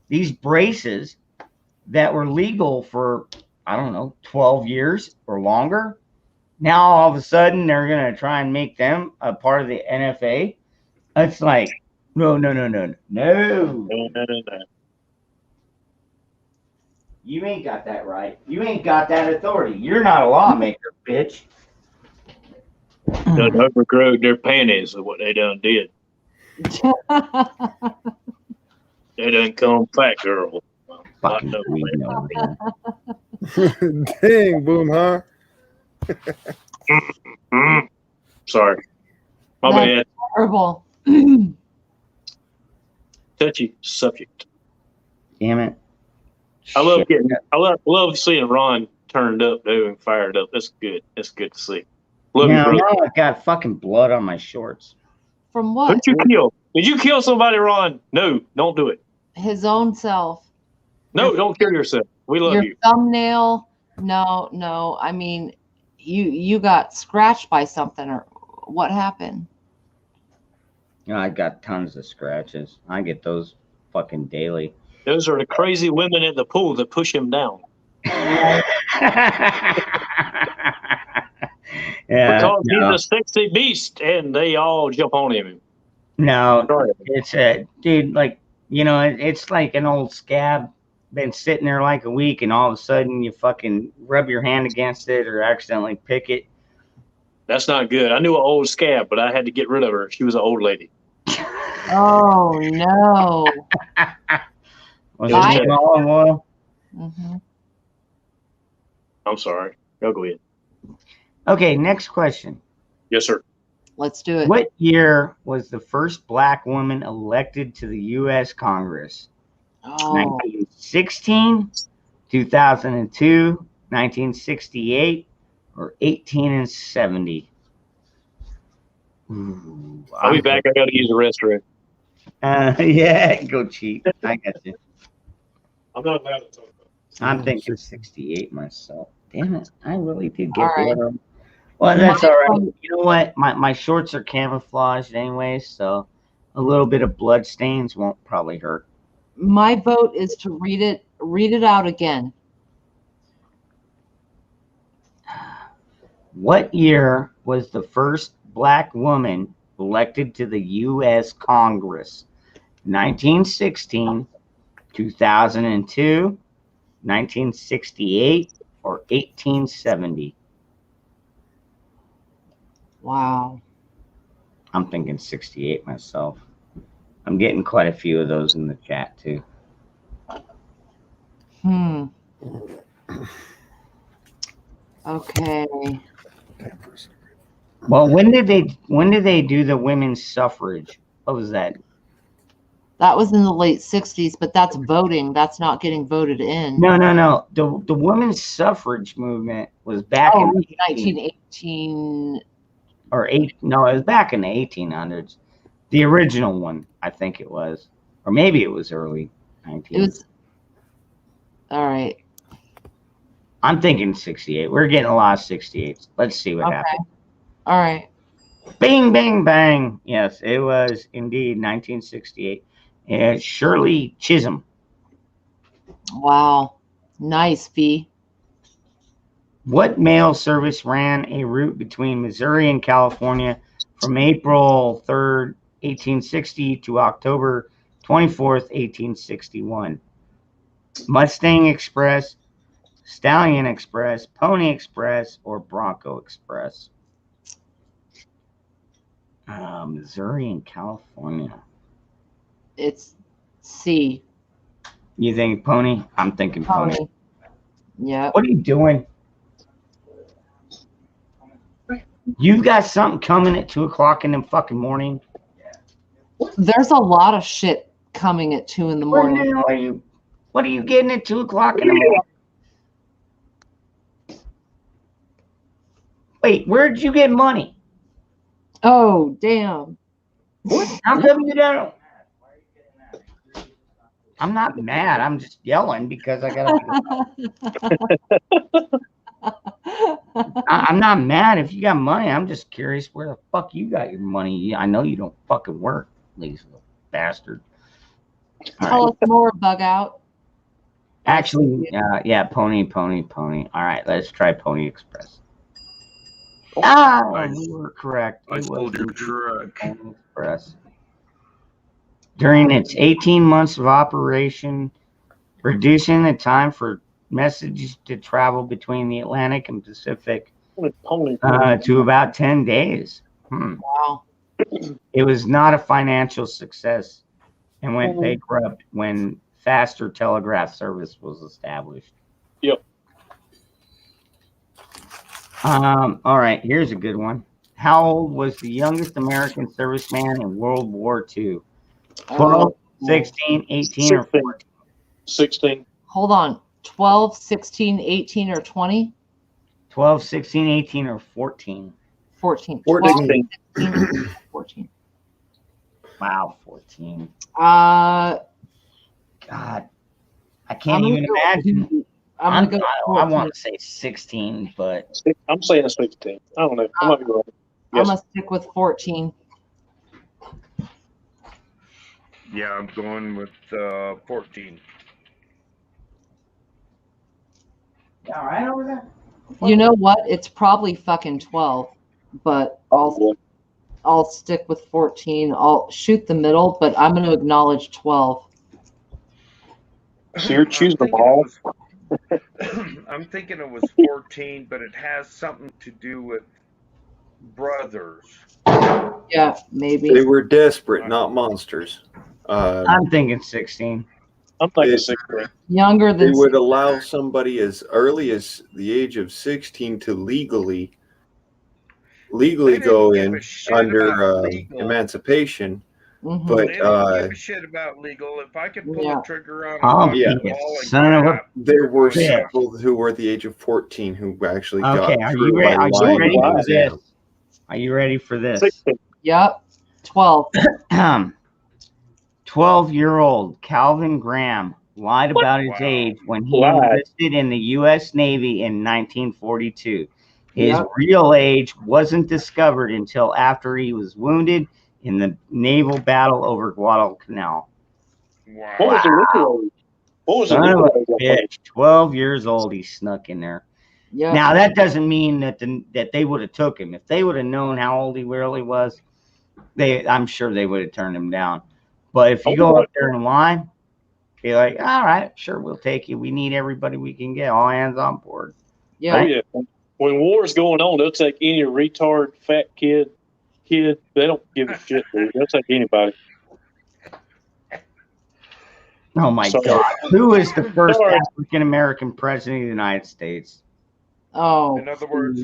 these braces that were legal for, I don't know, 12 years or longer. Now all of a sudden they're gonna try and make them a part of the NFA. It's like no. You ain't got that right. You ain't got that authority. You're not a lawmaker, bitch. Done overgrown their panties of what they done did. They done call 'em fat girl. Fucking Not no man. Dang, boom, huh? Sorry. My That's bad. horrible. Touchy subject. Damn it. I love love seeing Ron turned up, dude, and fired up. That's good. That's good to see. Love Now, you, brother. now I've got fucking blood on my shorts. From what? Who'd you kill? Did you kill somebody, Ron? No, don't do it. His own self. No, don't kill yourself. We love Your you. thumbnail. No. I mean, you got scratched by something, or what happened? You know, I got tons of scratches. I get those fucking daily. Those are the crazy women at the pool that push him down. Yeah, Because no. he's a sexy beast, and they all jump on him. No, Sorry. it's a dude. Like, you know, it's like an old scab been sitting there like a week, and all of a sudden you fucking rub your hand against it or accidentally pick it. That's not good. I knew an old scab, but I had to get rid of her. She was an old lady. Oh no. Was I- it olive oil? Hmm. I'm sorry. Go ahead. Okay, next question. Yes, sir. Let's do it. What year was the first black woman elected to the U.S. Congress? Oh, 1916, 2002, 1968, or 1870? Ooh, I'll be back. I got to use the restroom. Yeah, go cheat. I got you. I'm not allowed to talk about it. I'm thinking 68 myself. Damn it. I really did get All right. blood on. Well, that's My all right. vote- You know what? My shorts are camouflaged anyway, so a little bit of blood stains won't probably hurt. My vote is to read it out again. What year was the first black woman elected to the U.S. Congress? 1916, 2002, 1968, or 1870? Wow. I'm thinking 68 myself. I'm getting quite a few of those in the chat too. Okay. Well, when did they do the women's suffrage? What was that? That was in the late 60s, but that's voting. That's not getting voted in. No. The women's suffrage movement was back Oh, in 1918. or eight. No, it was back in the 1800s. The original one, I think it was, or maybe it was early 19. It was. All right. I'm thinking 68. We're getting a lot of 68s. Let's see what Okay. happens. All right. Bing, bing, bang. Yes, it was indeed 1968. It's Shirley Chisholm. Wow. Nice, V. What mail service ran a route between Missouri and California from April 3rd, 1860 to October 24th, 1861? Mustang Express, Stallion Express, Pony Express, or Bronco Express? Missouri and California. It's C. You think Pony? I'm thinking Pony. Pony. Yeah. What are you doing? You've got something coming at 2 o'clock in the fucking morning. There's a lot of shit coming at 2 in the What morning. the hell are you? What are you getting at 2 o'clock in the morning? Wait, where'd you get money? Oh, damn. How come you don't? I'm not mad. I'm just yelling because I gotta. I'm not mad if you got money. I'm just curious where the fuck you got your money. I know you don't fucking work, lazy little bastard. Tell us more, Bug Out. Actually, yeah, Pony. All right, let's try Pony Express. You were correct. I sold your truck. Pony Express. During its 18 months of operation, reducing the time for messages to travel between the Atlantic and Pacific to about 10 days. Wow. It was not a financial success and went bankrupt when faster telegraph service was established. Yep. All right, here's a good one. How old was the youngest American serviceman in World War II? 12, 16, 18, or 14? 16. Hold on. 12, 16, 18, or 20? 12, 16, 18, or 14? 14. 14. 12, 16, 14. Wow, 14. Uh, God, I I'm can't gonna even go- imagine. I'm gonna go. I 14. want to say 16, but I'm saying 16. I don't know. I might be wrong. I'm Yes. gonna stick with 14. Yeah, I'm going with 14. all right over there. You know what? It's probably fucking 12, but I'll stick with 14. I'll shoot the middle, but I'm gonna acknowledge 12. So you're choosing them all? I'm thinking it was 14, but it has something to do with brothers. Yeah, maybe. They were desperate, not monsters. I'm thinking 16. I'm thinking It- 16. Younger They than would allow somebody as early as the age of 16 to legally They didn't go give in a shit under about legal. emancipation. Mhm. But They didn't give a shit about legal. If I could pull Yeah. a trigger on Oh, a yeah. fucking ball and Son of a- grab, there were Yeah. people who were the age of 14 who actually Okay, got are through you ready? by Are you lying ready in for the exam. this? Are you ready for this? 16. Yep. 12. 12-year-old Calvin Graham lied about his Wow. age when he Lied. enlisted in the U.S. Navy in 1942. His Yep. real age wasn't discovered until after he was wounded in the naval battle over Guadalcanal. Wow. What was the legal age? What was the Son of legal a age? bitch, 12 years old, he snuck in there. Yep. Now that doesn't mean that that they would have took him. If they would have known how old he really was, I'm sure they would have turned him down. But if you go up there and lie, be like, all right, sure, we'll take you. We need everybody we can get. All hands on board. Yeah. Oh yeah. When war's going on, they'll take any retard, fat kid. They don't give a shit, dude. They'll take anybody. Oh my Sorry. God. Who is the first Sorry. African American president of the United States? Oh. In other words,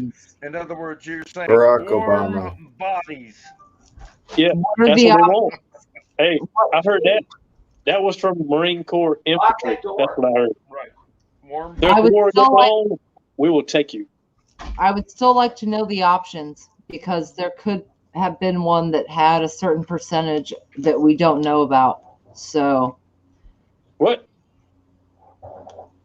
you're saying Barack warm Obama. bodies. Yeah, What are that's the what they op- want. Hey, I heard that. That was from Marine Corps infantry. That's what I heard. Right. Warm There's I would war still going like- on. We will take you. I would still like to know the options because there could have been one that had a certain percentage that we don't know about. So What?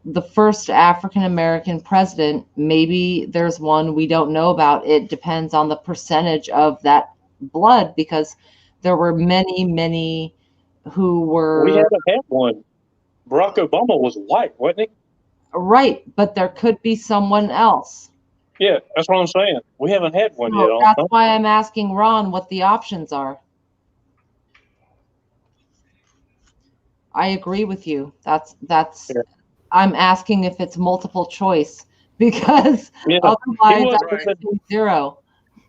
the first African American president, maybe there's one we don't know about. It depends on the percentage of that blood because there were many who were We haven't had one. Barack Obama was white, wasn't he? right, but there could be someone else. Yeah, that's what I'm saying. We haven't had one yet. I So don't that's think. why I'm asking Ron what the options are. I agree with you. That's Yeah. I'm asking if it's multiple choice because Yeah, otherwise was I would say 0.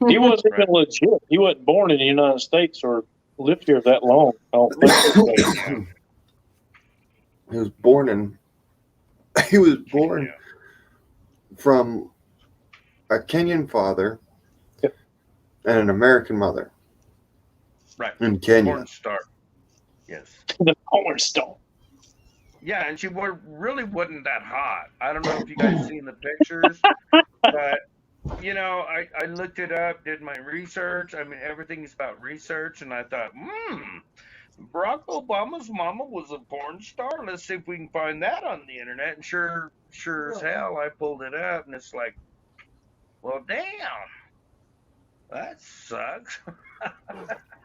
he wasn't even legit. He wasn't born in the United States or lived here that long. I don't think. He was born in. He was born from a Kenyan father Yep. and an American mother Right. in Kenya. Porn star. Yes. The porn star. Yeah, and she really wasn't that hot. I don't know if you guys seen the pictures, but you know, I looked it up, did my research. I mean, everything's about research, and I thought, Barack Obama's mama was a porn star. Let's see if we can find that on the internet. And sure as hell, I pulled it up, and it's like, well, damn, that sucks.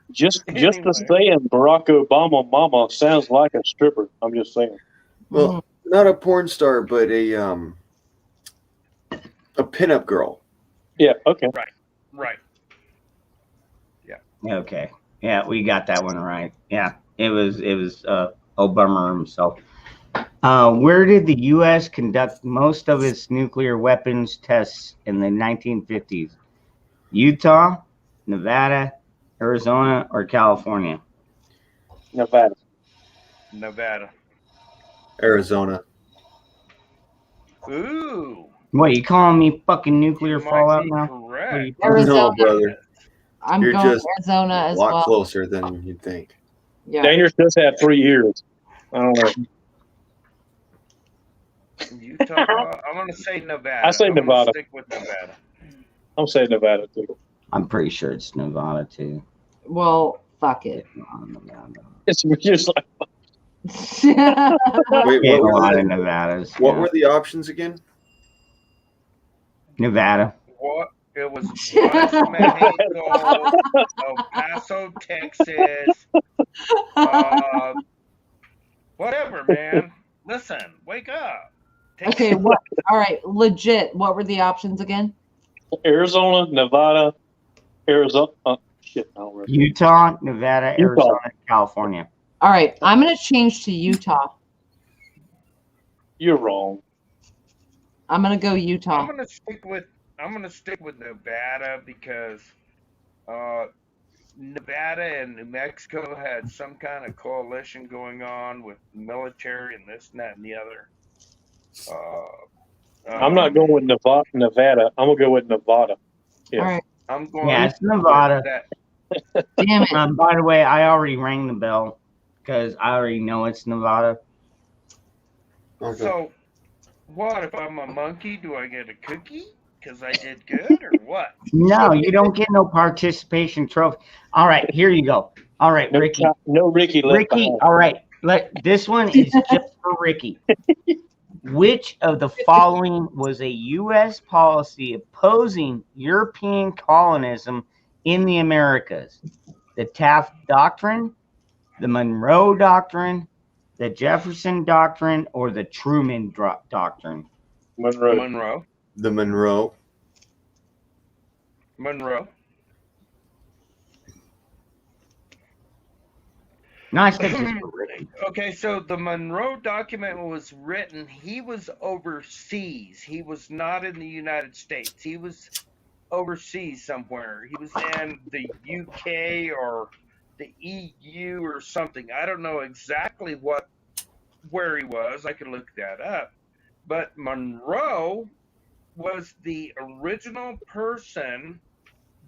Just Anyway. the saying Barack Obama mama sounds like a stripper. I'm just saying. Well, not a porn star, but a pinup girl. Yeah, okay. Right. Okay. Yeah, we got that one right. Yeah, it was Obama himself. Where did the U.S. conduct most of its nuclear weapons tests in the 1950s? Utah, Nevada, Arizona, or California? Nevada. Arizona. Ooh. What, you calling me fucking nuclear You might fallout be now? correct. Arizona. No, brother. I'm You're going just Arizona a as lot well. closer than you'd think. Yeah. Dangerous does have 3 years. I don't know. Utah. I'm gonna say Nevada. I say I'm gonna Nevada. stick with Nevada. I'm saying Nevada too. I'm pretty sure it's Nevada too. Well, fuck it. Nevada. It's just like Wait, Yeah, what a were lot the, of Nevadas. what yeah. were the options again? Nevada? What? It was West Mexico, El Paso, Texas. Whatever, man. Listen, wake up. Take Okay, what? All right, legit. What were the options again? Arizona, Nevada, Arizona. Shit, I don't remember. Utah, Nevada, Utah. Arizona, California. All right, I'm gonna change to Utah. You're wrong. I'm gonna go I'm Utah. gonna stick with Nevada because Nevada and New Mexico had some kind of coalition going on with military and this and that and the other. I'm not going with Nevada. I'm gonna go with Nevada. Yeah. All right, I'm going. Yeah, it's Nevada. That. damn it. By the way, I already rang the bell because I already know it's Nevada. Okay. So, what if I'm a monkey? Do I get a cookie because I did good, or what? No, you don't get no participation trophy. All right, here you go. All right, No, Ricky. no Ricky left Ricky, behind. all right. This one is just for Ricky. Which of the following was a U.S. policy opposing European colonism in the Americas? The Taft Doctrine, the Monroe Doctrine, the Jefferson Doctrine, or the Truman Doctrine? Monroe. Monroe. The Monroe. Monroe. Nice to just for Ricky. Okay, so the Monroe document was written. He was overseas. He was not in the United States. He was overseas somewhere. He was in the UK or the EU or something. I don't know exactly where he was. I could look that up. But Monroe was the original person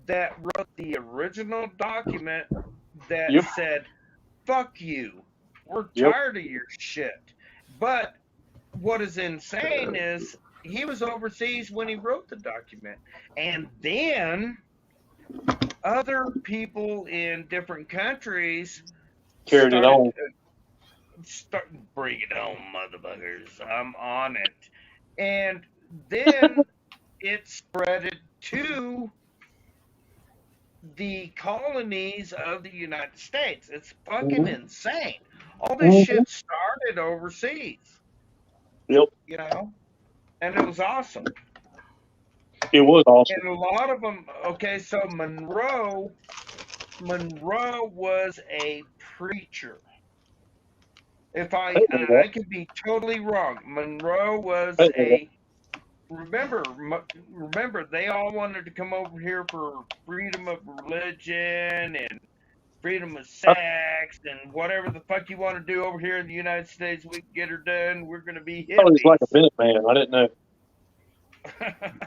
that wrote the original document that Yep. said, fuck you. We're Yep. tired of your shit. But what is insane is he was overseas when he wrote the document. And then other people in different countries Carried it on. bring it on, motherfuckers. I'm on it. And then it spreaded to the colonies of the United States. It's fucking insane. All this shit started overseas. Yep. You know? And it was awesome. It was awesome. And a lot of them, okay, so Monroe was a preacher. If I could be totally wrong. Monroe was remember, they all wanted to come over here for freedom of religion and freedom of sex and whatever the fuck you want to do over here in the United States. We can get her done. We're going to be I thought he was like a hippies. Minuteman. I didn't know.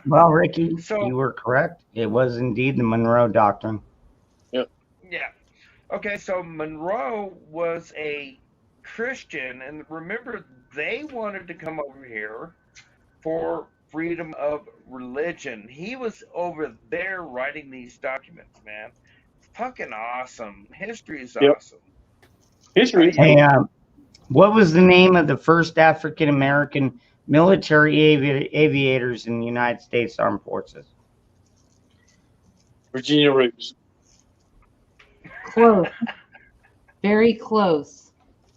Well, Ricky, So- you were correct. It was indeed the Monroe Doctrine. Yeah. Okay, so Monroe was a Christian, and remember, they wanted to come over here for freedom of religion. He was over there writing these documents, man. Fucking awesome. History is Yep. awesome. History is Hey, what was the name of the first African American military aviators in the United States Armed Forces? Virginia Roots. Close. Very close.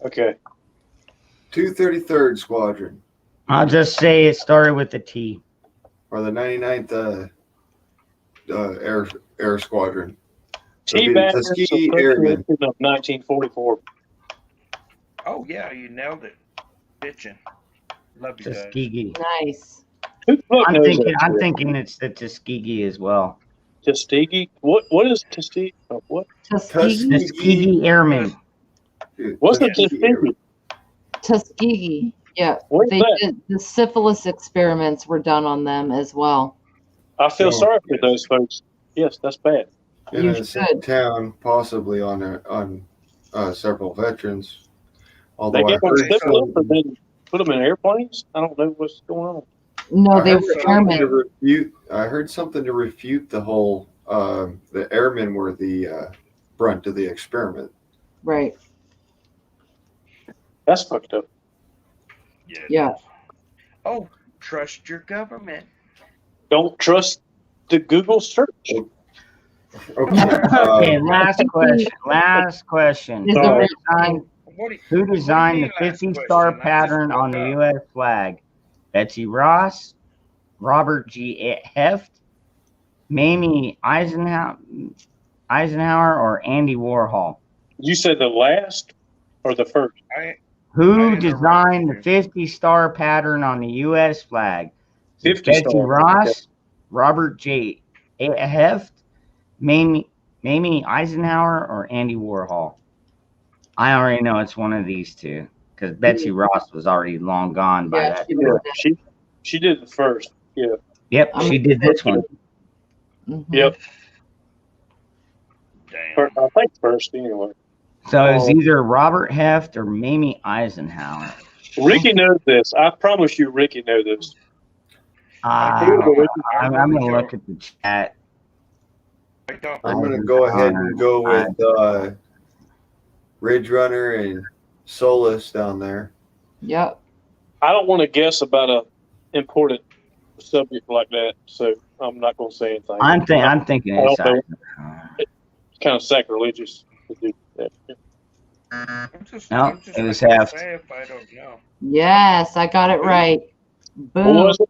Okay. 233rd Squadron I'll just say it started with a T. or the 99th Air Squadron. T-Baggers Tuskegee Airmen. of 1944. Oh, yeah, you nailed it. Bitchin'. Love you guys. Tuskegee. Nice. Who the fuck knows that I'm shit? thinking it's the Tuskegee as well. Tuskegee? What is Tuskegee? Oh, what? Tuskegee. Tuskegee Airmen. What's the Tuskegee Tuskegee? Tuskegee. Yeah. Where's They that? did, the syphilis experiments were done on them as well. I feel sorry for those folks. Yes, that's bad. In You a should. town, possibly on several veterans. They Although I get one heard syphilis or then put them in airplanes? I don't know what's going on. No, they heard were something to airmen. I heard something to refute the whole the airmen were the brunt of the experiment. Right. That's fucked up. Yeah. Oh, trust your government. Don't trust the Google search. Okay, last question. Last question. Is Sorry. Who designed the 50-star pattern on the U.S. flag? Betsy Ross, Robert G. Heft, Mamie Eisenhower, or Andy Warhol? You said the last or the first? Who designed the 50-star pattern on the U.S. flag? 50 Betsy star. Ross, Okay. Robert J. Heft, Mamie Eisenhower, or Andy Warhol? I already know it's one of these two because Betsy Ross was already long gone by that. She did the first. Yeah. Yep, she did this one. Yep. I think first anyway. So it was either Robert Heft or Mamie Eisenhower. Ricky knows this. I promise you, Ricky knows this. I'm going to look at the chat. I'm going to go ahead and go with Ridge Runner and Solus down there. Yep. I don't want to guess about a important subject like that, so I'm not going to say anything. I'm thinking it's Eisenhower. It's kind of sacrilegious to do that. No, it was Heft. If I don't know. Yes, I got it right. Boom. What was it?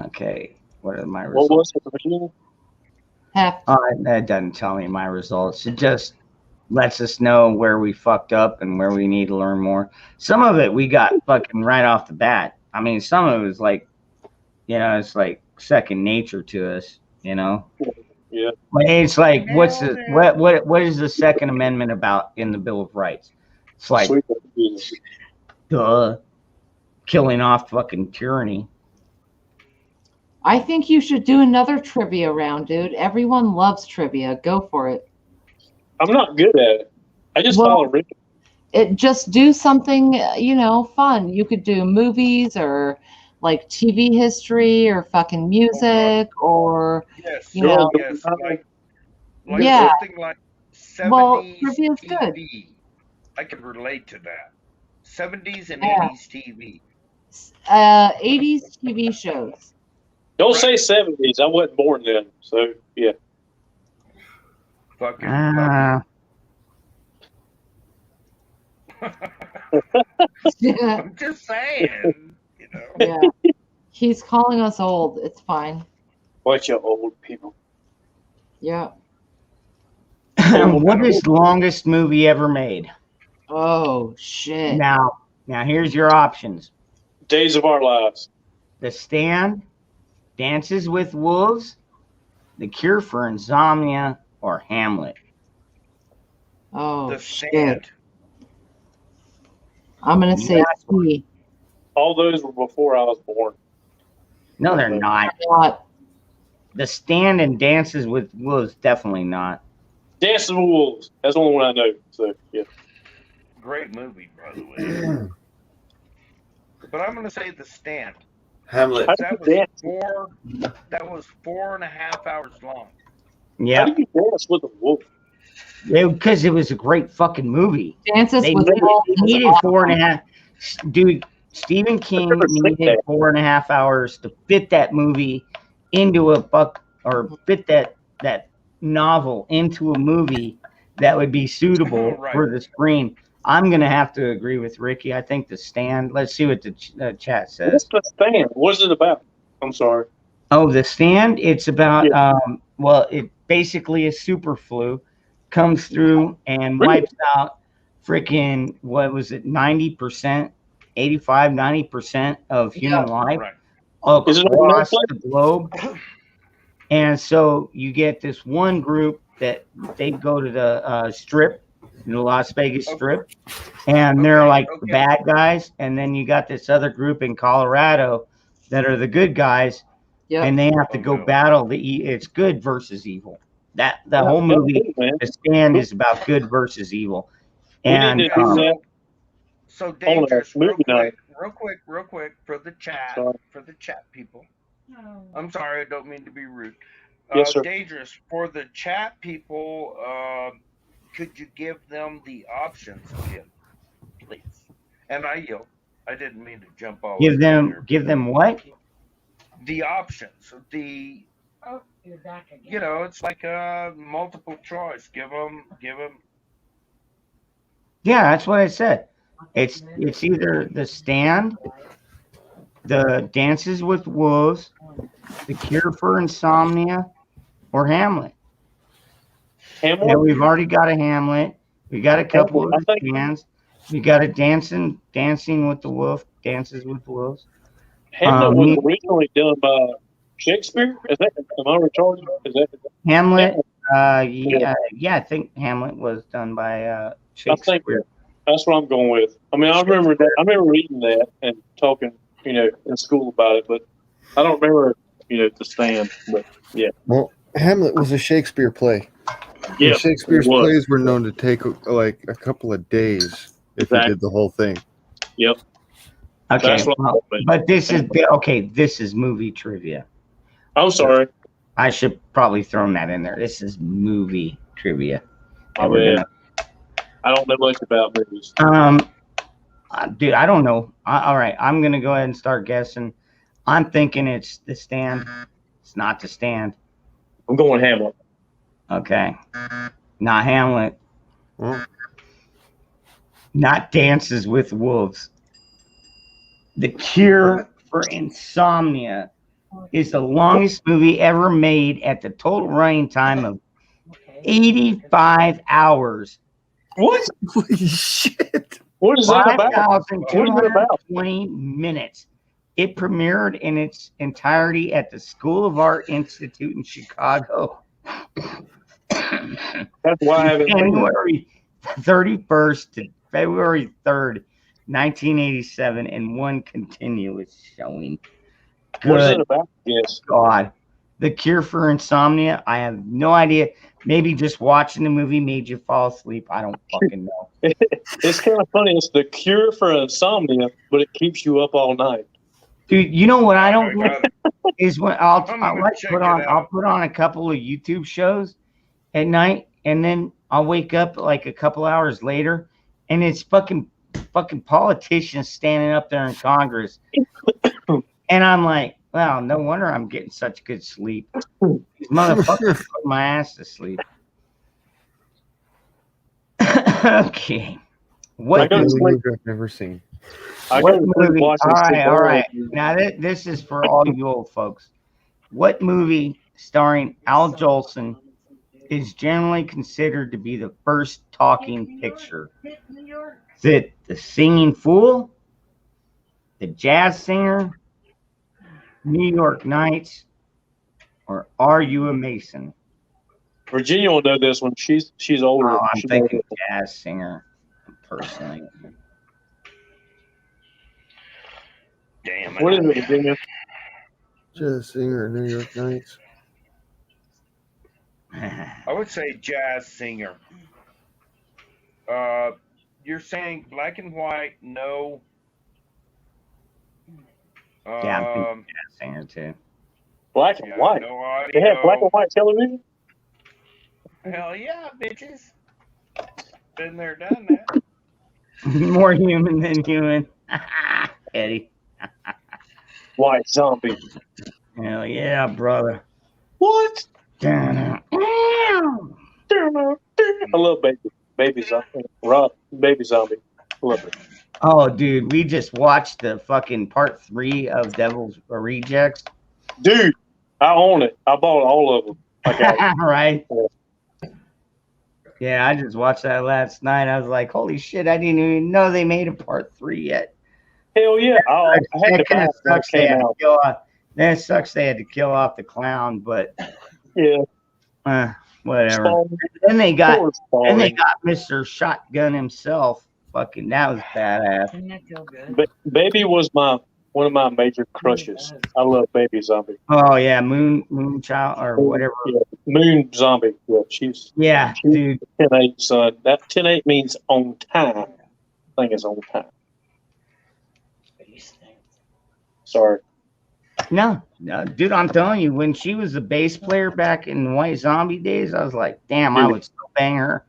Okay, what are my What results? was it? Heft. That doesn't tell me my results. It just lets us know where we fucked up and where we need to learn more. Some of it we got fucking right off the bat. I mean, some of it was like, it's like second nature to us, Yeah. But it's like, what is the Second Amendment about in the Bill of Rights? It's like, duh, killing off fucking tyranny. I think you should do another trivia round, dude. Everyone loves trivia. Go for it. I'm not good at it. I just follow Ricky. Just do something, fun. You could do movies or like TV history or fucking music or Yes. you know. Yes. Like Yeah. something like 70s Well, trivia's good. TV. I could relate to that. 70s and Yeah. 80s TV. 80s TV shows. Don't say 70s. I wasn't born then, so yeah. Fucking. I'm just saying. Yeah. He's calling us old. It's fine. Bunch of old people. Yeah. What is the longest movie ever made? Oh shit. Now here's your options. Days of Our Lives. The Stand, Dances with Wolves, The Cure for Insomnia, or Hamlet. Oh The shit. Stand. I'm gonna say C. All those were before I was born. No, they're not. Not. The Stand and Dances with Wolves, definitely not. Dances with Wolves. That's the only one I know. So yeah. Great movie, by the way. But I'm gonna say The Stand. Hamlet. That was 4.5 hours long. Yeah. How do you dance with a wolf? Because it was a great fucking movie. Dances They with needed, Wolves is needed awesome. 4.5. Dude, Stephen King needed 4.5 hours to fit that movie into a book, or fit that novel into a movie that would be suitable Right. for the screen. I'm gonna have to agree with Ricky. I think The Stand. Let's see what the chat says. What's The Stand? What is it about? I'm sorry. Oh, The Stand. It's about it basically is super flu comes through and wipes out freaking 90%, 85, 90% of human life Right. Is it on across Netflix? the globe. And so you get this one group that they go to the strip, the Las Vegas Strip, and they're like the bad guys. And then you got this other group in Colorado that are the good guys, and they have to go battle it's good versus evil. The whole movie, The Stand, is about good versus evil. We And need to do that. So on a dangerous, real movie night. quick for the chat, Sorry. people. I'm sorry, I don't mean to be rude. Yes, sir. Dangerous, for the chat people, could you give them the options again, please? And I yield. I didn't mean to jump all Give over them there. give them what? The options. You know, it's like a multiple choice. Give them. Yeah, that's what I said. It's either The Stand, The Dances with Wolves, The Cure for Insomnia, or Hamlet. Hamlet? Yeah, we've already got a Hamlet. We got a couple Hamlet, of The Stands. We got a Dancing with the Wolf, Dances with Wolves. Hamlet was originally done by Shakespeare. Is that? Am I retarded? Is that Hamlet? Yeah, I think Hamlet was done by Shakespeare. I think that's what I'm going with. I mean, I remember that. I remember reading that and talking, in school about it, but I don't remember, The Stand. But yeah. Well, Hamlet was a Shakespeare play. Yeah, Shakespeare's plays were known to take like a couple of days if you did the whole thing. Yep. Okay, but this is movie trivia. I'm sorry. I should probably throw that in there. This is movie trivia. I don't know much about movies. Dude, I don't know. All right, I'm gonna go ahead and start guessing. I'm thinking it's The Stand. It's not The Stand. I'm going Hamlet. Okay, not Hamlet. Not Dances with Wolves. The Cure for Insomnia is the longest movie ever made at the total running time of 85 hours. What? Holy shit. What is that about? 5,220 minutes. It premiered in its entirety at the School of Art Institute in Chicago. That's why I haven't January 31st to February 3rd, 1987, in one continuous showing. What is it about? Yes. God. The Cure for Insomnia, I have no idea. Maybe just watching the movie made you fall asleep. I don't fucking know. It's kind of funny. It's the cure for insomnia, but it keeps you up all night. Dude, you know what I don't get is when I'll put on a couple of YouTube shows at night, and then I'll wake up like a couple hours later, and it's fucking politicians standing up there in Congress, and I'm like, wow, no wonder I'm getting such good sleep. These motherfuckers put my ass to sleep. Okay, what movie I've never seen? What movie? All right. Now this is for all you old folks. What movie starring Al Jolson is generally considered to be the first talking picture? Is it The Singing Fool, The Jazz Singer, New York Nights, or Are You a Mason? Virginia will know this one. She's older. Oh, I'm thinking Jazz Singer, personally. Damn it. What is it, Virginia? Jazz Singer, New York Nights. I would say Jazz Singer. You're saying black and white, no. Yeah, I'm thinking Jazz Singer too. Black and white. No audio. They have black and white television? Hell yeah, bitches. Been there, done that. More human than human. Eddie. White zombie. Hell yeah, brother. What? I love baby zombie. Baby zombie. Love it. Oh, dude, we just watched the fucking part 3 of Devil's Rejects. Dude, I own it. I bought all of them. Right? Yeah, I just watched that last night. I was like, holy shit, I didn't even know they made a part 3 yet. Hell yeah. I had to buy it when it came out. That sucks they had to kill off the clown, but yeah. Whatever. Then they got Mr. Shotgun himself. Fucking, that was badass. But Baby was one of my major crushes. I love Baby Zombie. Oh yeah, Moon Child or whatever. Yeah. Moon Zombie. Yeah, she's dude. 10-8, son. That 10-8 means on time. I think it's on time. Sorry. No, dude, I'm telling you, when she was a bass player back in White Zombie days, I was like, damn, I would still bang her.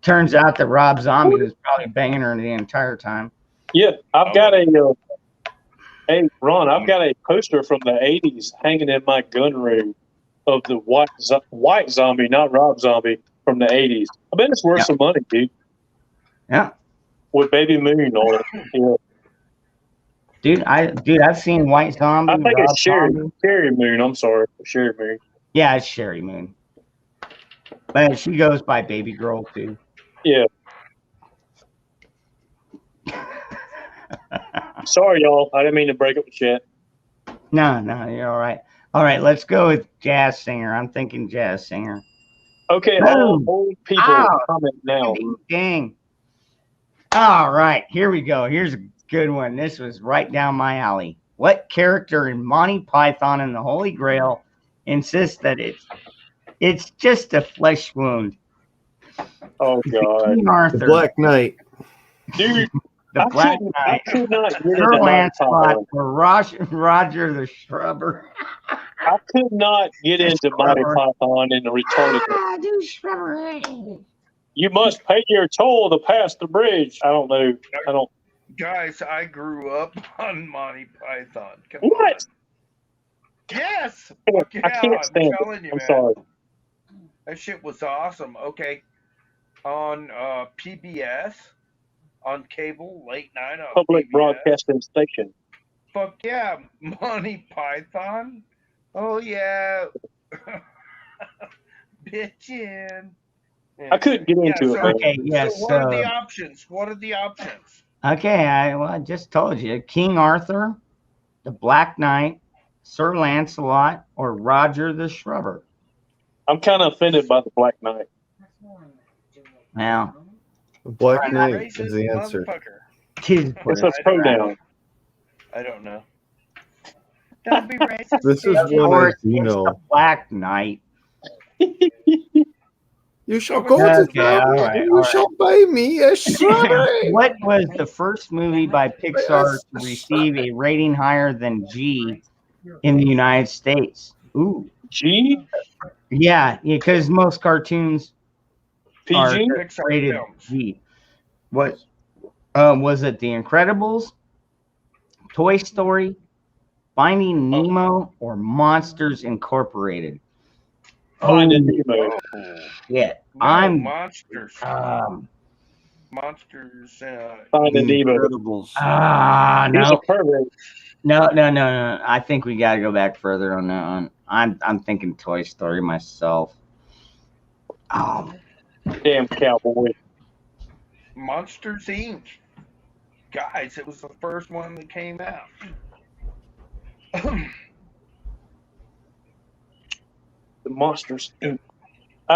Turns out that Rob Zombie was probably banging her the entire time. Yeah, I've got a. Hey, Ron, I've got a poster from the '80s hanging in my gun room of the White Zombie, not Rob Zombie, from the '80s. I bet it's worth some money, dude. Yeah. With Baby Moon on it. Yeah. Dude, I've seen White Zombie. I think Rob it's Sherry Zombie. Moon. I'm sorry, Sherry Moon. Yeah, it's Sherry Moon. But she goes by Baby Girl too. Yeah. Sorry, y'all. I didn't mean to break up the chat. No, you're all right. All right, let's go with jazz singer. I'm thinking jazz singer. Okay, all old people comment now. Dang. All right, here we go. Here's a good one. This was right down my alley. What character in Monty Python and the Holy Grail insists that it's just a flesh wound? Oh God. King Arthur. The Black Knight. Dude, The Black Knight. I could not get Sir into Lancelot or Roger the Shrubber. I could not get into Monty Python and the retarded. Do Shrubber. You must pay your toll to pass the bridge. I don't know. Guys, I grew up on Monty Python. Come What? on. Yes. I can't stand telling it. you, I'm man. sorry. That shit was awesome. Okay. On PBS, on cable, late night on Public PBS. Broadcasting Station. Fuck yeah, Monty Python. Oh yeah. Bitchin'. I couldn't get into it, man. Okay, yes. So what are the options? What are the options? Okay, I just told you. King Arthur, the Black Knight, Sir Lancelot, or Roger the Shrubber. I'm kind of offended by the Black Knight. Now, The Black Knight Racist is the answer. motherfucker. It's a pronoun. I don't know. Don't be racist. This is of one I course, do it's know. the Black Knight. You shall go to Okay, all town. right, You all shall buy me a strawberry. What was the first movie by Pixar to receive a rating higher than G in the United States? Ooh. G? Yeah, because most cartoons are PG? rated G. What was it? The Incredibles, Toy Story, Finding Nemo, or Monsters Incorporated? Finding Nemo. Yeah, No, I'm monsters. Monsters. Finding Nemo. Incredibles. He's a no. pervert. No. I think we got to go back further on that one. I'm thinking Toy Story myself. Oh, Damn cowboy. Monsters Inc. Guys, it was the first one that came out. The Monsters. I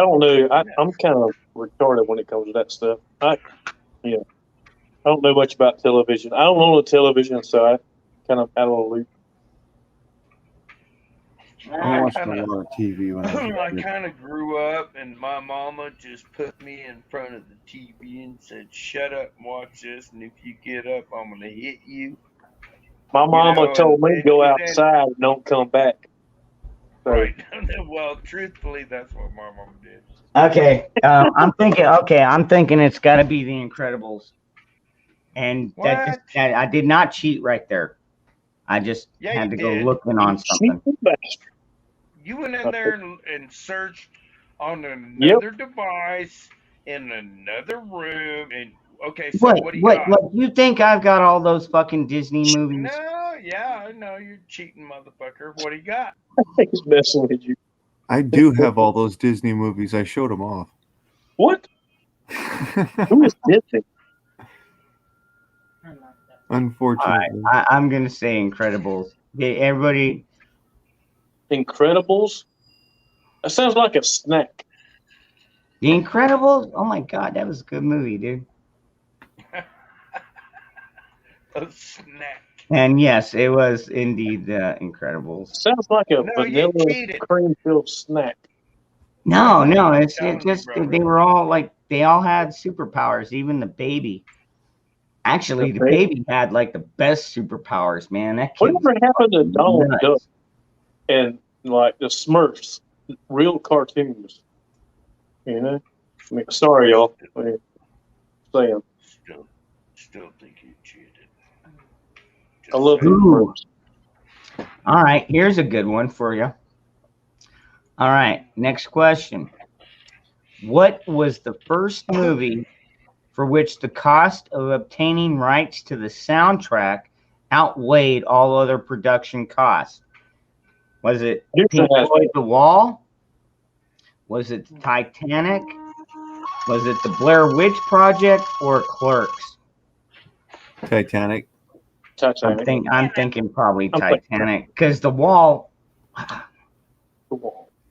don't know. I'm kind of retarded when it comes to that stuff. I don't know much about television. I don't own a television, so I kind of out of the loop. I watched a lot of TV when I was a I kid. kind of grew up, and my mama just put me in front of the TV and said, "Shut up and watch this, and if you get up, I'm gonna hit you." My mama told me to go and- outside and don't come back. So, Right. Well, truthfully, that's what my mom did. okay. I'm thinking it's got to be The Incredibles, and that I did not cheat right there. I just Yeah, had to you go did. looking on something. You went in there and searched on another device in another room, and okay, so what do you got? What? You think I've got all those fucking Disney movies? No, yeah, I know you're cheating, motherfucker. What do you got? He's messing with you. I do have all those Disney movies. I showed them off. What? Who is Disney? Unfortunately. All right, I'm gonna say Incredibles. Yeah, everybody. Incredibles? That sounds like a snack. The Incredibles? Oh my god, that was a good movie, dude. A snack. And yes, it was indeed The Incredibles. Sounds like a No, you vanilla cheated. cream-filled snack. No, it's telling you, just brother. they were all like they all had superpowers, even the baby. Actually, the baby had like the best superpowers, man. That kid Whatever happened to Donald nuts. Duck and like the Smurfs, real cartoons? You know, I mean, sorry, y'all. I mean, saying. Still think you cheated. I love the Ooh. Smurfs. All right, here's a good one for you. All right, next question. What was the first movie for which the cost of obtaining rights to the soundtrack outweighed all other production costs? Was it Pink Floyd The Wall? Was it Titanic? Was it the Blair Witch Project or Clerks? Titanic. I'm thinking probably Titanic because The Wall.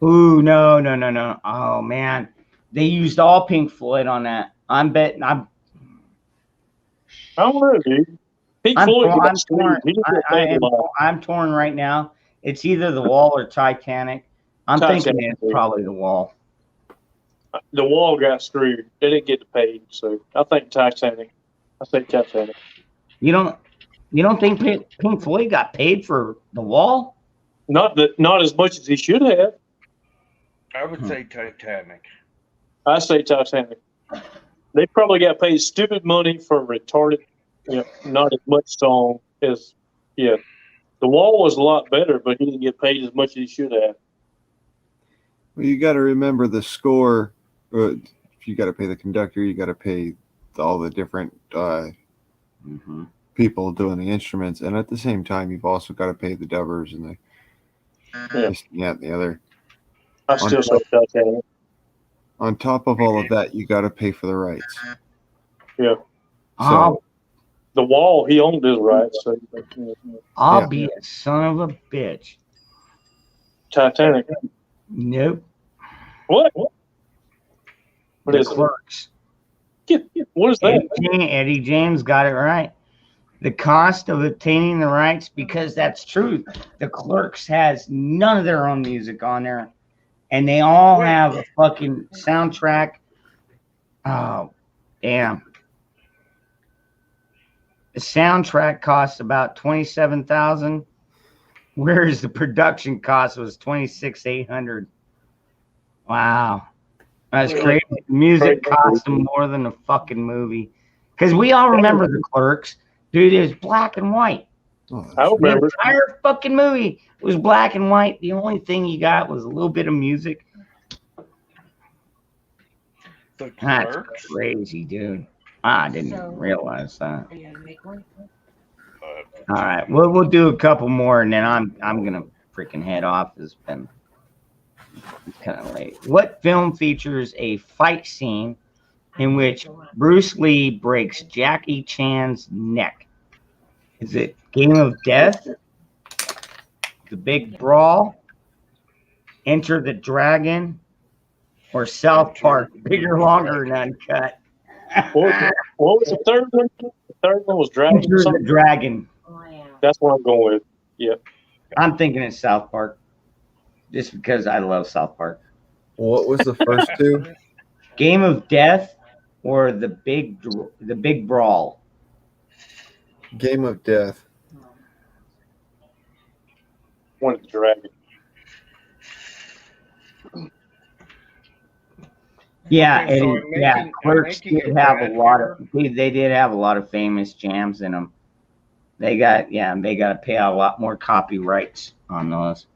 Ooh, no. Oh man, they used all Pink Floyd on that. I'm betting. I don't know, dude. Pink Floyd. I'm torn right now. It's either The Wall or Titanic. I'm thinking it's probably The Wall. The Wall got screwed. They didn't get paid, so I think Titanic. I think Titanic. You don't think Pink Floyd got paid for The Wall? Not as much as he should have. I would say Titanic. I say Titanic. They probably got paid stupid money for retarded, not as much song as, The Wall was a lot better, but he didn't get paid as much as he should have. Well, you got to remember the score. If you got to pay the conductor, you got to pay all the different people doing the instruments, and at the same time, you've also got to pay the dubbers and the other. I still say Titanic. On top of all of that, you got to pay for the rights. Yeah. So, The Wall, he owned his rights. So, I'll be a son of a bitch. Titanic. Nope. What? What is Clerks? What is that? Eddie James got it right. The cost of obtaining the rights, because that's true. The Clerks has none of their own music on there, and they all have a fucking soundtrack. Oh, damn. The soundtrack costs about $27,000, whereas the production cost was $26,800. Wow, that's crazy. Music cost them more than a fucking movie, because we all remember the Clerks, dude. It was black and white. I remember. The entire fucking movie was black and white. The only thing you got was a little bit of music. That's crazy, dude. I didn't realize that. All right, we'll do a couple more, and then I'm gonna freaking head off. It's been kind of late. What film features a fight scene in which Bruce Lee breaks Jackie Chan's neck? Is it Game of Death, The Big Brawl, Enter the Dragon, or South Park? Bigger, longer, and uncut. What was the third one? The third one was Dragon. Enter the Dragon. That's what I'm going with. Yeah. I'm thinking it's South Park, just because I love South Park. What was the first two? Game of Death or the Big Brawl? Game of Death. One of the Dragon. Yeah, Okay, so and Clerks did have a lot of. They did have a lot of famous jams in them. They got to pay out a lot more copyrights on those.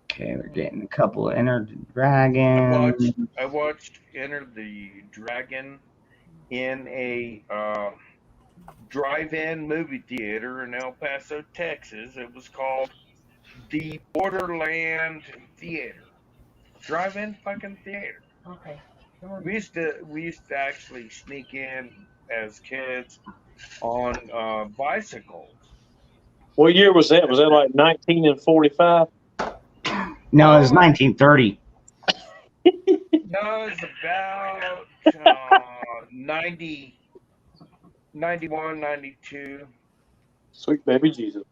Okay, we're getting a couple of Enter the Dragon. I watched Enter the Dragon in a drive-in movie theater in El Paso, Texas. It was called the Borderland Theater. Drive-in fucking theater. Okay. We used to actually sneak in as kids on bicycles. What year was that? Was that like 1945? No, it was 1930. No, it was about 90, 91, 92. Sweet baby Jesus.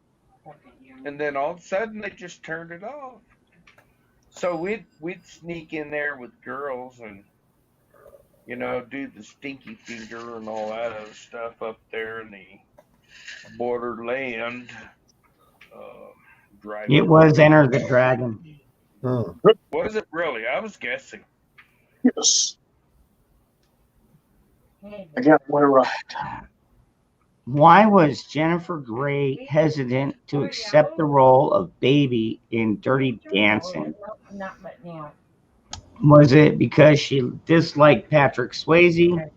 And then all of a sudden they just turned it off. So we'd sneak in there with girls and you know, do the stinky finger and all that other stuff up there in the borderland. Driving. It was Enter the Dragon. Huh. Was it really? I was guessing. Yes. I got one right. Why was Jennifer Grey hesitant to accept the role of Baby in Dirty Dancing? Was it because she disliked Patrick Swayze?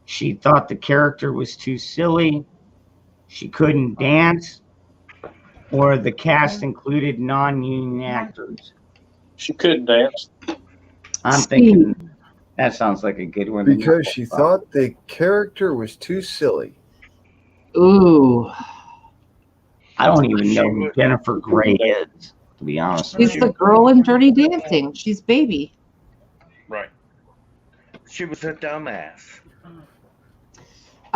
She thought the character was too silly? She couldn't dance? Or the cast included non-union actors? She couldn't dance. I'm thinking that sounds like a good one. Because she thought the character was too silly. Ooh. I don't even know who Jennifer Grey is, to be honest. She's the girl in Dirty Dancing. She's Baby. Right. She was a dumbass.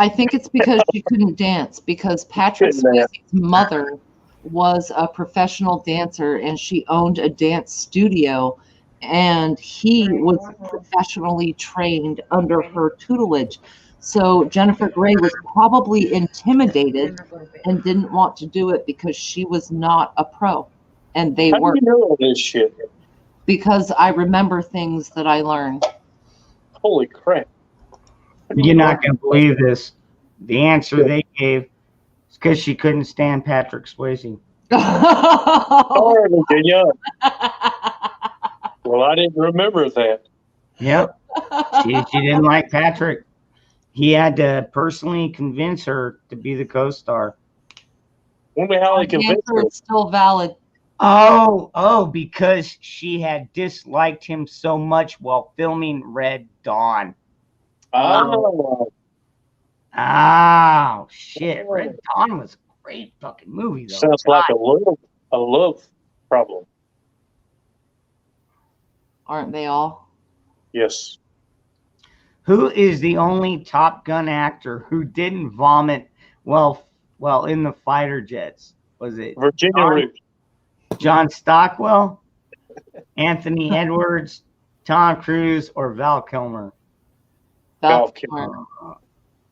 I think it's because she couldn't dance, because Patrick Swayze's mother was a professional dancer and she owned a dance studio, and he was professionally trained under her tutelage. So Jennifer Grey was probably intimidated and didn't want to do it because she was not a pro, and they How were. do you know all this shit? Because I remember things that I learned. Holy crap. You're not going to believe this. The answer they gave is because she couldn't stand Patrick Swayze. Sorry, Virginia. Well, I didn't remember that. Yep. She didn't like Patrick. He had to personally convince her to be the co-star. Wonder how The they convinced answer her. is still valid. Oh, because she had disliked him so much while filming Red Dawn. Oh, Oh, shit. Red Dawn was a great fucking movie, though. sounds like a love problem. Aren't they all? Yes. Who is the only Top Gun actor who didn't vomit while in the fighter jets? Was it Virginia Root. John Stockwell, Anthony Edwards, Tom Cruise, or Val Kilmer? Val Kilmer.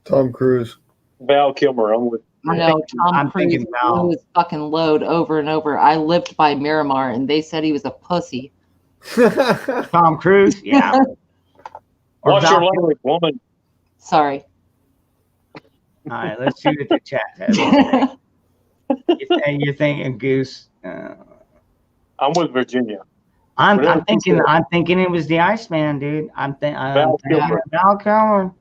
Tom Cruise. Val Kilmer. I'm with. No, Tom I'm Cruise thinking Val. blew his fucking load over and over. I lived by Miramar, and they said he was a pussy. Tom Cruise? Yeah. Or Watch Val your Kilmer. language, woman. Sorry. All right, let's see what the chat has. You're thinking Goose. I'm with Virginia. I'm Whatever she thinking. said. I'm thinking it was the Iceman, dude. Val Kilmer. Val Kilmer.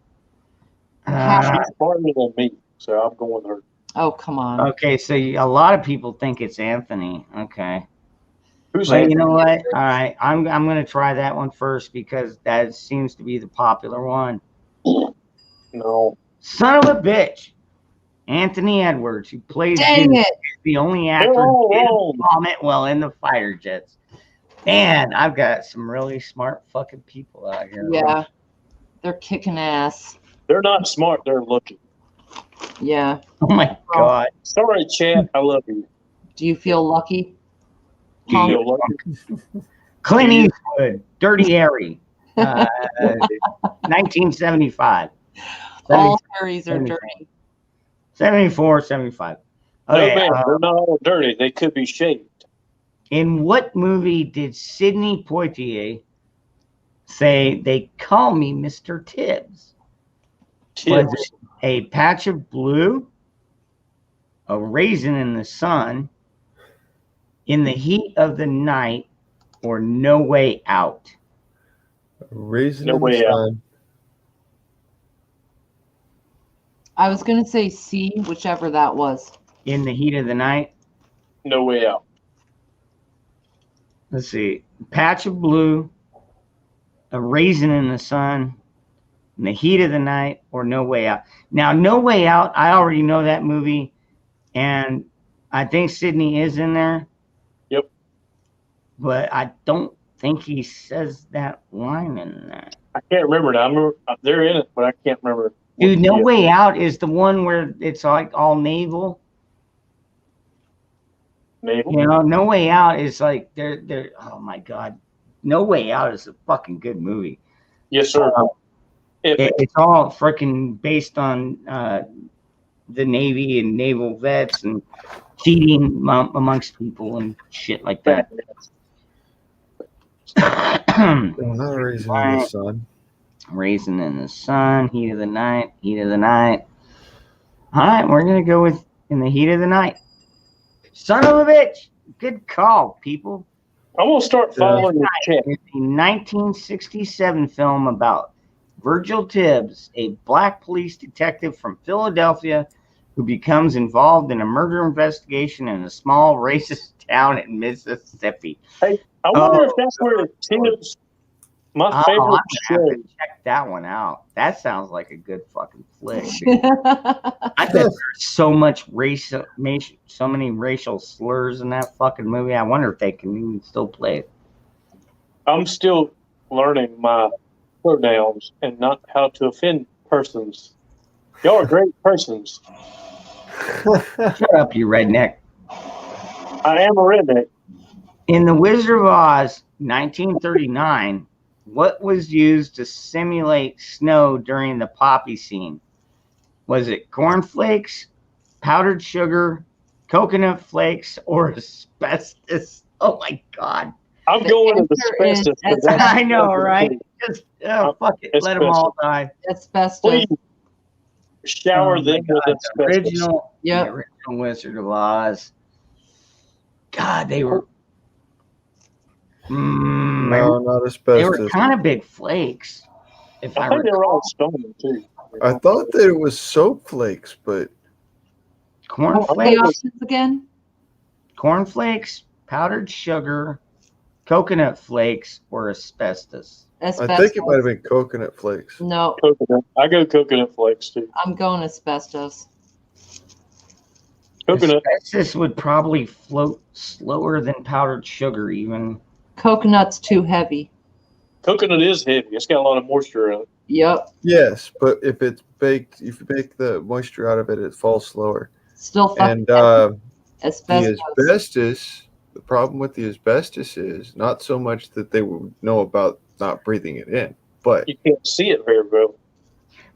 She's smarter than me, so I'm going with her. Oh, come on. Okay, so a lot of people think it's Anthony. Okay. Who's Well, you Anthony? know what? All right, I'm going to try that one first because that seems to be the popular one. No. Son of a bitch. Anthony Edwards, who plays Dang Goose, it. is the only They're actor who all didn't wrong. vomit while in the fighter jets. Man, I've got some really smart fucking people out here. Yeah. They're kicking ass. They're not smart. They're lucky. Yeah. Oh my God. Sorry, Chad. I love you. Do you feel lucky? Do you feel lucky? Clint Eastwood, Dirty Harry, 1975. All Harrys are dirty. 74, 75. No, Okay, man. They're not all dirty. They could be shaved. in what movie did Sidney Poitier say, "They call me Mr. Tibbs"? Was Tibbs. it A Patch of Blue, A Raisin in the Sun, In the Heat of the Night, or No Way Out? Raisin No in Way the Out. Sun. I was going to say C, whichever that was. In the Heat of the Night? No Way Out. Let's see. Patch of Blue, A Raisin in the Sun, In the Heat of the Night, or No Way Out. Now, No Way Out, I already know that movie, and I think Sidney is in there. Yep. But I don't think he says that line in there. I can't remember now. I remember they're in it, but I can't remember. Dude, No Yeah. Way Out is the one where it's like all naval. Naval. You know, No Way Out is like they're oh my God. No Way Out is a fucking good movie. Yes, sir. It's all freaking based on the Navy and naval vets and cheating amongst people and shit like that. Not Raisin in the Sun. Raisin in the Sun, Heat of the Night, Heat of the Night. All right, we're going to go with In the Heat of the Night. Son of a bitch. Good call, people. I'm going to start following the chat. It's a 1967 film about Virgil Tibbs, a black police detective from Philadelphia who becomes involved in a murder investigation in a small racist town in Mississippi. Hey, I wonder if that's where Tibbs, my favorite I'm gonna show. have to check that one out. That sounds like a good fucking flick. Dude. I bet there's so many racial slurs in that fucking movie. I wonder if they can even still play it. I'm still learning my pronouns and not how to offend persons. Y'all are great persons. Shut up, you redneck. I am a redneck. In The Wizard of Oz, 1939, what was used to simulate snow during the poppy scene? Was it cornflakes, powdered sugar, coconut flakes, or asbestos? Oh my God. I'm going with asbestos. I know, right? Just fuck it. Let them all die. Asbestos. Please shower them with asbestos. The original Wizard of Oz. God, they were. No, not asbestos. They were kind of big flakes. If I think they were all stone too. I thought that it was soap flakes, but cornflakes. Options again? Cornflakes, powdered sugar, coconut flakes, or asbestos. I think it might have been coconut flakes. No, Coconut. I go coconut flakes too. I'm going asbestos. Coconut. Asbestos would probably float slower than powdered sugar, even. Coconut's too heavy. Coconut is heavy. It's got a lot of moisture in it. Yep. Yes, but if it's baked, if you bake the moisture out of it, it falls slower. Still fucking And asbestos. the asbestos, the problem with the asbestos is not so much that they would know about not breathing it in, but You can't see it very well.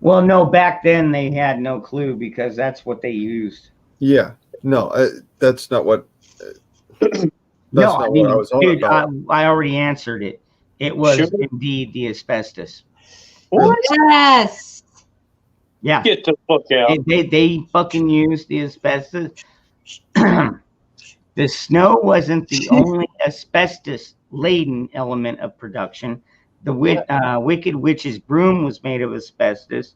Well, no, back then they had no clue because that's what they used. yeah, no, that's not what. That's No, not I mean, what I was on dude, about. I already answered it. It was Sugar? indeed the asbestos. Yes. Yeah, Get the fuck out. they fucking used the asbestos. The snow wasn't the only asbestos-laden element of production. The Wicked Witch's broom was made of asbestos,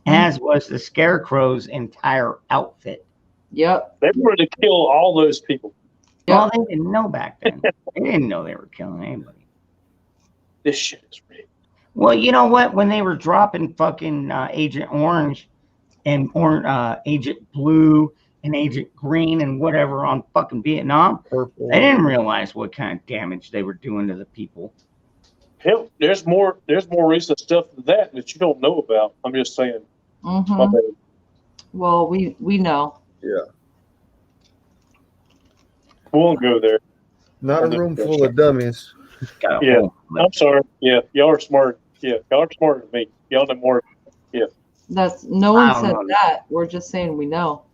as was the Scarecrow's entire outfit. Yep. They wanted to kill all those people. Well, they didn't know back then. They didn't know they were killing anybody. This shit is rigged. Well, you know what? When they were dropping fucking Agent Orange and Agent Blue and Agent Green and whatever on fucking Vietnam, Purple. they didn't realize what kind of damage they were doing to the people. Hell, there's more recent stuff than that you don't know about. I'm just saying. My Mm-hmm. bad. Well, we know. Yeah, We won't go there. not a room full of dummies. Got a Yeah. whole- I'm sorry. Yeah, y'all are smart. Yeah, y'all are smarter than me. Y'all know more. Yeah, That's no one I don't said know. that. We're just saying we know.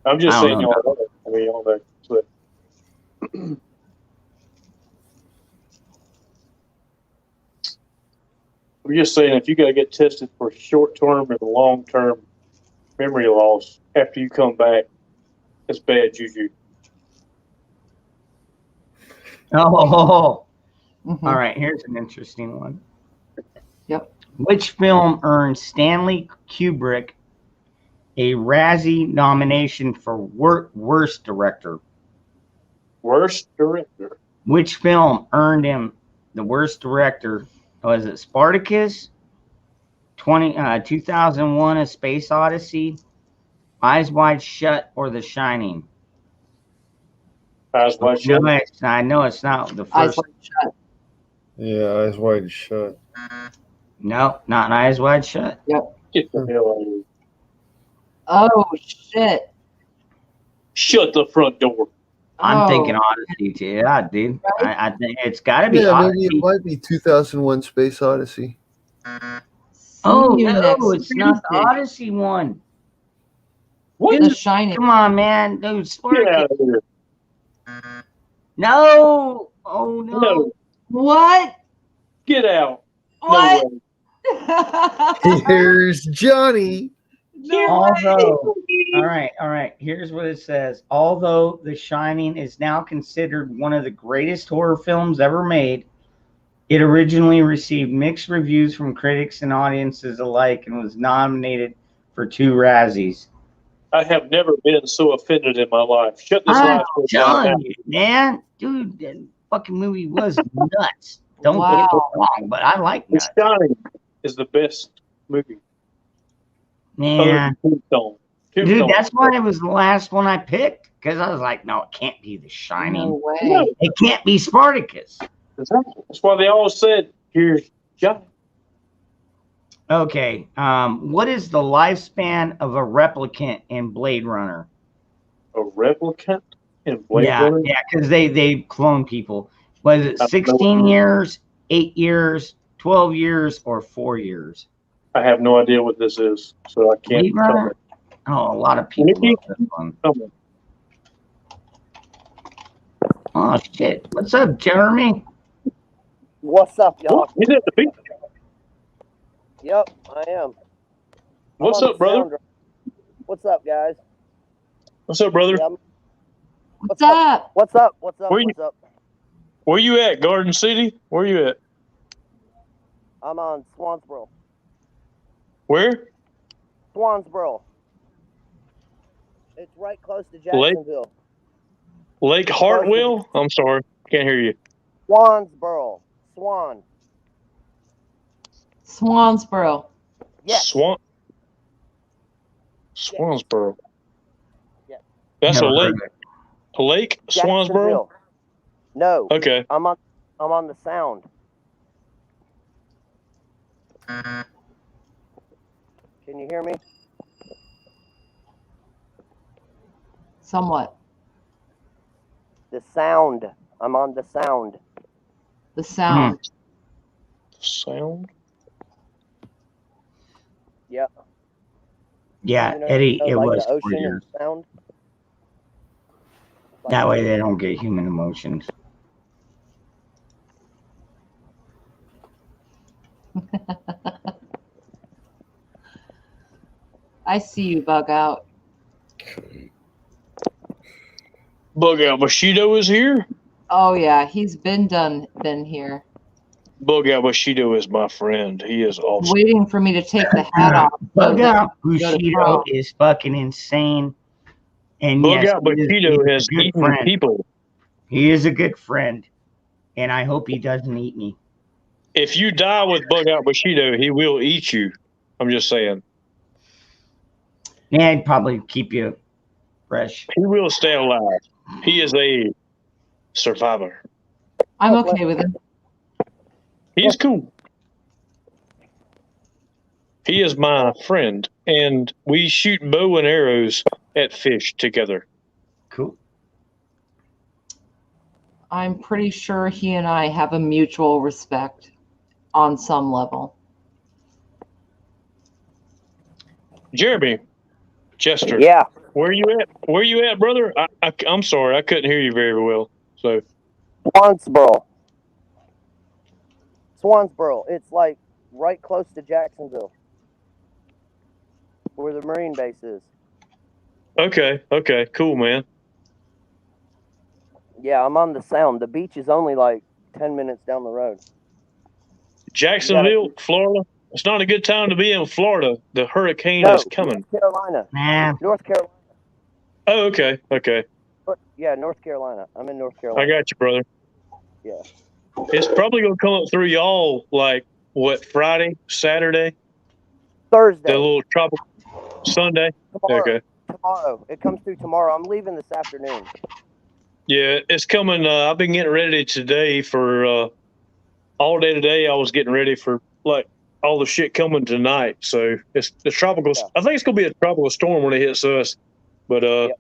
I'm just I saying don't y'all know. I mean, y'all know. So, I'm just saying if you got to get tested for short-term and long-term memory loss after you come back, it's bad juju. Oh, Mhm. all right. Here's an interesting one. Yep. Which film earned Stanley Kubrick a Razzie nomination for worst director? Worst director. Which film earned him the worst director? Was it Spartacus, 2001: A Space Odyssey, Eyes Wide Shut, or The Shining? Eyes wide shut. No, I know it's not the Eyes first. wide shut. Yeah, eyes wide shut. No, not Eyes Wide Shut. Get the hell out of here. Oh shit. Shut the front door. I'm Oh. thinking Odyssey too. Yeah, dude. I think it's got to be Yeah, maybe Odyssey. it might be 2001: Space Odyssey. Oh you no, next it's not the Tuesday. Odyssey one. What? The Shining. Come on, man. Dude, Get out Spartacus. of here. No. Oh no. No. What? Get out. What? No way. Here's Johnny. No Although, way. all right. Here's what it says. Although The Shining is now considered one of the greatest horror films ever made, it originally received mixed reviews from critics and audiences alike and was nominated for 2 Razzies. I have never been so offended in my life. Shut this I'm live show telling down. you, man. Dude, that fucking movie was nuts. Don't get me Wow. wrong, but I like The nuts. Shining is the best movie. Other Man. than Tombstone. Dude, Tombstone. that's why it was the last one I picked. Because I was like, no, it can't be The Shining. No way. No, It can't be Spartacus. exactly. That's why they always said, here's Johnny. Okay. What is the lifespan of a replicant in Blade Runner? A replicant in Blade Yeah, Runner? yeah, because they clone people. Was it I don't know. 16 years, 8 years, 12 years, or 4 years? I have no idea what this is, so I can't Blade tell Runner? Oh, a lot of people Nikki? love this one. you. Oh, shit. What's up, Jeremy? What's up, y'all? He's at the beach. Yep, I am. I'm What's on up, the brother? sound. What's up, guys? What's up, brother? Yeah, What's up? What's up? What's up? Where you- What's up? Where you at, Garden City? Where you at? I'm on Swansboro. Where? Swansboro. It's right close to Lake- Jacksonville. Lake Hartwell? I'm sorry. Can't hear you. Swansboro. Swan. Swansboro. Yes. Swansboro. Yeah. That's Never a lake. heard of it. A lake? Swansboro? Jacksonville. No. Okay. I'm on the sound. Can you hear me? Somewhat. The sound. I'm on the sound. The sound. Sound? Yeah. Yeah, You know, Eddie, it like was the 4 ocean years. and sound. That way they don't get human emotions. I see you, Bug Out. Bug Out Bushido is here? Oh yeah, he's been here. Bug Out Bushido is my friend. He is awesome. Waiting for me to take the hat off. Bug so Out that- go to Bushido prom. is fucking insane. And Bug yes, Out he is- Bushido he's a has good eaten friend. people. He is a good friend. And I hope he doesn't eat me. If you die with Bug Out Bushido, he will eat you. I'm just saying. Yeah, he'd probably keep you fresh. He will stay alive. He is a survivor. I'm okay with it. He's cool. He is my friend, and we shoot bow and arrows at fish together. Cool. I'm pretty sure he and I have a mutual respect on some level. Jeremy, Chester. Yeah. Where you at? Where you at, brother? I'm sorry, I couldn't hear you very well. So Swansboro. Swansboro. It's like right close to Jacksonville, where the Marine base is. okay, cool, man. Yeah, I'm on the sound. The beach is only like 10 minutes down the road. Jacksonville, Florida. It's not a good time to be in Florida. The hurricane No, is coming. North Carolina. Nah. North Carolina. Oh, okay. Yeah, North Carolina. I'm in North I Carolina. got you, brother. Yeah. It's probably gonna come up through y'all like what, Friday, Saturday, Thursday. the little tropical Sunday. Tomorrow. Okay. Tomorrow. It comes through tomorrow. I'm leaving this afternoon. Yeah, it's coming. I've been getting ready today for all day today. I was getting ready for like all the shit coming tonight. So it's the tropical. Yeah. I think it's gonna be a tropical storm when it hits us. But Yep.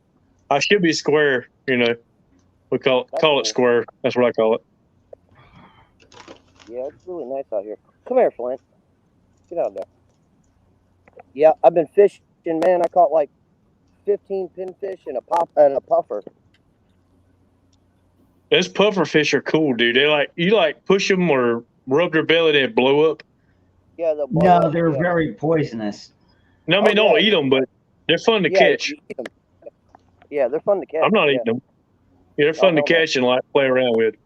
I should be square. You know, we call cool. it square. That's what I call it. Yeah, it's really nice out here. Come here, Flint. Get out there. Yeah, I've been fishing, man. I caught like 15 pinfish and a puffer. Those puffer fish are cool, dude. They like you like push them or rub their belly, they blow up. Yeah, they'll blow No, up, they're yeah. very poisonous. No, I mean, Oh, don't yeah. eat them, but they're fun to Yeah, catch. you eat 'em. Yeah, they're fun to catch. I'm not yeah. eating them. Yeah, they're fun to hell no. catch and like play around with.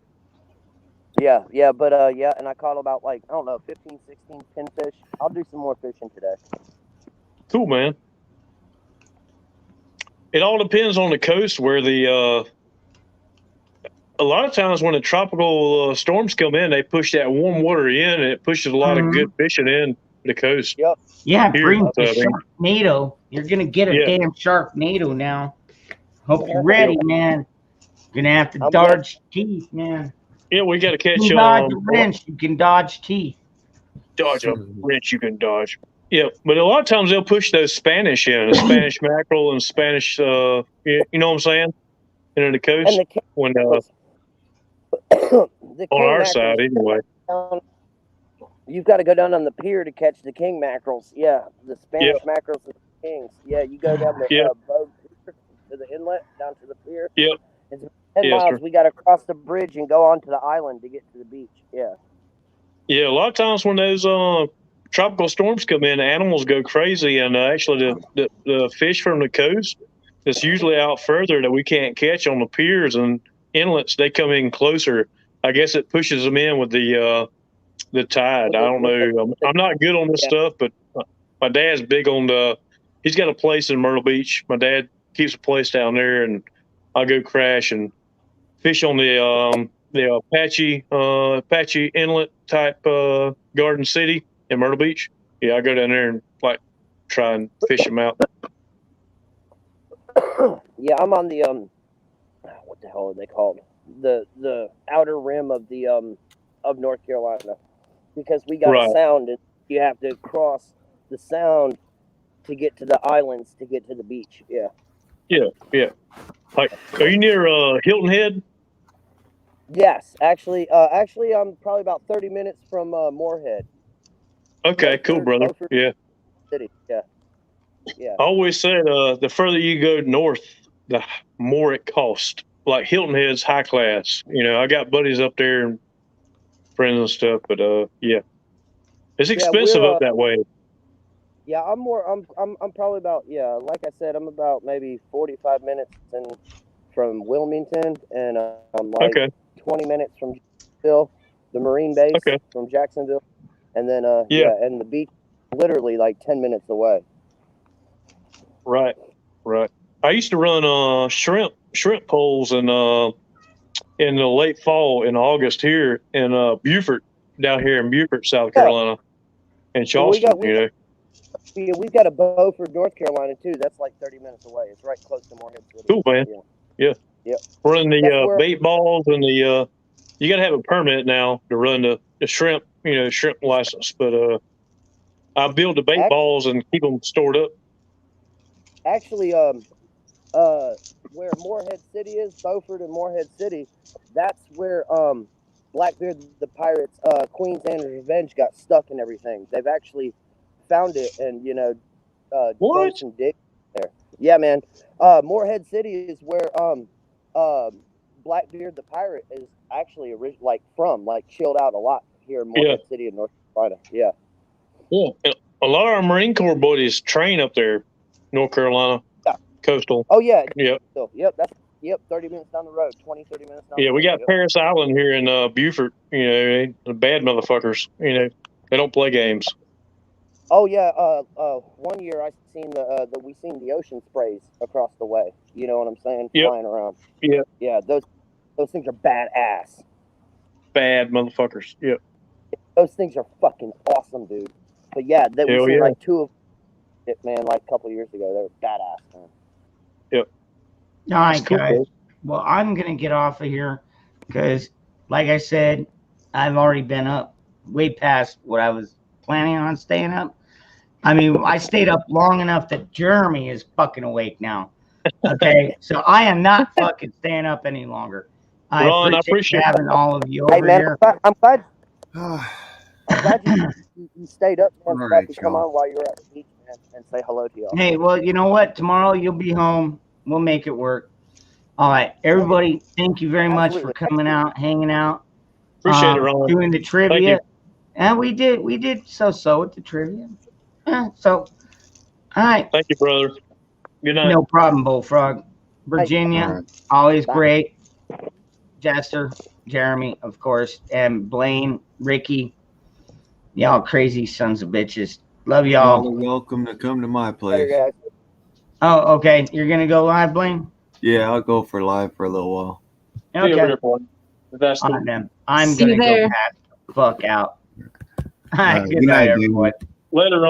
Yeah, but yeah, and I caught about like, I don't know, 15, 16 pinfish. I'll do some more fishing today. Cool, man. It all depends on the coast where the. A lot of times when the tropical storms come in, they push that warm water in, and it pushes a lot of good fishing in the coast. Yep. Yeah, Here, bring the I mean, Sharknado. You're gonna get a Yeah. damn Sharknado now. Hope you're ready, man. You're gonna have to I'm dodge teeth, man. yeah, we got to catch You can dodge a wrench, you can dodge teeth. dodge a wrench you can dodge. Yeah, but a lot of times they'll push those Spanish in, the Spanish mackerel and Spanish. You know what I'm saying? In the coast And the king, when the on king our mackerels, side anyway. you've got to go down on the pier to catch the king mackerels. Yeah, the Spanish mackerels and the kings. Yeah, you go down the boat to the inlet, down to the pier. Yep. It's 10 Yes, miles. sir. We got to cross the bridge and go onto the island to get to the beach. Yeah. Yeah, a lot of times when those tropical storms come in, animals go crazy, and actually the fish from the coast that's usually out further that we can't catch on the piers and inlets, they come in closer. I guess it pushes them in with the tide. I don't know. I'm not good on this stuff, but my dad's big on he's got a place in Myrtle Beach. My dad keeps a place down there, and I'll go crash and fish on the Apache Inlet type Garden City in Myrtle Beach. Yeah, I go down there and like try and fish them out. Yeah, I'm on the what the hell are they called? The outer rim of the of North Carolina, because we got Right. a sound and you have to cross the sound to get to the islands to get to the beach. Yeah. Yeah. Like, are you near Hilton Head? Yes, actually I'm probably about 30 minutes from Moorhead Okay, cool, brother. Beaufort. Yeah. City. Yeah. Yeah. I always said the further you go north, the more it costs. Like Hilton Head's high class. You know, I got buddies up there and friends and stuff, but yeah, it's expensive we're, up that way. Yeah, I'm probably about, like I said, I'm about maybe 45 minutes from Wilmington, and I'm like 20 minutes from Jacksonville, the Marine base from Jacksonville, and then and the beach literally like 10 minutes away. Right. I used to run shrimp poles in the late fall in August here in Beaufort, down here in Beaufort, South Carolina, and Charleston. We've got a Beaufort, North Carolina too. That's like 30 minutes away. It's right close to Moorhead City. Cool, man. Yeah. Running the where- bait balls and the you got to have a permit now to run the shrimp, shrimp license. But I build the bait balls and keep them stored up. Actually, where Moorhead City is, Beaufort and Moorhead City, that's where Blackbeard the Pirate's Queen's Anne's Revenge got stuck and everything. They've actually found it and done some digging there. Yeah, man. Moorhead City is where Blackbeard the Pirate is actually chilled out a lot here in Moorhead City in North Carolina. Yeah. Yeah. A lot of our Marine Corps buddies train up there, North Carolina, coastal. Oh yeah. Yep. So, yep. 30 minutes down the road, 30 minutes down the road. Yeah, we got Paris Island here in Beaufort. The bad motherfuckers. They don't play games. Oh yeah. 1 year I seen we seen the ocean sprays across the way. You know what I'm saying? Yep. Flying around. Yeah. Yeah. Those things are badass. Bad motherfuckers. Yep. Those things are fucking awesome, dude. But yeah, we Hell seen yeah. like two of it, man. Like a couple of years ago, they were badass, man. Yep. All right, That's cool, guys. man. Well, I'm going to get off of here because, like I said, I've already been up way past what I was planning on staying up. I mean, I stayed up long enough that Jeremy is fucking awake now. Okay, so I am not fucking staying up any longer. Ron, I I appreciate having all of you over Hey man, here. I'm glad you stayed up, man, so I could come on while you're at the beach, man. and say hello to y'all. Hey, well, you know what? Tomorrow you'll be home. We'll make it work. All right, everybody. Thank you very much for coming out, hanging out. Appreciate it, Ron. Doing the Thank trivia. you. And we did so with the trivia. So, all right. Thank you, brother. Good night. No problem, Bullfrog. Virginia, always great. Jester, Jeremy, of course, and Blaine, Ricky. Y'all crazy sons of bitches. Love y'all. Y'all are welcome to come to my place. Oh, okay. You're gonna go live, Blaine? Yeah, I'll go for live for a little while. Okay. All right, then. I'm See you gonna there. go pass the fuck out. All right, Good good night, night, dude. everyone. Later,